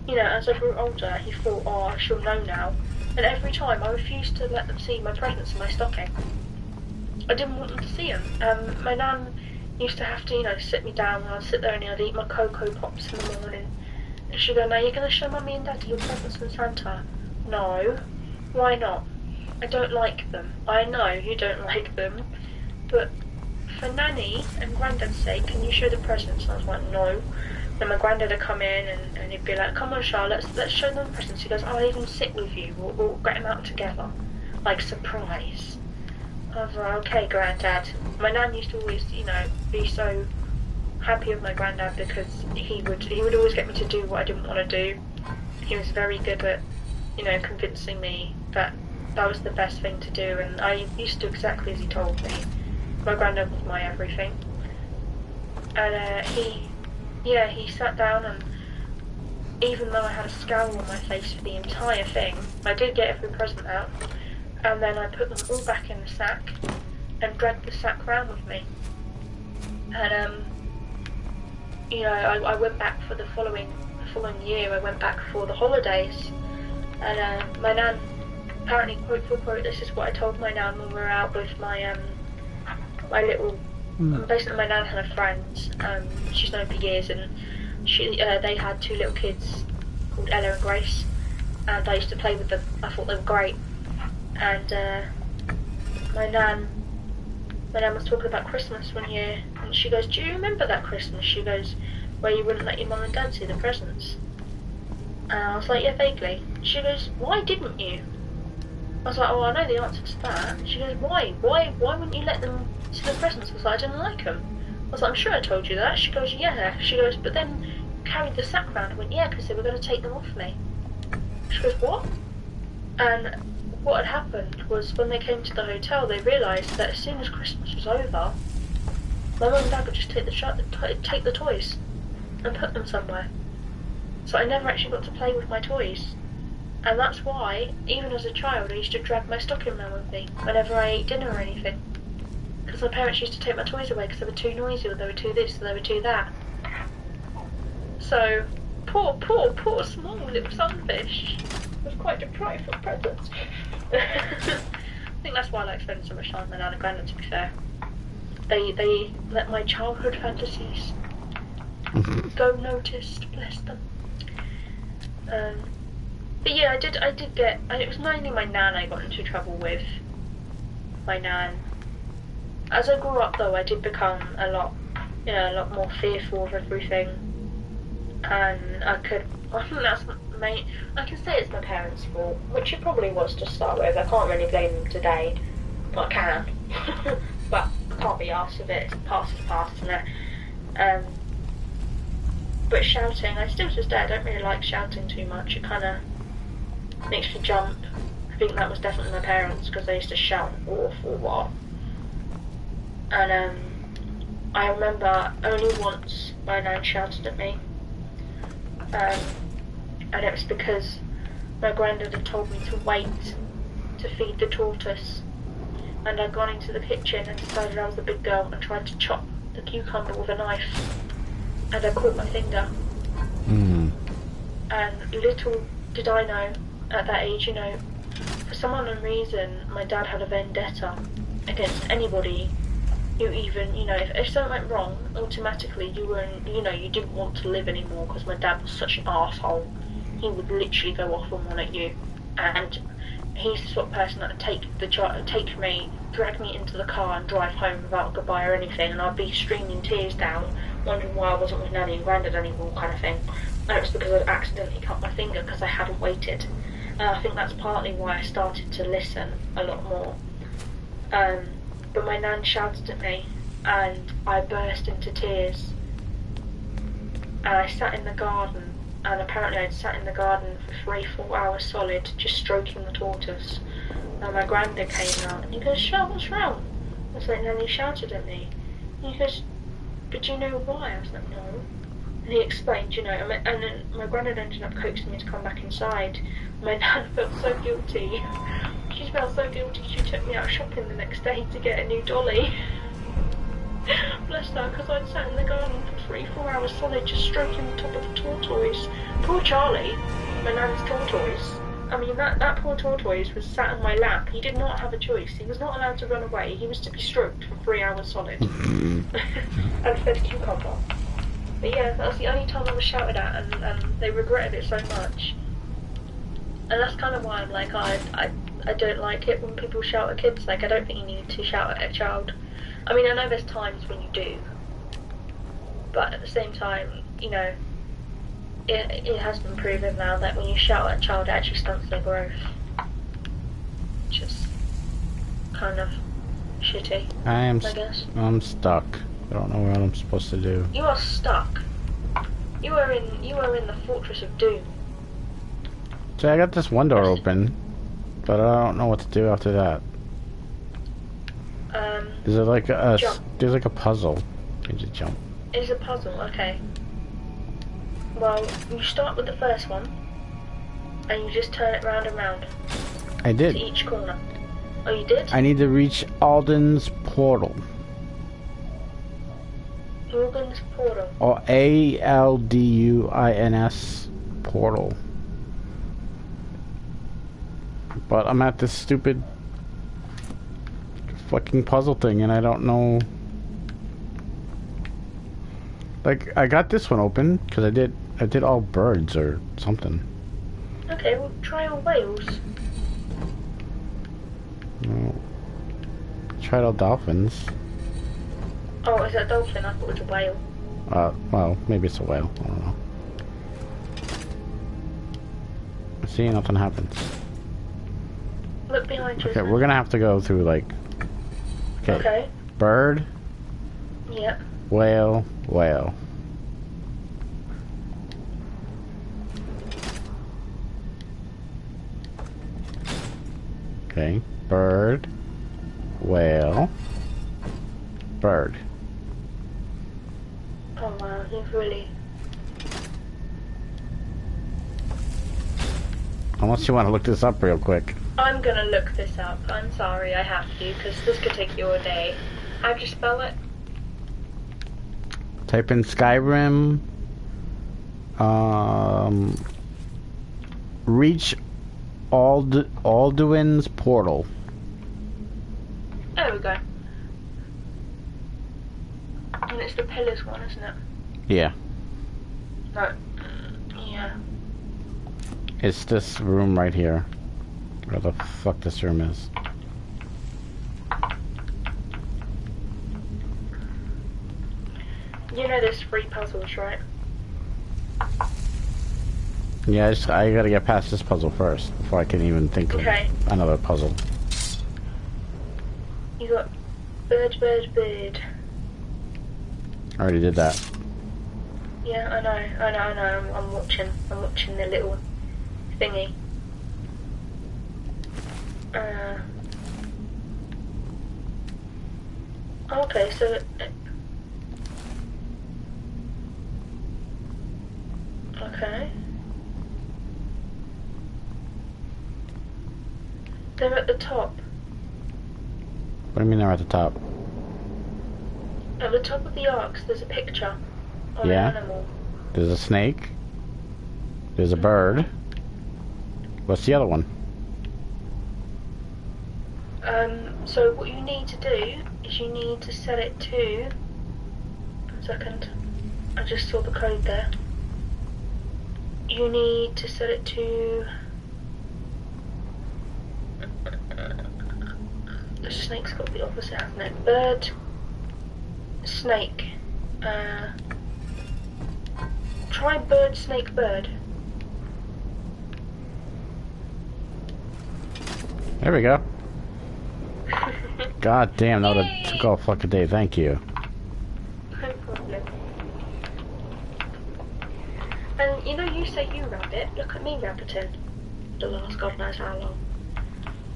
You know, as I grew older, he thought, "Oh, she'll know now." And every time I refused to let them see my presents in my stocking. I didn't want them to see them. My nan used to have to, you know, sit me down, and I'd sit there and I'd eat my Cocoa Pops in the morning. And she'd go, "Now you're going to show mummy and daddy your presents from Santa." "No." "Why not?" "I don't like them." "I know you don't like them." but for Nanny and Granddad's sake, can you show the presents? And I was like, no. Then my granddad would come in and he'd be like, come on, Charlotte, let's show them the presents. He goes, I'll even sit with you. We'll get them out together. Like, surprise. I was like, okay, Granddad. My nan used to always, you know, be so happy with my granddad because he would always get me to do what I didn't want to do. He was very good at, you know, convincing me that that was the best thing to do, and I used to do exactly as he told me. My granddad was my everything. And he sat down, and even though I had a scowl on my face for the entire thing, I did get every present out, and then I put them all back in the sack and dragged the sack round with me. And you know, I went back for the following year. I went back for the holidays, and my nan, apparently, quote for quote, this is what I told my nan when we were out with my my little. Basically, my nan had a friend. She's known for years, and they had two little kids called Ella and Grace, and I used to play with them. I thought they were great. And my nan was talking about Christmas one year, and she goes, "Do you remember that Christmas?" She goes, "Where you wouldn't let your mum and dad see the presents." And I was like, "Yeah, vaguely." She goes, "Why didn't you?" I was like, "Oh, I know the answer to that." She goes, "Why? Why wouldn't you let them see the presents?" I was like, "I didn't like them." I was like, "I'm sure I told you that." She goes, "Yeah." She goes, "But then carried the sack round." I went, "Yeah, because they were going to take them off me." She goes, "What?" And what had happened was when they came to the hotel, they realised that as soon as Christmas was over, my mum and dad would just take the toys and put them somewhere. So I never actually got to play with my toys. And that's why, even as a child, I used to drag my stocking around with me whenever I ate dinner or anything. Because my parents used to take my toys away because they were too noisy, or they were too this, or they were too that. So, poor small little sunfish was quite deprived of presents. I think that's why I like spending so much time with my nan and granddad, to be fair. They let my childhood fantasies go noticed, bless them. But yeah, I did get, it was mainly my nan I got into trouble with. My nan. As I grew up though, I did become a lot more fearful of everything. And I think that's I can say it's my parents' fault, which it probably was to start with. I can't really blame them today. Well, I can. But I can't be arsed with it. Past is past, isn't it? But shouting, I still to this day, I don't really like shouting too much. It kind of makes me jump. I think that was definitely my parents, because they used to shout an awful lot. And I remember only once my nan shouted at me. And it was because my granddad had told me to wait to feed the tortoise. And I'd gone into the kitchen and decided I was the big girl and tried to chop the cucumber with a knife. And I caught my finger. And little did I know at that age, you know, for some unknown reason, my dad had a vendetta against anybody who even, you know, if something went wrong, automatically you didn't want to live anymore, because my dad was such an arsehole. He would literally go off on one at you. And he's the sort of person that would take me, drag me into the car and drive home without goodbye or anything, and I'd be streaming tears down, wondering why I wasn't with Nanny and Grandad anymore, kind of thing. And it was because I'd accidentally cut my finger because I hadn't waited. And I think that's partly why I started to listen a lot more. But my nan shouted at me, and I burst into tears. And I sat in the garden, and apparently I'd sat in the garden for 3-4 hours solid, just stroking the tortoise. And my granddad came out, and he goes, "Charlotte, what's wrong?" I was like, "Nanny shouted at me." And he goes, "But do you know why?" I was like, "No." And he explained, you know, and then my granddad ended up coaxing me to come back inside. My nan felt so guilty. She felt so guilty, she took me out shopping the next day to get a new dolly. Bless her, because I'd sat in the garden for 3-4 hours solid just stroking the top of the tortoise. Poor Charlie, my nan's tortoise. I mean, that poor tortoise was sat on my lap. He did not have a choice. He was not allowed to run away. He was to be stroked for 3 hours solid. And fed cucumber. But yeah, that was the only time I was shouted at, and they regretted it so much. And that's kind of why I'm like, I I don't like it when people shout at kids. Like, I don't think you need to shout at a child. I mean, I know there's times when you do, but at the same time, you know, it has been proven now that when you shout at a child, it actually stunts their growth. Which is kind of shitty, I guess. I'm stuck. I don't know what I'm supposed to do. You are stuck. You are in the Fortress of Doom. So I got this one door open, but I don't know what to do after that. Is it like a there's like a puzzle? You just jump. It's a puzzle, okay. Well, you start with the first one, and you just turn it round and round. I did. To each corner. Oh, you did? I need to reach Alden's portal. Alden's portal. Or ALDUINS portal. But I'm at this stupid fucking puzzle thing and I don't know. Like, I got this one open because I did all birds or something. Okay, well try all whales. No. Tried all dolphins. Oh, is that a dolphin? I thought it was a whale. Well, maybe it's a whale. I don't know. See, nothing happens. Look behind you. Okay, we're gonna have to go through like. Okay. Bird. Yep. Whale. Whale. Okay. Bird. Whale. Bird. Oh wow, you've really... Unless you want to look this up real quick. I'm gonna look this up. I'm sorry, I have to, because this could take you a day. How'd you spell it? Type in Skyrim. Reach Alduin's portal. There we go. And it's the pillars one, isn't it? Yeah. No. Yeah. It's this room right here. Where the fuck this room is. You know there's 3 puzzles, right? Yeah, I gotta get past this puzzle first before I can even think of another puzzle. You got bird, bird, bird. I already did that. Yeah, I know. I'm watching the little thingy. Okay, so... Okay. They're at the top. What do you mean they're at the top? At the top of the arcs, there's a picture of an animal. There's a snake. There's a bird. What's the other one? So what you need to do is you need to set it to... 1 second. I just saw the code there. You need to set it to... The snake's got the opposite, hasn't it? Bird... Snake. Try bird, snake, bird. There we go. God damn, that would've took all fucking day, thank you. No problem. And you know, you say you rabbit, look at me rabbiting. The last God knows how long.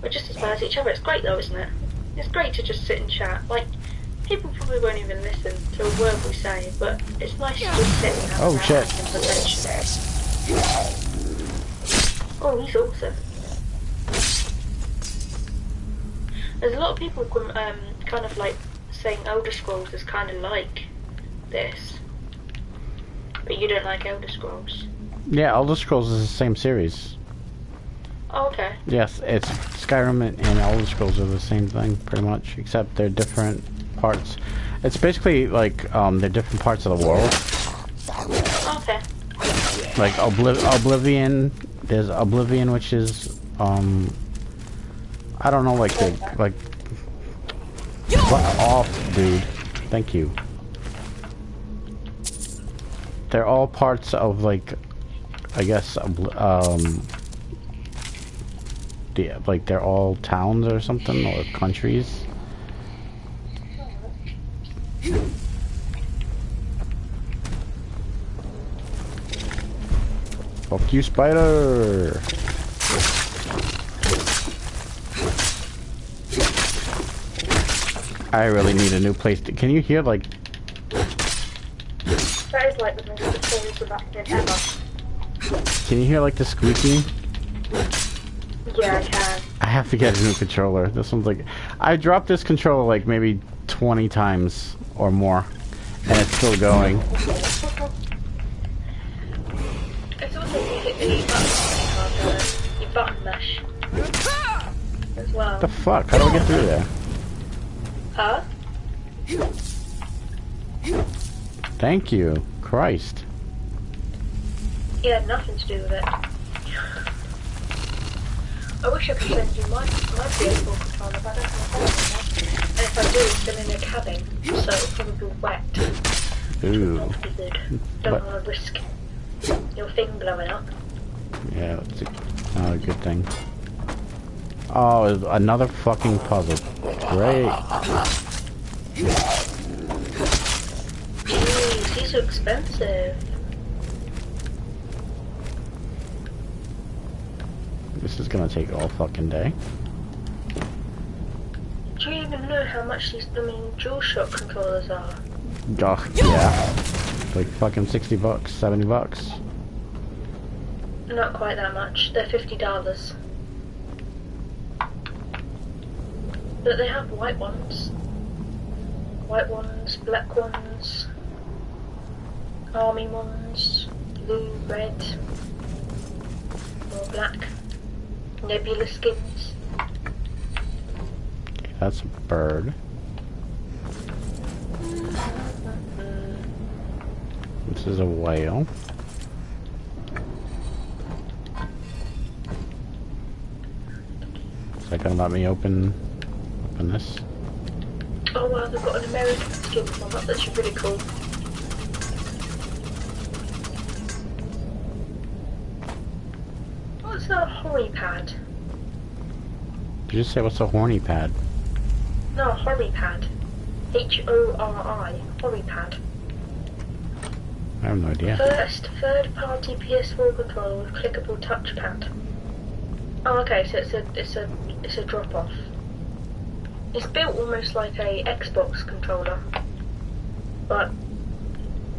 We're just as bad as each other. It's great though, isn't it? It's great to just sit and chat. Like, people probably won't even listen to a word we say, but it's nice to just sit and have a conversation. Oh, he's awesome. There's a lot of people kind of like saying Elder Scrolls is kind of like this, but you don't like Elder Scrolls. Yeah, Elder Scrolls is the same series. Oh, okay. Yes, it's Skyrim and Elder Scrolls are the same thing, pretty much, except they're different parts. It's basically like they're different parts of the world. Okay. Like Oblivion, there's Oblivion, which is I don't know, like the like. Fuck off, dude. Thank you. They're all parts of like, I guess, like they're all towns or something or countries. Fuck you, spider! I really need a new place to... Can you hear, like... That is like the most expensive active ever. Can you hear, like, the squeaking? Yeah, I can. I have to get a new controller. This one's like... I dropped this controller, like, maybe 20 times or more. And it's still going. It's also music that you button mesh. As well. What the fuck? How do I get through there? Huh? Thank you. Christ. It had nothing to do with it. I wish I could send you my PS4 controller, but I don't have a phone. And if I do, it's still in a cabin, so it'll probably be wet. Ooh. Not be good. Don't want to risk your thing blowing up. Yeah, that's not a good thing. Oh, it's another fucking puzzle. Great. Jeez, these are expensive. This is gonna take all fucking day. Do you even know how much these DualShock controllers are? Oh, yeah. Like fucking 60 bucks, 70 bucks. Not quite that much. They're $50. But they have white ones. White ones, black ones, army ones, blue, red, or black. Nebula skins. That's a bird. This is a whale. Is that gonna let me open this? Oh wow, they've got an American skin one. That's actually really cool. What's a horny pad? Did you just say what's a horny pad? No, horny pad. H-O-R-I. Horny pad. I have no idea. Third-party PS4 controller with clickable touchpad. Oh, okay, so it's a drop-off. It's built almost like a Xbox controller, but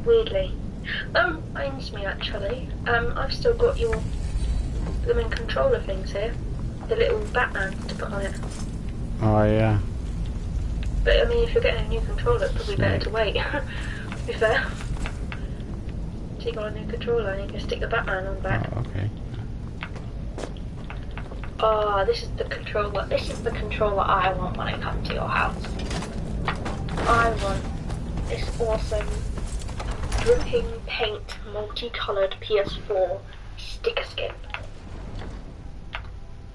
weirdly. Reminds me actually. I've still got your living controller things here, the little Batman to put on it. Oh yeah. But I mean, if you're getting a new controller, it's probably better to wait. To be fair. So you got a new controller and you can stick the Batman on the back. Oh, okay. Oh, this is the controller. This is the controller I want when I come to your house. I want this awesome dripping paint multicolored PS4 sticker skin.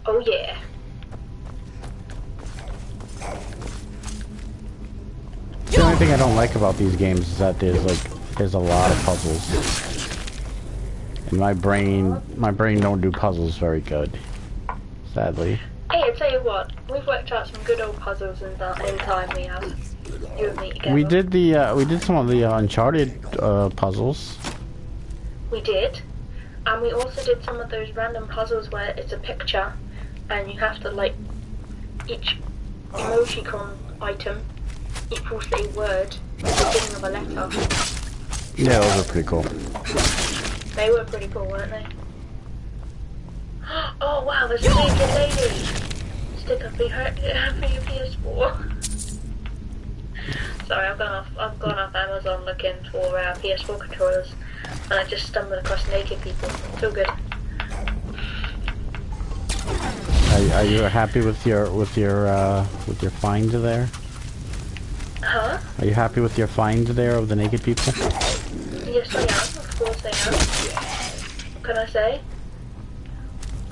Oh yeah. The only thing I don't like about these games is that there's a lot of puzzles. And my brain don't do puzzles very good. Sadly. Hey, I tell you what, we've worked out some good old puzzles in time we have. You and me together. We did some of the Uncharted puzzles. We did. And we also did some of those random puzzles where it's a picture and you have to like each emoticon item equals a word at the beginning of a letter. Yeah, those were pretty cool. They were pretty cool, weren't they? Oh wow, there's a naked lady! Stick up your PS4. Sorry, I've gone off Amazon looking for PS4 controllers, and I just stumbled across naked people. Feel good. Are you happy with your find there? Huh? Are you happy with your find there of the naked people? Yes, I am. Of course I am. What can I say?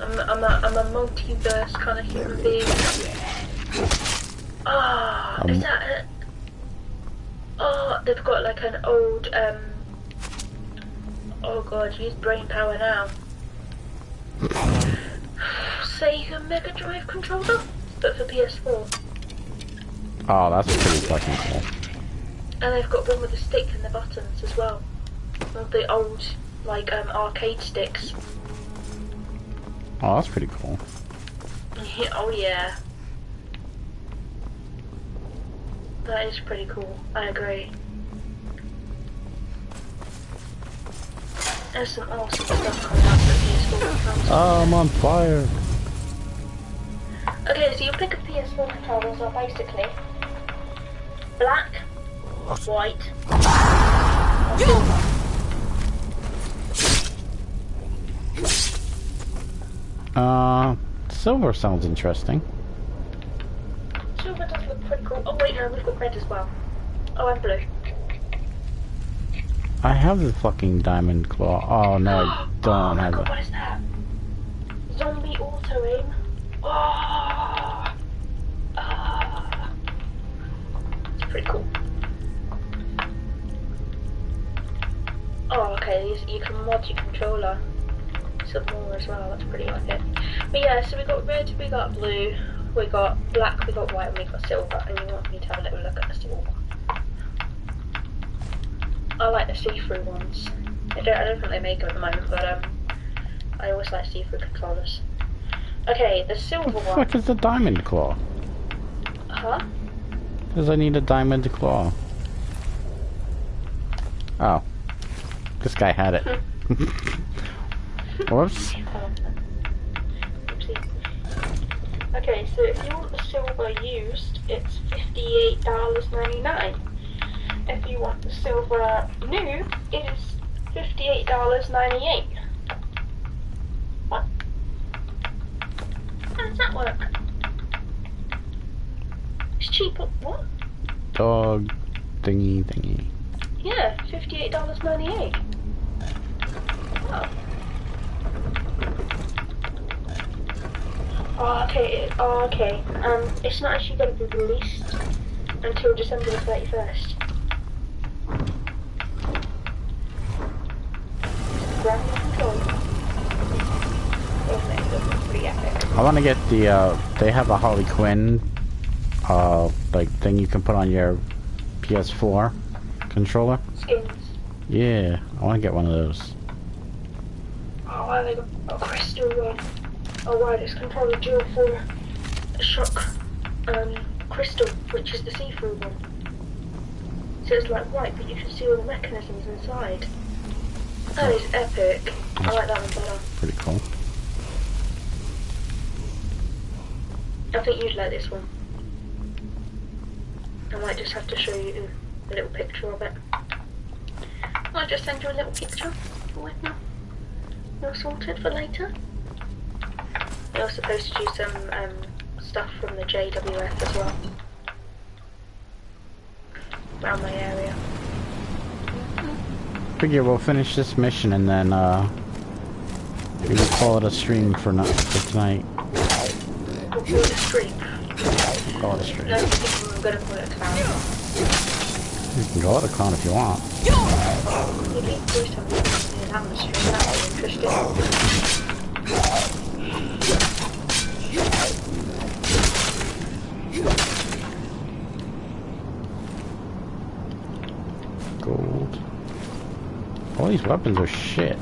I'm a multiverse kind of human being. Ah, is that it? Oh, they've got like an old, oh god, use brain power now. Sega Mega Drive controller, but for PS4. Oh, that's pretty fucking cool. And they've got one with a stick in the buttons as well. One of the old, like, arcade sticks. Oh, that's pretty cool. Oh yeah. That is pretty cool, I agree. There's some awesome stuff coming up for PS4 controllers. Oh, I'm on fire. Okay, so your pick of PS4 controllers are basically black, white, or silver. Silver sounds interesting. Silver does look pretty cool. Oh wait, no, we've got red as well. Oh, and blue. I have the fucking diamond claw. Oh no, I don't have God, it. what is that? Zombie auto aim. Oh, it's pretty cool. Oh, okay, you can mod your controller some more as well. That's pretty epic. But yeah, so we got red, we got blue, we got black, we got white, and we got silver. And you want me to have a little look at the silver. I like the see-through ones. I don't think they make them at the moment, but I always like see-through controllers. Okay, the silver one. What is the diamond claw? Huh? Because I need a diamond claw. Oh. This guy had it. Whoops. Oopsie. Okay, so if you want the silver used, it's $58.99. If you want the silver new, it is $58.98. What? How does that work? It's cheaper. What? Dog thingy. Yeah, $58.98. Oh. Oh, okay. It's not actually going to be released until December the 31st. Brand new controller. Pretty epic. I want to get the, they have a Harley Quinn, like, thing you can put on your PS4 controller. Skins. Yeah, I want to get one of those. Oh, wow, they got a crystal one. Oh, wow, this controller dual for a shock crystal, which is the see-through one. So it's like white, but you can see all the mechanisms inside. That is epic. I like that one better. Pretty cool. I think you'd like this one. I might just have to show you a little picture of it. I'll just send you a little picture with me. You're sorted for later. You're supposed to do some stuff from the JWF as well. Around my area. Figure we'll finish this mission and then, we will call it a stream for tonight. We'll call it a stream. Call it a stream. No, I'm gonna call it a clown. You can call it a clown if you want. Maybe do something and have a stream. That would be interesting. Gold. All these weapons are shit.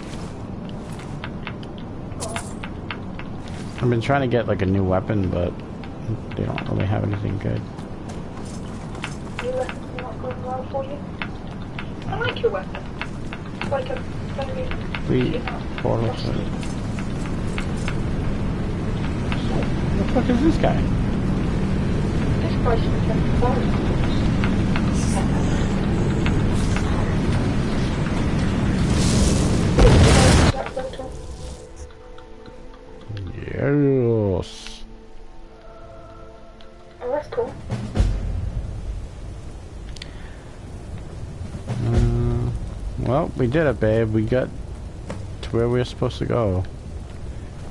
I've been trying to get like a new weapon, but they don't really have anything good. Your weapon's not going well for you? I like your weapon. It's like a very... What the fuck is this guy? This guy's from the Yes. Oh, that's cool. Well, we did it, babe. We got to where we were supposed to go.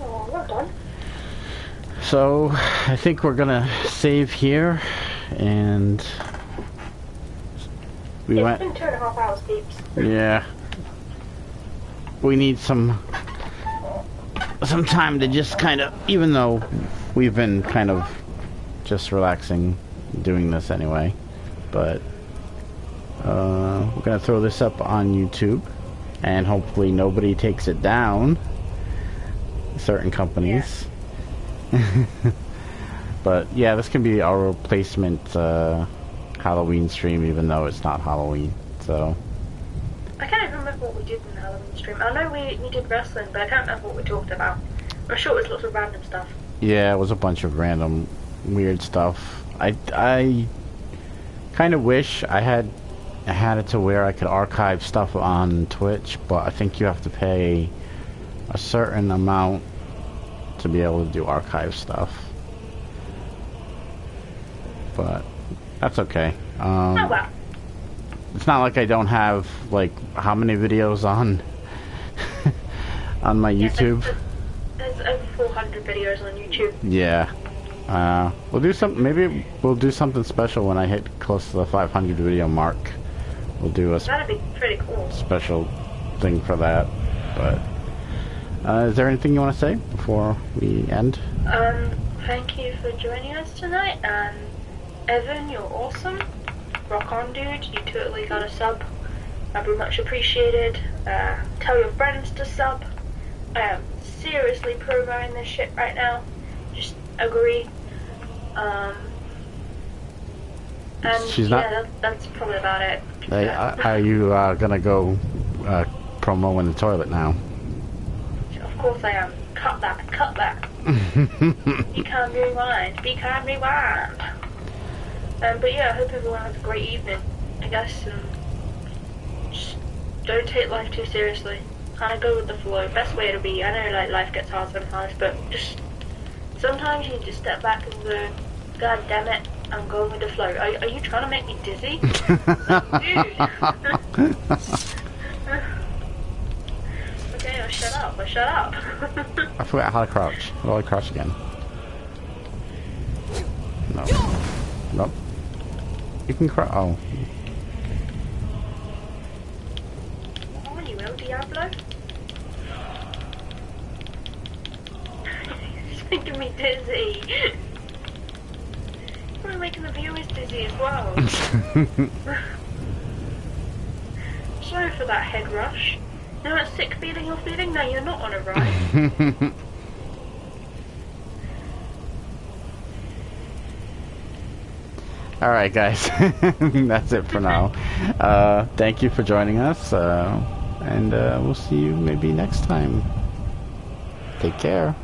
Oh, well done. So, I think we're gonna save here, and we It's been 2.5 hours, peeps. Yeah. We need some time to just kind of, even though we've been kind of just relaxing doing this anyway, but we're gonna throw this up on YouTube, and hopefully nobody takes it down. Certain companies. Yeah. But yeah, this can be our replacement Halloween stream, even though it's not Halloween. So I can't even remember what we did in the Halloween stream. I know we did wrestling, but I can't remember what we talked about. I'm sure it was lots of random stuff. yeah, it was a bunch of random weird stuff. I kind of wish I had it to where I could archive stuff on Twitch, but I think you have to pay a certain amount to be able to do archive stuff. But that's okay. Oh well. It's not like I don't have, like, how many videos on on my YouTube? There's over 400 videos on YouTube. Yeah. We'll do maybe we'll do something special when I hit close to the 500 video mark. We'll do a That'd be pretty cool. Special thing for that. But is there anything you want to say before we end? Thank you for joining us tonight, and Evan, you're awesome. Rock on, dude. You totally got a sub. That'd be much appreciated. Tell your friends to sub. I am seriously programming this shit right now. Just agree. And She's yeah, that's probably about it. Hey, are you gonna go promo in the toilet now? Of course I am. Cut that. Cut that. You can't rewind. We can't rewind. But yeah, I hope everyone has a great evening, I guess. Just don't take life too seriously. Kind of go with the flow. Best way to be. I know like life gets hard sometimes, but just sometimes you need to step back and go, God damn it, I'm going with the flow. Are you trying to make me dizzy? Dude. Okay, I'll shut up. I forgot how to crouch. How do I crouch again? No. Nope. You can crouch. Oh. Oh, you El Diablo? It's making me dizzy. You're making the viewers dizzy as well. Sorry for that head rush. You know that sick feeling you're feeling? No, you're not on a ride. Alright guys, that's it for now. Thank you for joining us, and we'll see you maybe next time. Take care.